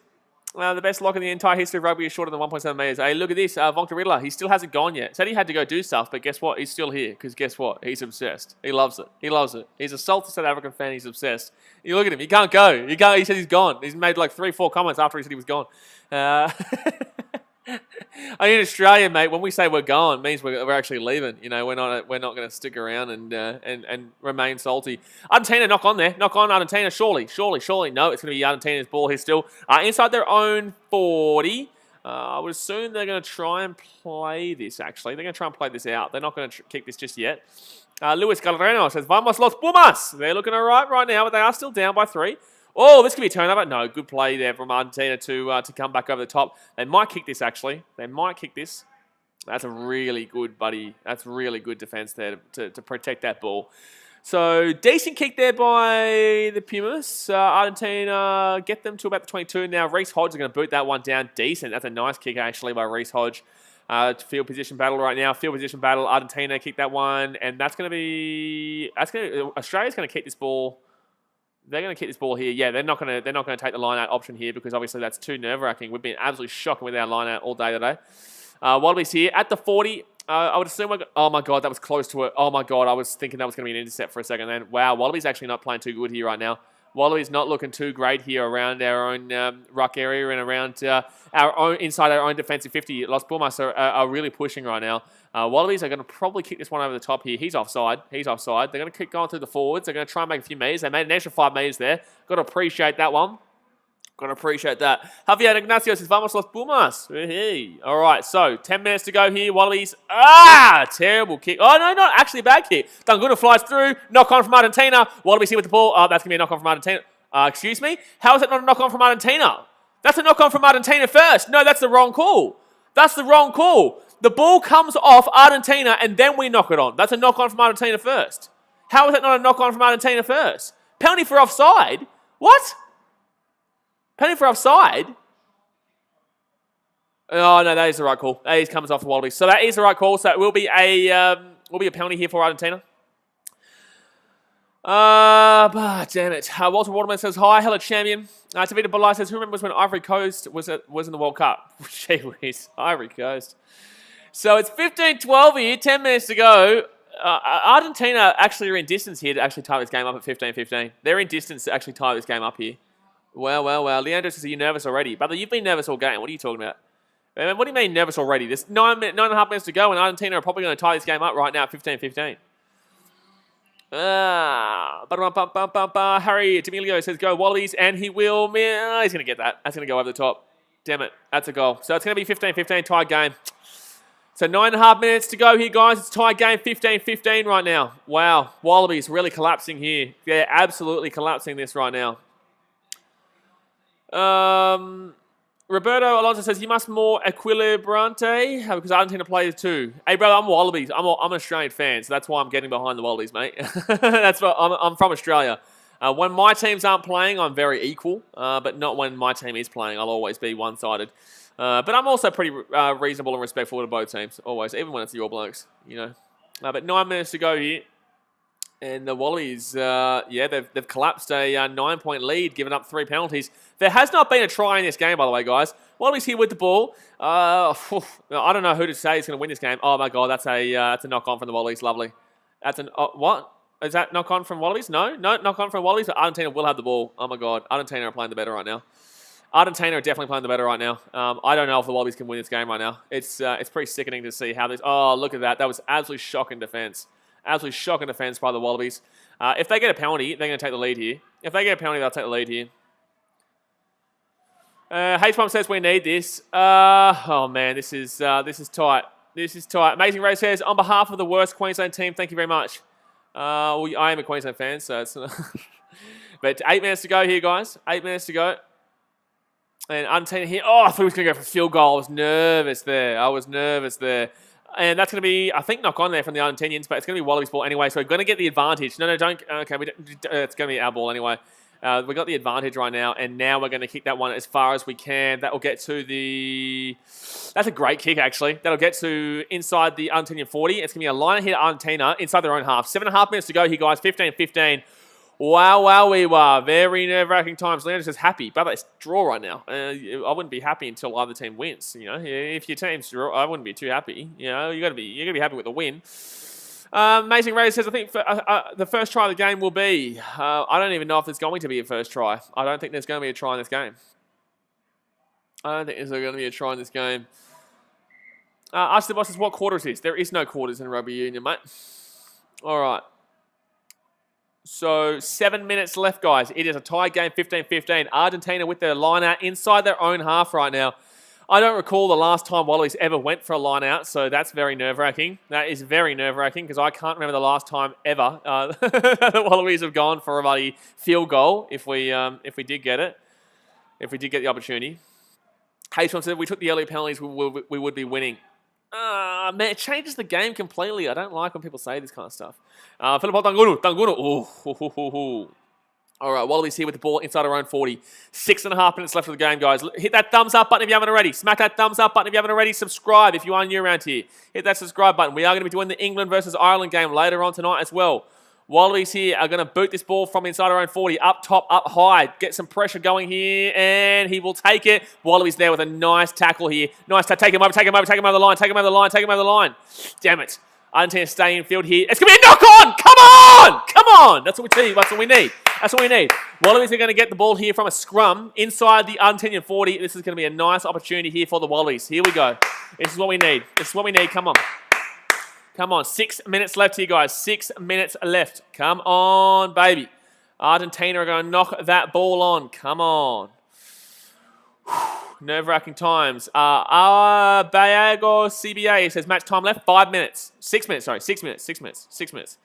The best lock in the entire history of rugby is shorter than 1.7 metres. Hey, look at this. Vonka Riddler, he still hasn't gone yet. Said he had to go do stuff, but guess what? He's still here, because guess what? He's obsessed. He loves it. He's a salty South African fan. He's obsessed. You look at him. He can't go. He said he's gone. He's made like 3-4 comments after he said he was gone. In Australia, mate, when we say we're gone, it means we're actually leaving. You know, we're not going to stick around and remain salty. Argentina, knock on there. Knock on Argentina, surely. No, it's going to be Argentina's ball here still. Inside their own 40. I would assume they're going to try and play this, actually. They're going to try and play this out. They're not going to kick this just yet. Luis Gallareno says, Vamos Los Pumas. They're looking all right now, but they are still down by 3. Oh, this could be a turnover. No, good play there from Argentina to come back over the top. They might kick this, actually. That's a really good, buddy. That's really good defense there to protect that ball. So, decent kick there by the Pumas. Argentina get them to about the 22. Now, Reece Hodge is going to boot that one down. Decent. That's a nice kick, actually, by Reece Hodge. Field position battle right now. Argentina kick that one. And Australia's going to kick this ball. They're going to kick this ball here. Yeah, they're not going to take the line-out option here because obviously that's too nerve-wracking. We've been absolutely shocking with our line-out all day today. Wallabies here at the 40. I would assume oh my God, that was close to it. Oh my God, I was thinking that was going to be an intercept for a second then. Wow, Wallabies actually not playing too good here right now. Wallabies not looking too great here around our own ruck area and around inside our own defensive 50. Los Pumas are really pushing right now. Wallabies are going to probably kick this one over the top here. He's offside. He's offside. They're going to keep going through the forwards. They're going to try and make a few meters. They made an extra 5 meters there. Got to appreciate that one. Got to appreciate that. Javier Ignacio says, Vamos Los Pumas. Hey. All right, so 10 minutes to go here. Wallabies. Terrible kick. Oh, no, not actually a bad kick. Danguna flies through. Knock on from Argentina. Wallabies here with the ball. Oh, that's going to be a knock on from Argentina. Excuse me? How is it not a knock on from Argentina? That's a knock on from Argentina first. No, that's the wrong call. That's the wrong call. The ball comes off Argentina and then we knock it on. That's a knock on from Argentina first. How is that not a knock on from Argentina first? Penalty for offside? What? Penalty for offside? Oh, no, that is the right call. That comes off the Wallabies. So that is the right call. So it will be a penalty here for Argentina. Damn it. Walter Waterman says, hi, hello, champion. Tavita Balai says, who remembers when Ivory Coast was in the World Cup? Gee whiz, Ivory Coast. So it's 15-12 here, 10 minutes to go. Argentina actually are in distance here to actually tie this game up at 15-15. They're in distance to actually tie this game up here. Well. Leandro says, are you nervous already? Brother, you've been nervous all game. What are you talking about? What do you mean nervous already? There's 9.5 minutes to go, and Argentina are probably going to tie this game up right now at 15-15. Harry D'Amelio says, go Wallabies, and he will. He's going to get that. That's going to go over the top. Damn it. That's a goal. So it's going to be 15-15 tie game. So 9.5 minutes to go here, guys. It's tie game 15-15 right now. Wow. Wallabies really collapsing here. They're absolutely collapsing this right now. Roberto Alonso says he must more equilibrante because Argentina plays too. Hey, brother, I'm Wallabies. I'm an Australian fan, so that's why I'm getting behind the Wallabies, mate. That's what I'm from Australia. When my teams aren't playing, I'm very equal, but not when my team is playing. I'll always be one-sided. But I'm also pretty reasonable and respectful to both teams, always, even when it's the All Blacks, you know. But 9 minutes to go here. And the Wallabies, they've collapsed a 9-point lead, giving up 3 penalties. There has not been a try in this game, by the way, guys. Wallabies here with the ball. I don't know who to say is going to win this game. Oh, my God, that's a knock-on from the Wallabies. Lovely. That's what? Is that knock-on from Wallabies? No, knock-on from Wallabies, but Argentina will have the ball. Oh, my God. Argentina are playing the better right now. Argentina are definitely playing the better right now. I don't know if the Wallabies can win this game right now. It's pretty sickening to see how this... Oh, look at that. That was absolutely shocking defense. Absolutely shocking defense by the Wallabies. If they get a penalty, they're going to take the lead here. If they get a penalty, they'll take the lead here. H-Bomb says we need this. Oh, man, this is tight. This is tight. Amazing Ray says, on behalf of the worst Queensland team, thank you very much. Well, I am a Queensland fan, so it's... But 8 minutes to go here, guys. 8 minutes to go. And Argentina here. Oh, I thought he was going to go for a field goal. I was nervous there. And that's going to be, I think, knock on there from the Argentinians, but it's going to be Wallabies ball anyway, so we're going to get the advantage. No, don't. Okay, it's going to be our ball anyway. We've got the advantage right now, and now we're going to kick that one as far as we can. That will get to the... That's a great kick, actually. That'll get to inside the Argentinian 40. It's going to be a line here to Argentina inside their own half. 7.5 minutes to go here, guys. 15-15. Wow, we were. Very nerve-wracking times. Leandro says happy, but it's draw right now. I wouldn't be happy until either team wins. You know, if your team's draw, I wouldn't be too happy. You know, you got to be happy with a win. Amazing Ray says, I think the first try of the game will be. I don't even know if there's going to be a first try. I don't think there's going to be a try in this game. Ask the bosses what quarter it is. There is no quarters in rugby union, mate. All right. So 7 minutes left, guys. It is a tie game, 15-15. Argentina with their line out inside their own half right now. I don't recall the last time Wallabies ever went for a line out, so that's very nerve-wracking. That is very nerve-wracking because I can't remember the last time ever the Wallabies have gone for a bloody field goal if we did get it, if we did get the opportunity. H1 said if we took the early penalties, we would be winning. Man, it changes the game completely. I don't like when people say this kind of stuff. Philip Dangunu. Ooh. All right, Wallabies here with the ball inside our own 40. 6.5 minutes left of the game, guys. Hit that thumbs up button if you haven't already. Smack that thumbs up button if you haven't already. Subscribe if you are new around here. Hit that subscribe button. We are going to be doing the England versus Ireland game later on tonight as well. Wallabies here are going to boot this ball from inside our own 40. Up top, up high. Get some pressure going here, and he will take it. Wallabies there with a nice tackle here. Nice tackle. Take him over the line. Damn it. Argentina stay in field here. It's going to be a knock on! Come on! Come on! That's what we need. That's what we need. That's what we need. Wallabies are going to get the ball here from a scrum inside the Argentinian 40. This is going to be a nice opportunity here for the Wallabies. Here we go. This is what we need. This is what we need. Come on. Come on. 6 minutes left here, guys. 6 minutes left. Come on, baby. Argentina are going to knock that ball on. Come on. Nerve-wracking times. Bayago CBA says match time left 5 minutes. 6 minutes, sorry. 6 minutes. 6 minutes. 6 minutes.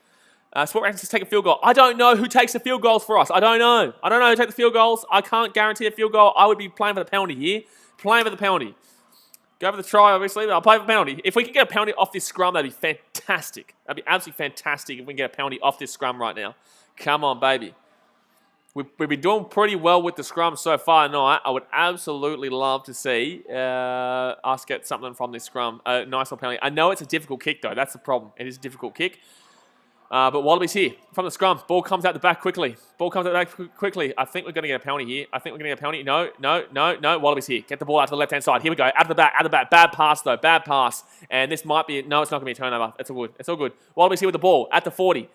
Sport Rankings says take a field goal. I don't know who takes the field goals for us. I don't know. I don't know who takes the field goals. I can't guarantee a field goal. I would be playing for the penalty here. Playing for the penalty. Go for the try, obviously, but I'll play for the penalty. If we can get a penalty off this scrum, that'd be fantastic. That'd be absolutely fantastic if we can get a penalty off this scrum right now. Come on, baby. We've been doing pretty well with the scrum so far tonight. I would absolutely love to see us get something from this scrum. A nice little penalty. I know it's a difficult kick, though. That's the problem. It is a difficult kick. But Wallabies here from the scrum. Ball comes out the back quickly. Ball comes out the back quickly. I think we're going to get a penalty here. I think we're going to get a penalty. No. Wallabies here. Get the ball out to the left-hand side. Here we go. Out of the back. Bad pass, though. Bad pass. And this might be... No, it's not going to be a turnover. It's all good. It's all good. Wallabies here with the ball at the 40.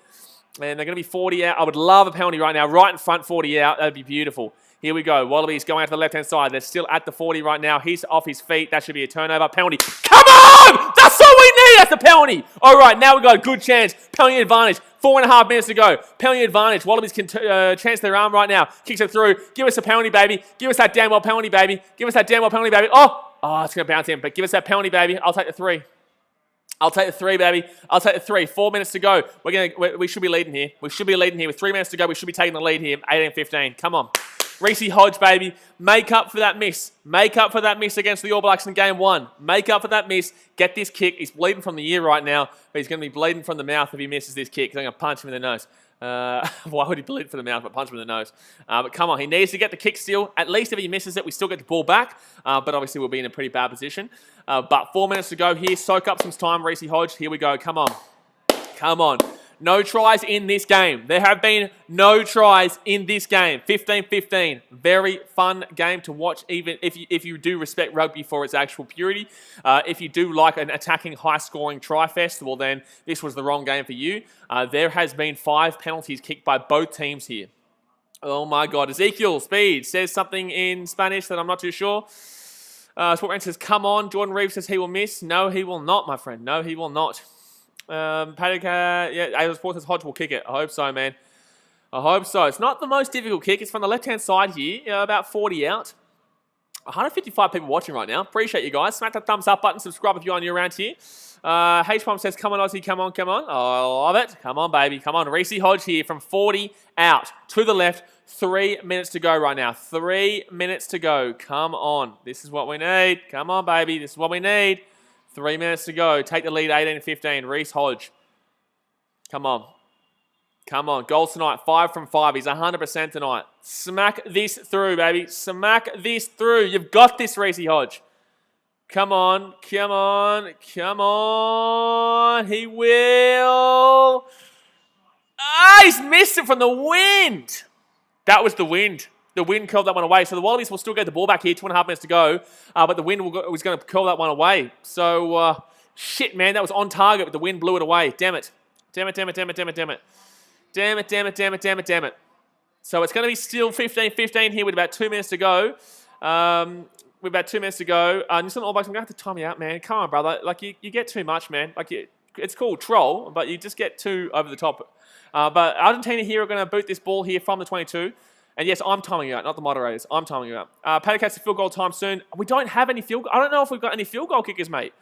And they're going to be 40 out. I would love a penalty right now. Right in front, 40 out. That would be beautiful. Here we go. Wallabies going out to the left-hand side. They're still at the 40 right now. He's off his feet. That should be a turnover. Penalty. Come on! That's all we need. That's the penalty. All right, now we've got a good chance. Penalty advantage. 4.5 minutes to go. Penalty advantage. Wallabies can chance their arm right now. Kicks it through. Give us a penalty, baby. Give us that damn well penalty, baby. Give us that damn well penalty, baby. Oh, it's going to bounce in. But give us that penalty, baby. I'll take the 3. I'll take the 3, baby. I'll take the 3. 4 minutes to go. We should be leading here. We should be leading here. With 3 minutes to go, we should be taking the lead here. 18-15. Come on. Reece Hodge, baby. Make up for that miss. Make up for that miss against the All Blacks in Game 1. Make up for that miss. Get this kick. He's bleeding from the ear right now, but he's going to be bleeding from the mouth if he misses this kick. I'm going to punch him in the nose. Why would he bleed from the mouth but punch him in the nose? But come on, he needs to get the kick still. At least if he misses it, we still get the ball back. But obviously we'll be in a pretty bad position. But 4 minutes to go here. Soak up some time, Reece Hodge. Here we go. Come on. Come on. No tries in this game. There have been no tries in this game. 15-15. Very fun game to watch, even if you do respect rugby for its actual purity. If you do like an attacking, high-scoring try-fest, well then, this was the wrong game for you. There has been 5 penalties kicked by both teams here. Oh my God. Ezekiel Speed says something in Spanish that I'm not too sure. Sportman says, come on. Jordan Reeves says he will miss. No, he will not, my friend. No, he will not. Yeah, Sports says Hodge will kick it. I hope so, man. I hope so. It's not the most difficult kick. It's from the left-hand side here, about 40 out. 155 people watching right now. Appreciate you guys. Smack that thumbs up button. Subscribe if you're new around here. H-Pump says, come on, Aussie. Come on, come on. I love it. Come on, baby. Come on. Reece Hodge here from 40 out to the left. 3 minutes to go right now. 3 minutes to go. Come on. This is what we need. Come on, baby. This is what we need. 3 minutes to go. Take the lead, 18-15. Reece Hodge. Come on. Come on. Goals tonight, 5 from 5. He's 100% tonight. Smack this through, baby. Smack this through. You've got this, Reece Hodge. Come on. Come on. Come on. He will. He's missed it from the wind. That was the wind. The wind curled that one away. So the Wallabies will still get the ball back here. 2.5 minutes to go. But the wind was going to curl that one away. So, shit, man. That was on target, but the wind blew it away. Damn it. Damn it, damn it, damn it, damn it, damn it. Damn it, damn it, damn it, damn it, damn it. So it's going to be still 15-15 here with about 2 minutes to go. With about 2 minutes to go. New Zealand All Blacks, I'm going to have to time you out, man. Come on, brother. Like, you get too much, man. Like, it's cool, troll, but you just get too over the top. But Argentina here are going to boot this ball here from the 22. And yes, I'm timing you out, not the moderators. I'm timing you out. Paddock has a field goal time soon. We don't have any field goal. I don't know if we've got any field goal kickers, mate.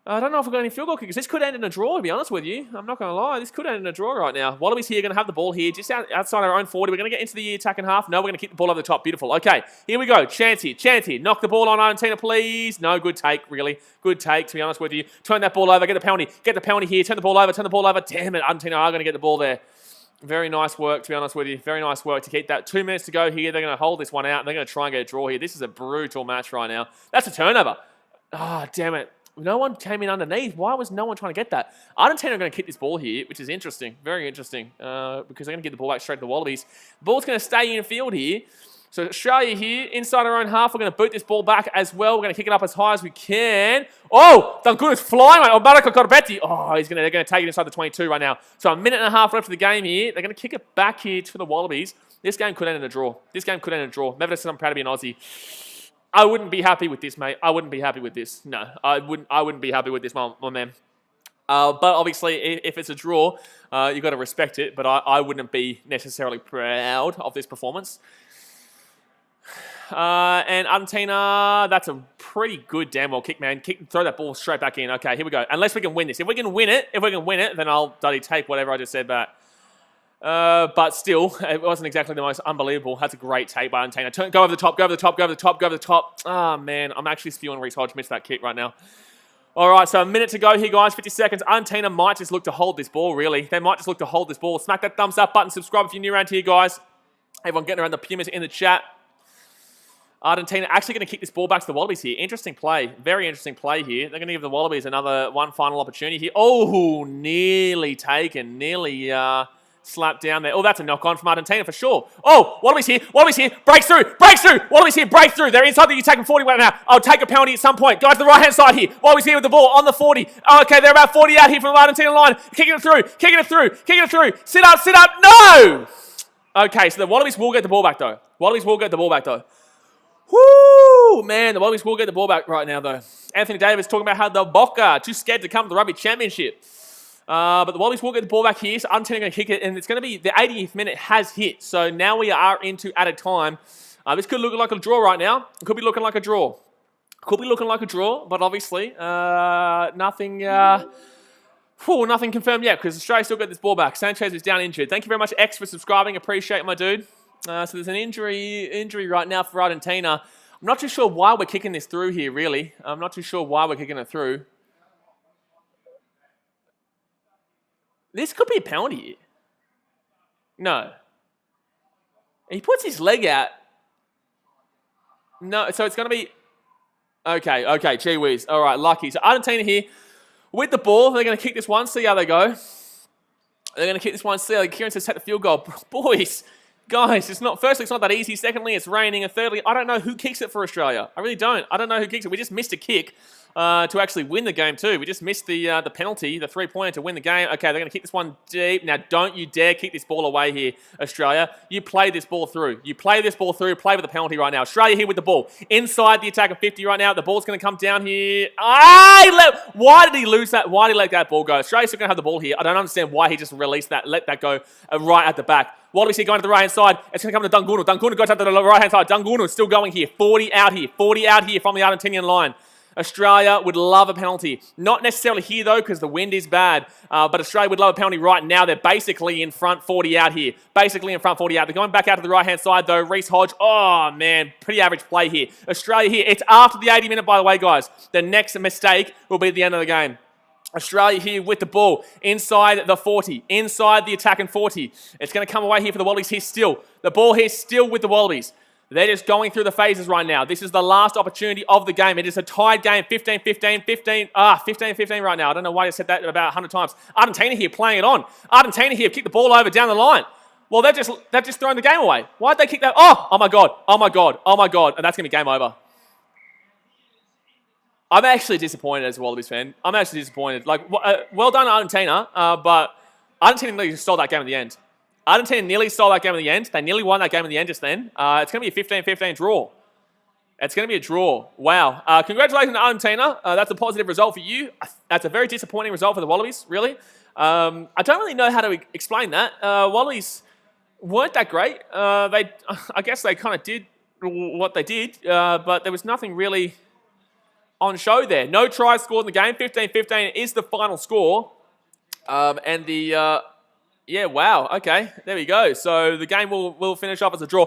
I don't know if we've got any field goal kickers. This could end in a draw, to be honest with you. I'm not going to lie. This could end in a draw right now. Wallabies here going to have the ball here, just outside our own 40. We're going to get into the attacking half. No, we're going to kick the ball over the top. Beautiful. Okay, here we go. Chance here. Chance here. Knock the ball on Argentina, please. No, good take, really. Good take, to be honest with you. Turn that ball over. Get the penalty. Get the penalty here. Turn the ball over. Turn the ball over. Damn it, Argentina are going to get the ball there. Very nice work, to be honest with you. Very nice work to keep that. 2 minutes to go here. They're going to hold this one out, and they're going to try and get a draw here. This is a brutal match right now. That's a turnover. Damn it. No one came in underneath. Why was no one trying to get that? Argentina are going to kick this ball here, which is interesting. Very interesting, because they're going to get the ball back straight to the Wallabies. The ball's going to stay in field here. So Australia here, inside our own half. We're going to boot this ball back as well. We're going to kick it up as high as we can. Oh, Dunguna's flying, mate. Oh, Marco Corbetti. Oh, they're going to take it inside the 22 right now. So a minute and a half left of the game here. They're going to kick it back here to the Wallabies. This game could end in a draw. This game could end in a draw. Never said I'm proud to be an Aussie. I wouldn't be happy with this, mate. I wouldn't be happy with this. No, I wouldn't be happy with this, my man. But obviously, if it's a draw, you've got to respect it. But I wouldn't be necessarily proud of this performance. And Argentina, that's a pretty good damn well kick, man. Throw that ball straight back in. Okay, here we go. Unless we can win this. If we can win it, then I'll bloody take whatever I just said back. But still, it wasn't exactly the most unbelievable. That's a great take by Argentina. Go over the top, go over the top, go over the top, go over the top. Oh, man, I'm actually spewing Reece Hodge. Missed that kick right now. All right, so a minute to go here, guys. 50 seconds. Argentina might just look to hold this ball, really. They might just look to hold this ball. Smack that thumbs up button. Subscribe if you're new around here, guys. Everyone getting around the Pumas in the chat. Argentina actually going to kick this ball back to the Wallabies here. Interesting play. Very interesting play here. They're going to give the Wallabies one final opportunity here. Oh, nearly taken. Nearly slapped down there. Oh, that's a knock-on from Argentina for sure. Oh, Wallabies here. Wallabies here. Breaks through. Breaks through. Wallabies here. Break through. They're inside the attacking 40 right now. I'll take a penalty at some point. Go to the right-hand side here. Wallabies here with the ball on the 40. Oh, okay, they're about 40 out here from the Argentina line. Kicking it through. Kicking it through. Kicking it through. Sit up. Sit up. No! Okay, so the Wallabies will get the ball back, though. Wallabies will get the ball back, though. Woo! Man, the Wallabies will get the ball back right now, though. Anthony Davis talking about how the Boca too scared to come to the Rugby Championship. But the Wallabies will get the ball back here, so Argentina going to kick it, and it's going to be the 80th minute has hit. So now we are into added time. This could look like a draw right now. It could be looking like a draw. Could be looking like a draw, but obviously nothing confirmed yet because Australia still got this ball back. Sanchez is down injured. Thank you very much, X, for subscribing. Appreciate it, my dude. So there's an injury right now for Argentina. I'm not too sure why we're kicking this through here, really. I'm not too sure why we're kicking it through. This could be a penalty here. No. He puts his leg out. No, so it's going to be... Okay, gee whiz. All right, lucky. So Argentina here with the ball. They're going to kick this one, see how they go. They're going to kick this one, see how Kieran says take the field goal. Boys... Guys, firstly, it's not that easy. Secondly, it's raining. And thirdly, I don't know who kicks it for Australia. I really don't. I don't know who kicks it. We just missed a kick to actually win the game too. We just missed the penalty, the three-pointer to win the game. Okay, they're going to kick this one deep. Now, don't you dare kick this ball away here, Australia. You play this ball through. You play this ball through. Play with the penalty right now. Australia here with the ball. Inside the attack of 50 right now. The ball's going to come down here. Why did he lose that? Why did he let that ball go? Australia's still going to have the ball here. I don't understand why he just released that, let that go right at the back. Wallabies here going to the right-hand side. It's going to come to Dunguna. Dunguna goes out to the right-hand side. Dunguna is still going here. 40 out here. 40 out here from the Argentinian line. Australia would love a penalty. Not necessarily here, though, because the wind is bad. But Australia would love a penalty right now. They're basically in front 40 out here. Basically in front 40 out. They're going back out to the right-hand side, though. Reece Hodge. Oh, man. Pretty average play here. Australia here. It's after the 80 minute, by the way, guys. The next mistake will be at the end of the game. Australia here with the ball inside the 40, inside the attacking 40. It's going to come away here for the Wallabies here still. The ball here still with the Wallabies. They're just going through the phases right now. This is the last opportunity of the game. It is a tied game, 15-15, 15-15 right now. I don't know why I said that about 100 times. Argentina here playing it on. Argentina here kick the ball over down the line. Well, they've just thrown the game away. Why'd they kick that? Oh my God, oh my God, oh my God. And that's going to be game over. I'm actually disappointed as a Wallabies fan. I'm actually disappointed. Like, well done, Argentina, but Argentina nearly stole that game at the end. Argentina nearly stole that game at the end. They nearly won that game at the end just then. It's going to be a 15-15 draw. It's going to be a draw. Wow. Congratulations, Argentina. That's a positive result for you. That's a very disappointing result for the Wallabies, really. I don't really know how to explain that. Wallabies weren't that great. I guess they kind of did what they did, but there was nothing really on show there. No tries scored in the game. 15-15 is the final score. Yeah, wow. Okay, there we go. So the game will finish off as a draw.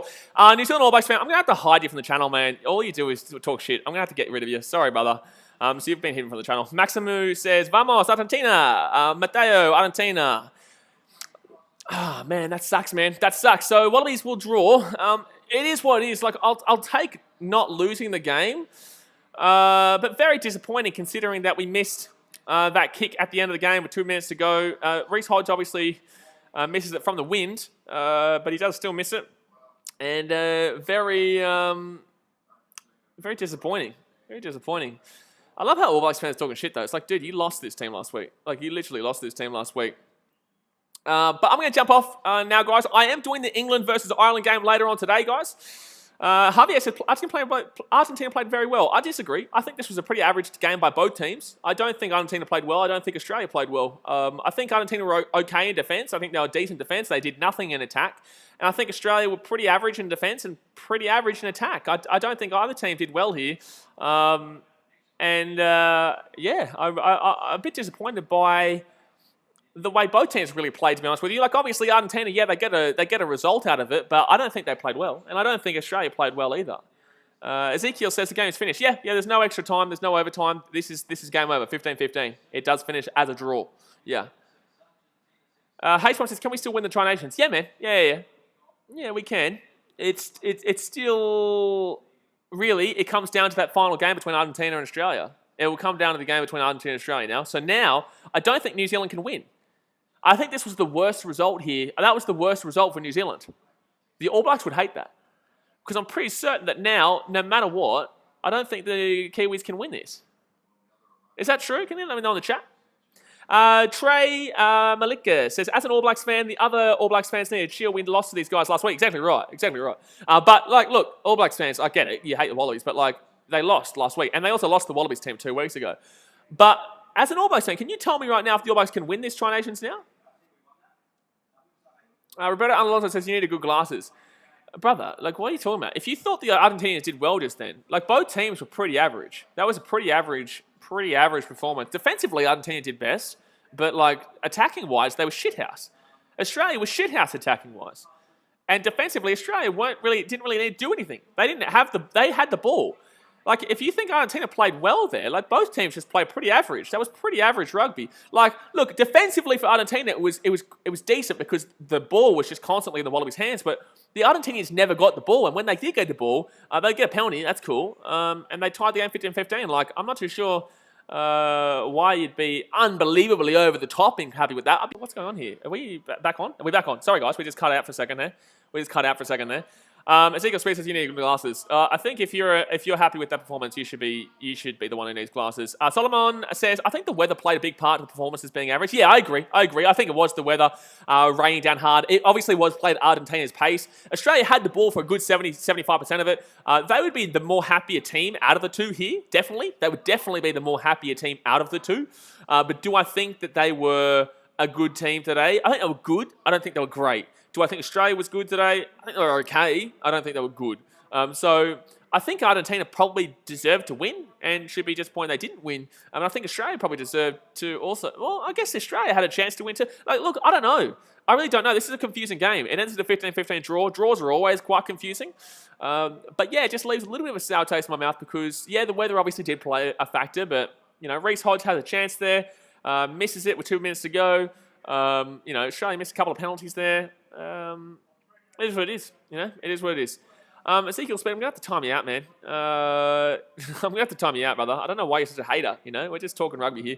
New Zealand All Blacks fan, I'm going to have to hide you from the channel, man. All you do is talk shit. I'm going to have to get rid of you. Sorry, brother. So you've been hidden from the channel. Maximu says, Vamos, Argentina. Mateo, Argentina. Ah, man, that sucks, man. That sucks. So Wallabies will draw. It is what it is. Like, I'll take not losing the game. But very disappointing considering that we missed that kick at the end of the game with 2 minutes to go. Reece Hodge obviously misses it from the wind, but he does still miss it. And very disappointing. Very disappointing. I love how All Blacks fans talking shit though. It's like, dude, you lost this team last week. Like, you literally lost this team last week. But I'm going to jump off now, guys. I am doing the England versus Ireland game later on today, guys. Javier said Argentina played very well. I disagree. I think this was a pretty average game by both teams. I don't think Argentina played well. I don't think Australia played well. I think Argentina were okay in defence. I think they were decent defence. They did nothing in attack. And I think Australia were pretty average in defence and pretty average in attack. I don't think either team did well here. I'm a bit disappointed by the way both teams really played, to be honest with you. Like, obviously, Argentina, yeah, they get a result out of it, but I don't think they played well. And I don't think Australia played well either. Ezekiel says the game is finished. Yeah, there's no extra time. There's no overtime. This is game over, 15-15. It does finish as a draw. Yeah. H1 says, can we still win the Tri Nations? Yeah, man. Yeah, we can. It's still... Really, it comes down to that final game between Argentina and Australia. It will come down to the game between Argentina and Australia now. So now, I don't think New Zealand can win. I think this was the worst result here. That was the worst result for New Zealand. The All Blacks would hate that. Because I'm pretty certain that now, no matter what, I don't think the Kiwis can win this. Is that true? Can you let me know in the chat? Trey Malika says, as an All Blacks fan, the other All Blacks fans needed to cheer. We lost to these guys last week. Exactly right. But, like, look, All Blacks fans, I get it. You hate the Wallabies, but, like, they lost last week. And they also lost the Wallabies team 2 weeks ago. But as an All Blacks fan, can you tell me right now if the All Blacks can win this Tri Nations now? Roberto Alonso says, you need good glasses. Brother, like, what are you talking about? If you thought the Argentinians did well just then, like, both teams were pretty average. That was a pretty average performance. Defensively, Argentina did best, but, like, attacking-wise, they were shithouse. Australia was shithouse attacking-wise. And defensively, Australia didn't really need to do anything. They had the ball. Like, if you think Argentina played well there, like, both teams just played pretty average. That was pretty average rugby. Like, look, defensively for Argentina, it was decent because the ball was just constantly in the Wallabies' hands, but the Argentinians never got the ball, and when they did get the ball, they get a penalty, that's cool, and they tied the game 15-15. Like, I'm not too sure why you'd be unbelievably over the top and happy with that. What's going on here? Are we back on? Are we back on? Sorry, guys, we just cut out for a second there. Ezekiel Spears says you need glasses. I think if you're happy with that performance, you should be the one who needs glasses. Solomon says, I think the weather played a big part of the performances being average. Yeah, I agree. I think it was the weather raining down hard. It obviously was played at Argentina's pace. Australia had the ball for a good 70-75% of it. They would be the more happier team out of the two here. Definitely, they would definitely be the more happier team out of the two. But do I think that they were a good team today? I think they were good. I don't think they were great. Do I think Australia was good today? I think they were okay. I don't think they were good. So I think Argentina probably deserved to win and should be disappointed they didn't win. I think Australia probably deserved to also... Well, I guess Australia had a chance to win too. Like, look, I don't know. I really don't know. This is a confusing game. It ends with a 15-15 draw. Draws are always quite confusing. But yeah, it just leaves a little bit of a sour taste in my mouth because, yeah, the weather obviously did play a factor, but, you know, Reece Hodge has a chance there. Misses it with 2 minutes to go. Australia missed a couple of penalties there. It is what it is, you know? It is what it is. Ezekiel Speed, I'm going to have to time you out, man. I'm going to have to time you out, brother. I don't know why you're such a hater, you know? We're just talking rugby here.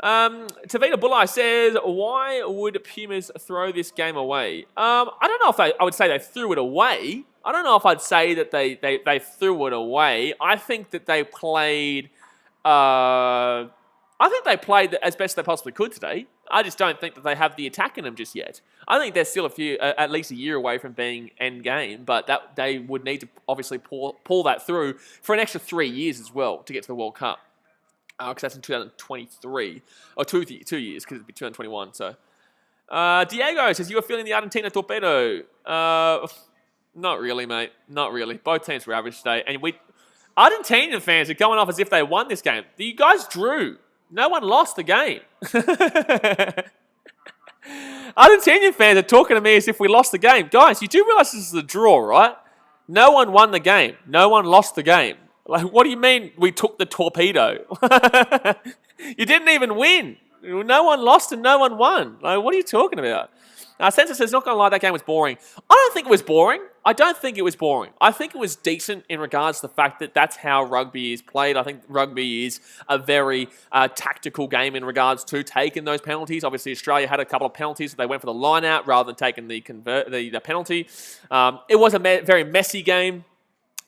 Tavita Bulai says, why would Pumas throw this game away? I don't know if I would say they threw it away. I don't know if I'd say that they threw it away. I think that they played... I think they played as best they possibly could today. I just don't think that they have the attack in them just yet. I think they're still at least a year away from being end game, but that they would need to obviously pull that through for an extra 3 years as well to get to the World Cup. Because that's in 2023. Or 2 years, because it'd be 2021. So, Diego says, you were feeling the Argentina torpedo. Not really, mate. Not really. Both teams were average today. And Argentinian fans are going off as if they won this game. You guys drew. No one lost the game. Argentinian fans are talking to me as if we lost the game. Guys, you do realize this is a draw, right? No one won the game. No one lost the game. Like, what do you mean we took the torpedo? You didn't even win. No one lost and no one won. Like, what are you talking about? Sensor says, not going to lie, that game was boring. I don't think it was boring. I think it was decent in regards to the fact that that's how rugby is played. I think rugby is a very tactical game in regards to taking those penalties. Obviously, Australia had a couple of penalties, so they went for the line out rather than taking the penalty. It was a very messy game,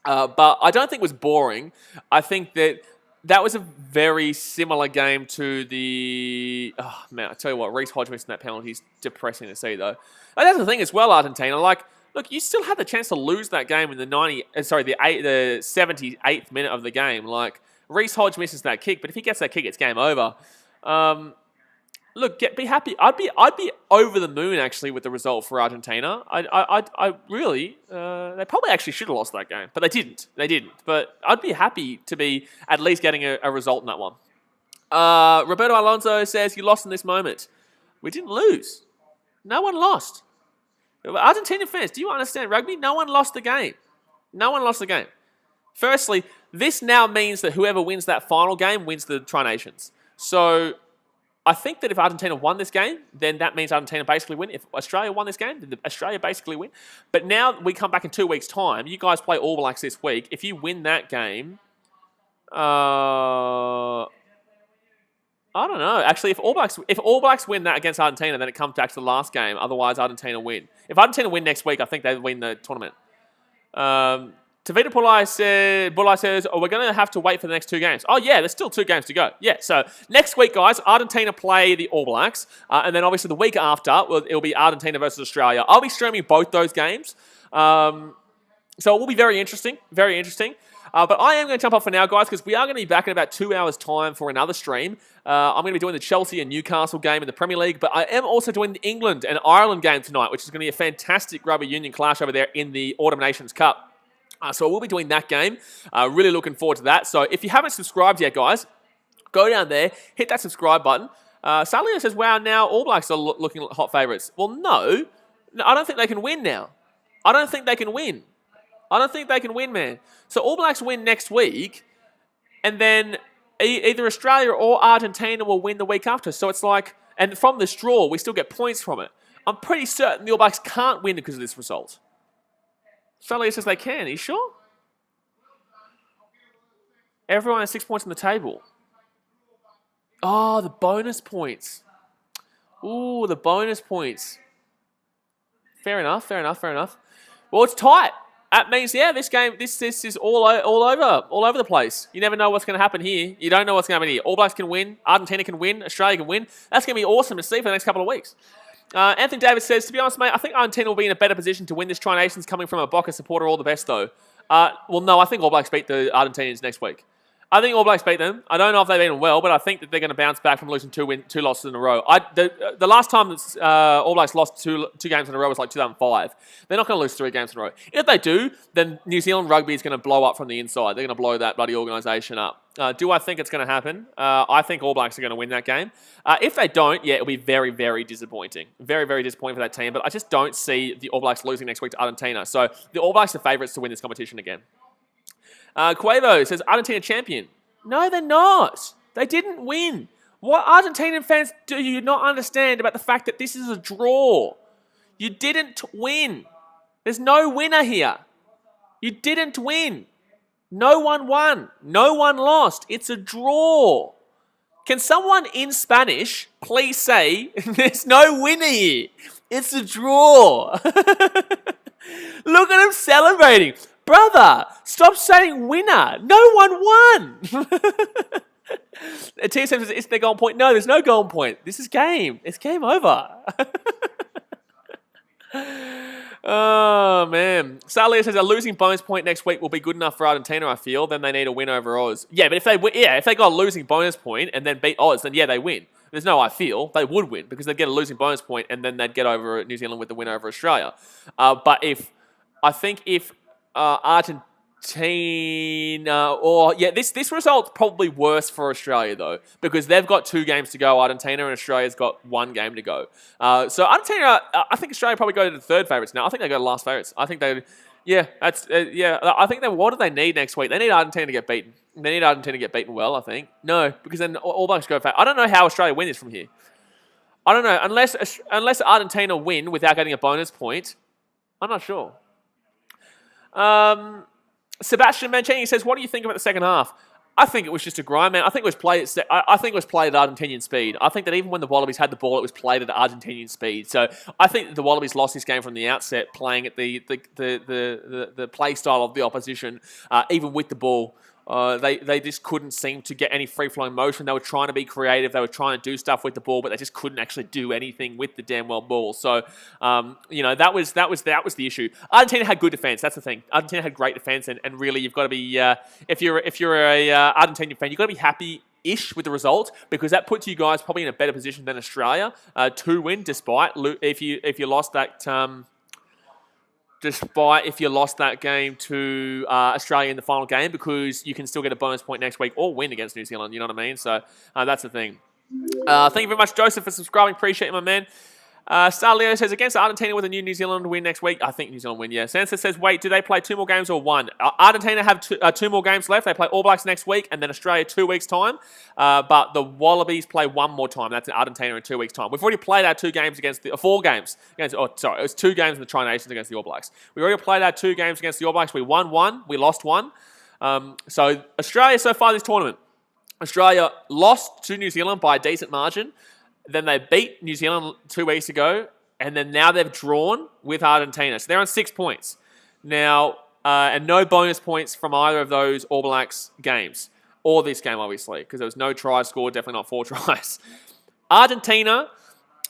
but I don't think it was boring. I think that was a very similar game to the... Oh, man, I tell you what, Reece Hodge missing that penalty is depressing to see, though. And that's the thing as well, Argentina. Like, look, you still had the chance to lose that game in the 78th minute of the game. Like, Reece Hodge misses that kick, but if he gets that kick, it's game over. Look, be happy. I'd be over the moon actually with the result for Argentina. I really, they probably actually should have lost that game, but they didn't. But I'd be happy to be at least getting a result in that one. Roberto Alonso says, you lost in this moment. We didn't lose. No one lost. Argentinian fans, do you understand rugby? No one lost the game. Firstly, this now means that whoever wins that final game wins the Tri Nations. So I think that if Argentina won this game, then that means Argentina basically win. If Australia won this game, then Australia basically win. But now we come back in 2 weeks' time. You guys play All Blacks this week. If you win that game, I don't know. Actually, if All Blacks win that against Argentina, then it comes back to the last game. Otherwise, Argentina win. If Argentina win next week, I think they win the tournament. Tavita Bulai says, we're going to have to wait for the next 2 games. Oh, yeah, there's still 2 games to go. Yeah, so next week, guys, Argentina play the All Blacks. And then obviously the week after, it'll be Argentina versus Australia. I'll be streaming both those games. So it will be very interesting. But I am going to jump off for now, guys, because we are going to be back in about 2 hours' time for another stream. I'm going to be doing the Chelsea and Newcastle game in the Premier League, but I am also doing the England and Ireland game tonight, which is going to be a fantastic rugby union clash over there in the Autumn Nations Cup. So I will be doing that game. Really looking forward to that. So if you haven't subscribed yet, guys, go down there, hit that subscribe button. Salio says, wow, now All Blacks are looking like hot favourites. Well, no, I don't think they can win now. I don't think they can win, man. So All Blacks win next week, and then either Australia or Argentina will win the week after. So it's like, and from this draw, we still get points from it. I'm pretty certain the All Blacks can't win because of this result. Salio says they can. Are you sure? Everyone has 6 points on the table. Oh, the bonus points. Ooh, the bonus points. Fair enough. Well, it's tight. That means, yeah, this game, this is all over the place. You never know what's going to happen here. You don't know what's going to happen here. All Blacks can win. Argentina can win. Australia can win. That's going to be awesome to see for the next couple of weeks. Anthony Davis says, to be honest, mate, I think Argentina will be in a better position to win this Tri Nations coming from a Boca supporter. All the best, though. Well, no, I think All Blacks beat the Argentinians next week. I think All Blacks beat them. I don't know if they beat them well, but I think that they're going to bounce back from losing two losses in a row. The last time All Blacks lost two games in a row was like 2005. They're not going to lose 3 games in a row. If they do, then New Zealand rugby is going to blow up from the inside. They're going to blow that bloody organisation up. Do I think it's going to happen? I think All Blacks are going to win that game. If they don't, yeah, it'll be very, very disappointing. Very, very disappointing for that team. But I just don't see the All Blacks losing next week to Argentina. So the All Blacks are favourites to win this competition again. Quavo says, Argentina champion. No, they're not. They didn't win. What Argentinian fans do you not understand about the fact that this is a draw? You didn't win. There's no winner here. You didn't win. No one won. No one lost. It's a draw. Can someone in Spanish please say, there's no winner here. It's a draw. Look at him celebrating. Brother, stop saying winner. No one won. TSM says, it's their golden point. No, there's no golden point. This is game. It's game over. Oh, man. Salia says a losing bonus point next week will be good enough for Argentina, I feel. Then they need a win over Oz. Yeah, but if they got a losing bonus point and then beat Oz, then yeah, they win. There's no I feel. They would win because they'd get a losing bonus point and then they'd get over New Zealand with the win over Australia. But if Argentina, this result's probably worse for Australia though, because they've got 2 games to go, Argentina, and Australia's got 1 game to go. So Argentina, I think Australia probably go to the 3rd favourites now. I think they go to last favourites. I think I think what do they need next week? They need Argentina to get beaten. They need Argentina to get beaten well, I think. No, because then All Blacks go fast. I don't know how Australia win this from here. I don't know, unless Argentina win without getting a bonus point. I'm not sure. Sebastian Mancini says, what do you think about the second half? I think it was just a grind, man. I think it was played at Argentinian speed. I think that even when the Wallabies had the ball, it was played at Argentinian speed. So I think that the Wallabies lost this game from the outset, playing at the play style of the opposition, even with the ball. They just couldn't seem to get any free-flowing motion. They were trying to be creative. They were trying to do stuff with the ball, but they just couldn't actually do anything with the damn well ball. So, that was the issue. Argentina had good defense. That's the thing. Argentina had great defense, and really, you've got to be if you're a Argentinian fan, you've got to be happy-ish with the result, because that puts you guys probably in a better position than Australia to win, despite if you lost that. Despite if you lost that game to Australia in the final game, because you can still get a bonus point next week or win against New Zealand, you know what I mean? So that's the thing. Thank you very much, Joseph, for subscribing. Appreciate it, my man. Starleo says, against Argentina with a New Zealand win next week. I think New Zealand win, yeah. Sansa says, wait, do they play 2 more games or 1? Argentina have 2 more games left. They play All Blacks next week and then Australia 2 weeks' time. But the Wallabies play 1 more time. That's in Argentina in 2 weeks' time. We've already played our 2 games against the... 4 games. It was 2 games in the Tri Nations against the All Blacks. We already played our 2 games against the All Blacks. We won 1. We lost 1. So Australia so far this tournament. Australia lost to New Zealand by a decent margin. Then they beat New Zealand 2 weeks ago. And then now they've drawn with Argentina. So they're on 6 points. Now, and no bonus points from either of those All Blacks games. Or this game, obviously, because there was no tries scored, definitely not 4 tries. Argentina,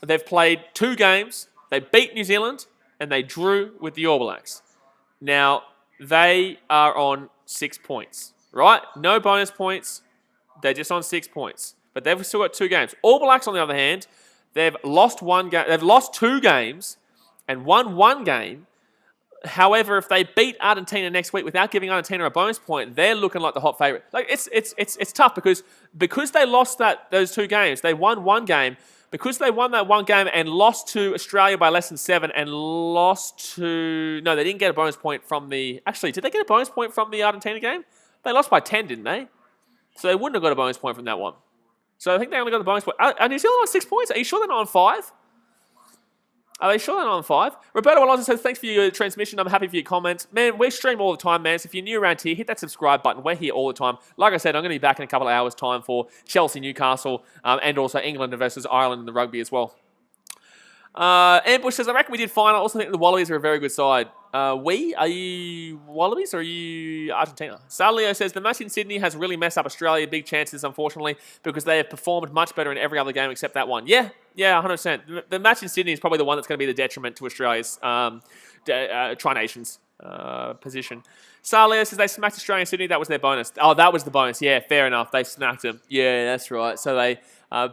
they've played 2 games. They beat New Zealand, and they drew with the All Blacks. Now, they are on 6 points, right? No bonus points. They're just on 6 points. But they've still got 2 games. All Blacks, on the other hand, they've lost 1 game. They've lost 2 games and won 1 game. However, if they beat Argentina next week without giving Argentina a bonus point, they're looking like the hot favourite. Like it's tough because they lost those 2 games. They won 1 game. Because they won that 1 game and lost to Australia by less than 7 and lost to... No, they didn't get a bonus point from the... Actually, did they get a bonus point from the Argentina game? They lost by 10, didn't they? So they wouldn't have got a bonus point from that one. So I think they only got the bonus point. Are New Zealand on 6 points? Are you sure they're not on 5? Are they sure they're not on 5? Roberto Alonso says, thanks for your transmission. I'm happy for your comments. Man, we stream all the time, man. So if you're new around here, hit that subscribe button. We're here all the time. Like I said, I'm going to be back in a couple of hours' time for Chelsea, Newcastle, and also England versus Ireland in the rugby as well. Ambush says, I reckon we did fine. I also think the Wallabies are a very good side. Are you Wallabies or are you Argentina? Salio says, the match in Sydney has really messed up Australia. Big chances, unfortunately, because they have performed much better in every other game except that one. Yeah, 100%. The match in Sydney is probably the one that's going to be the detriment to Australia's Tri Nations position. Salio says, they smacked Australia in Sydney. That was their bonus. Oh, that was the bonus. Yeah, fair enough. They smacked them. Yeah, that's right. So they...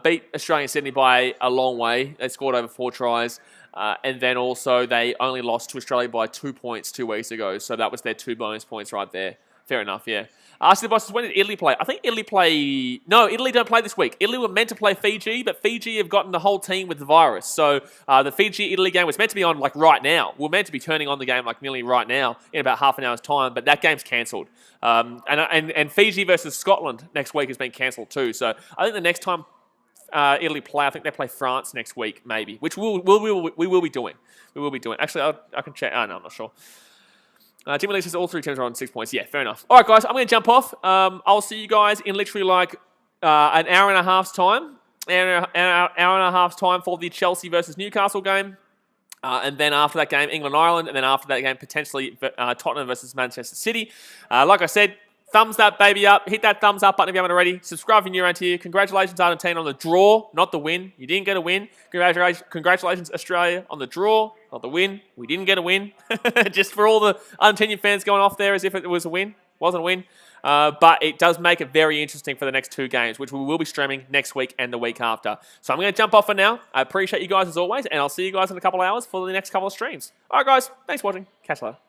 beat Australia and Sydney by a long way. They scored over 4 tries. And then also they only lost to Australia by 2 points 2 weeks ago. So that was their 2 bonus points right there. Fair enough, yeah. Ask the bosses, when did Italy play? I think Italy play... No, Italy don't play this week. Italy were meant to play Fiji, but Fiji have gotten the whole team with the virus. So the Fiji-Italy game was meant to be on like right now. We're meant to be turning on the game like nearly right now in about half an hour's time, but that game's cancelled. And Fiji versus Scotland next week has been cancelled too. So I think the next time Italy play, I think they play France next week, maybe, which we will be doing. We will be doing. Actually, I can check. Oh, no, I'm not sure. Jimmy Lee says all 3 teams are on 6 points. Yeah, fair enough. All right, guys, I'm going to jump off. I'll see you guys in literally like an hour and a half's time. Hour and a half's time for the Chelsea versus Newcastle game. And then after that game, England-Ireland. And then after that game, potentially Tottenham versus Manchester City. Like I said, thumbs that baby up. Hit that thumbs up button if you haven't already. Subscribe if you're new around here. Congratulations, Argentina, on the draw, not the win. You didn't get a win. Congratulations, Australia, on the draw, not the win. We didn't get a win. Just for all the Argentinian fans going off there as if it was a win. Wasn't a win. But it does make it very interesting for the next 2 games, which we will be streaming next week and the week after. So I'm going to jump off for now. I appreciate you guys as always, and I'll see you guys in a couple of hours for the next couple of streams. All right, guys. Thanks for watching. Catch you later.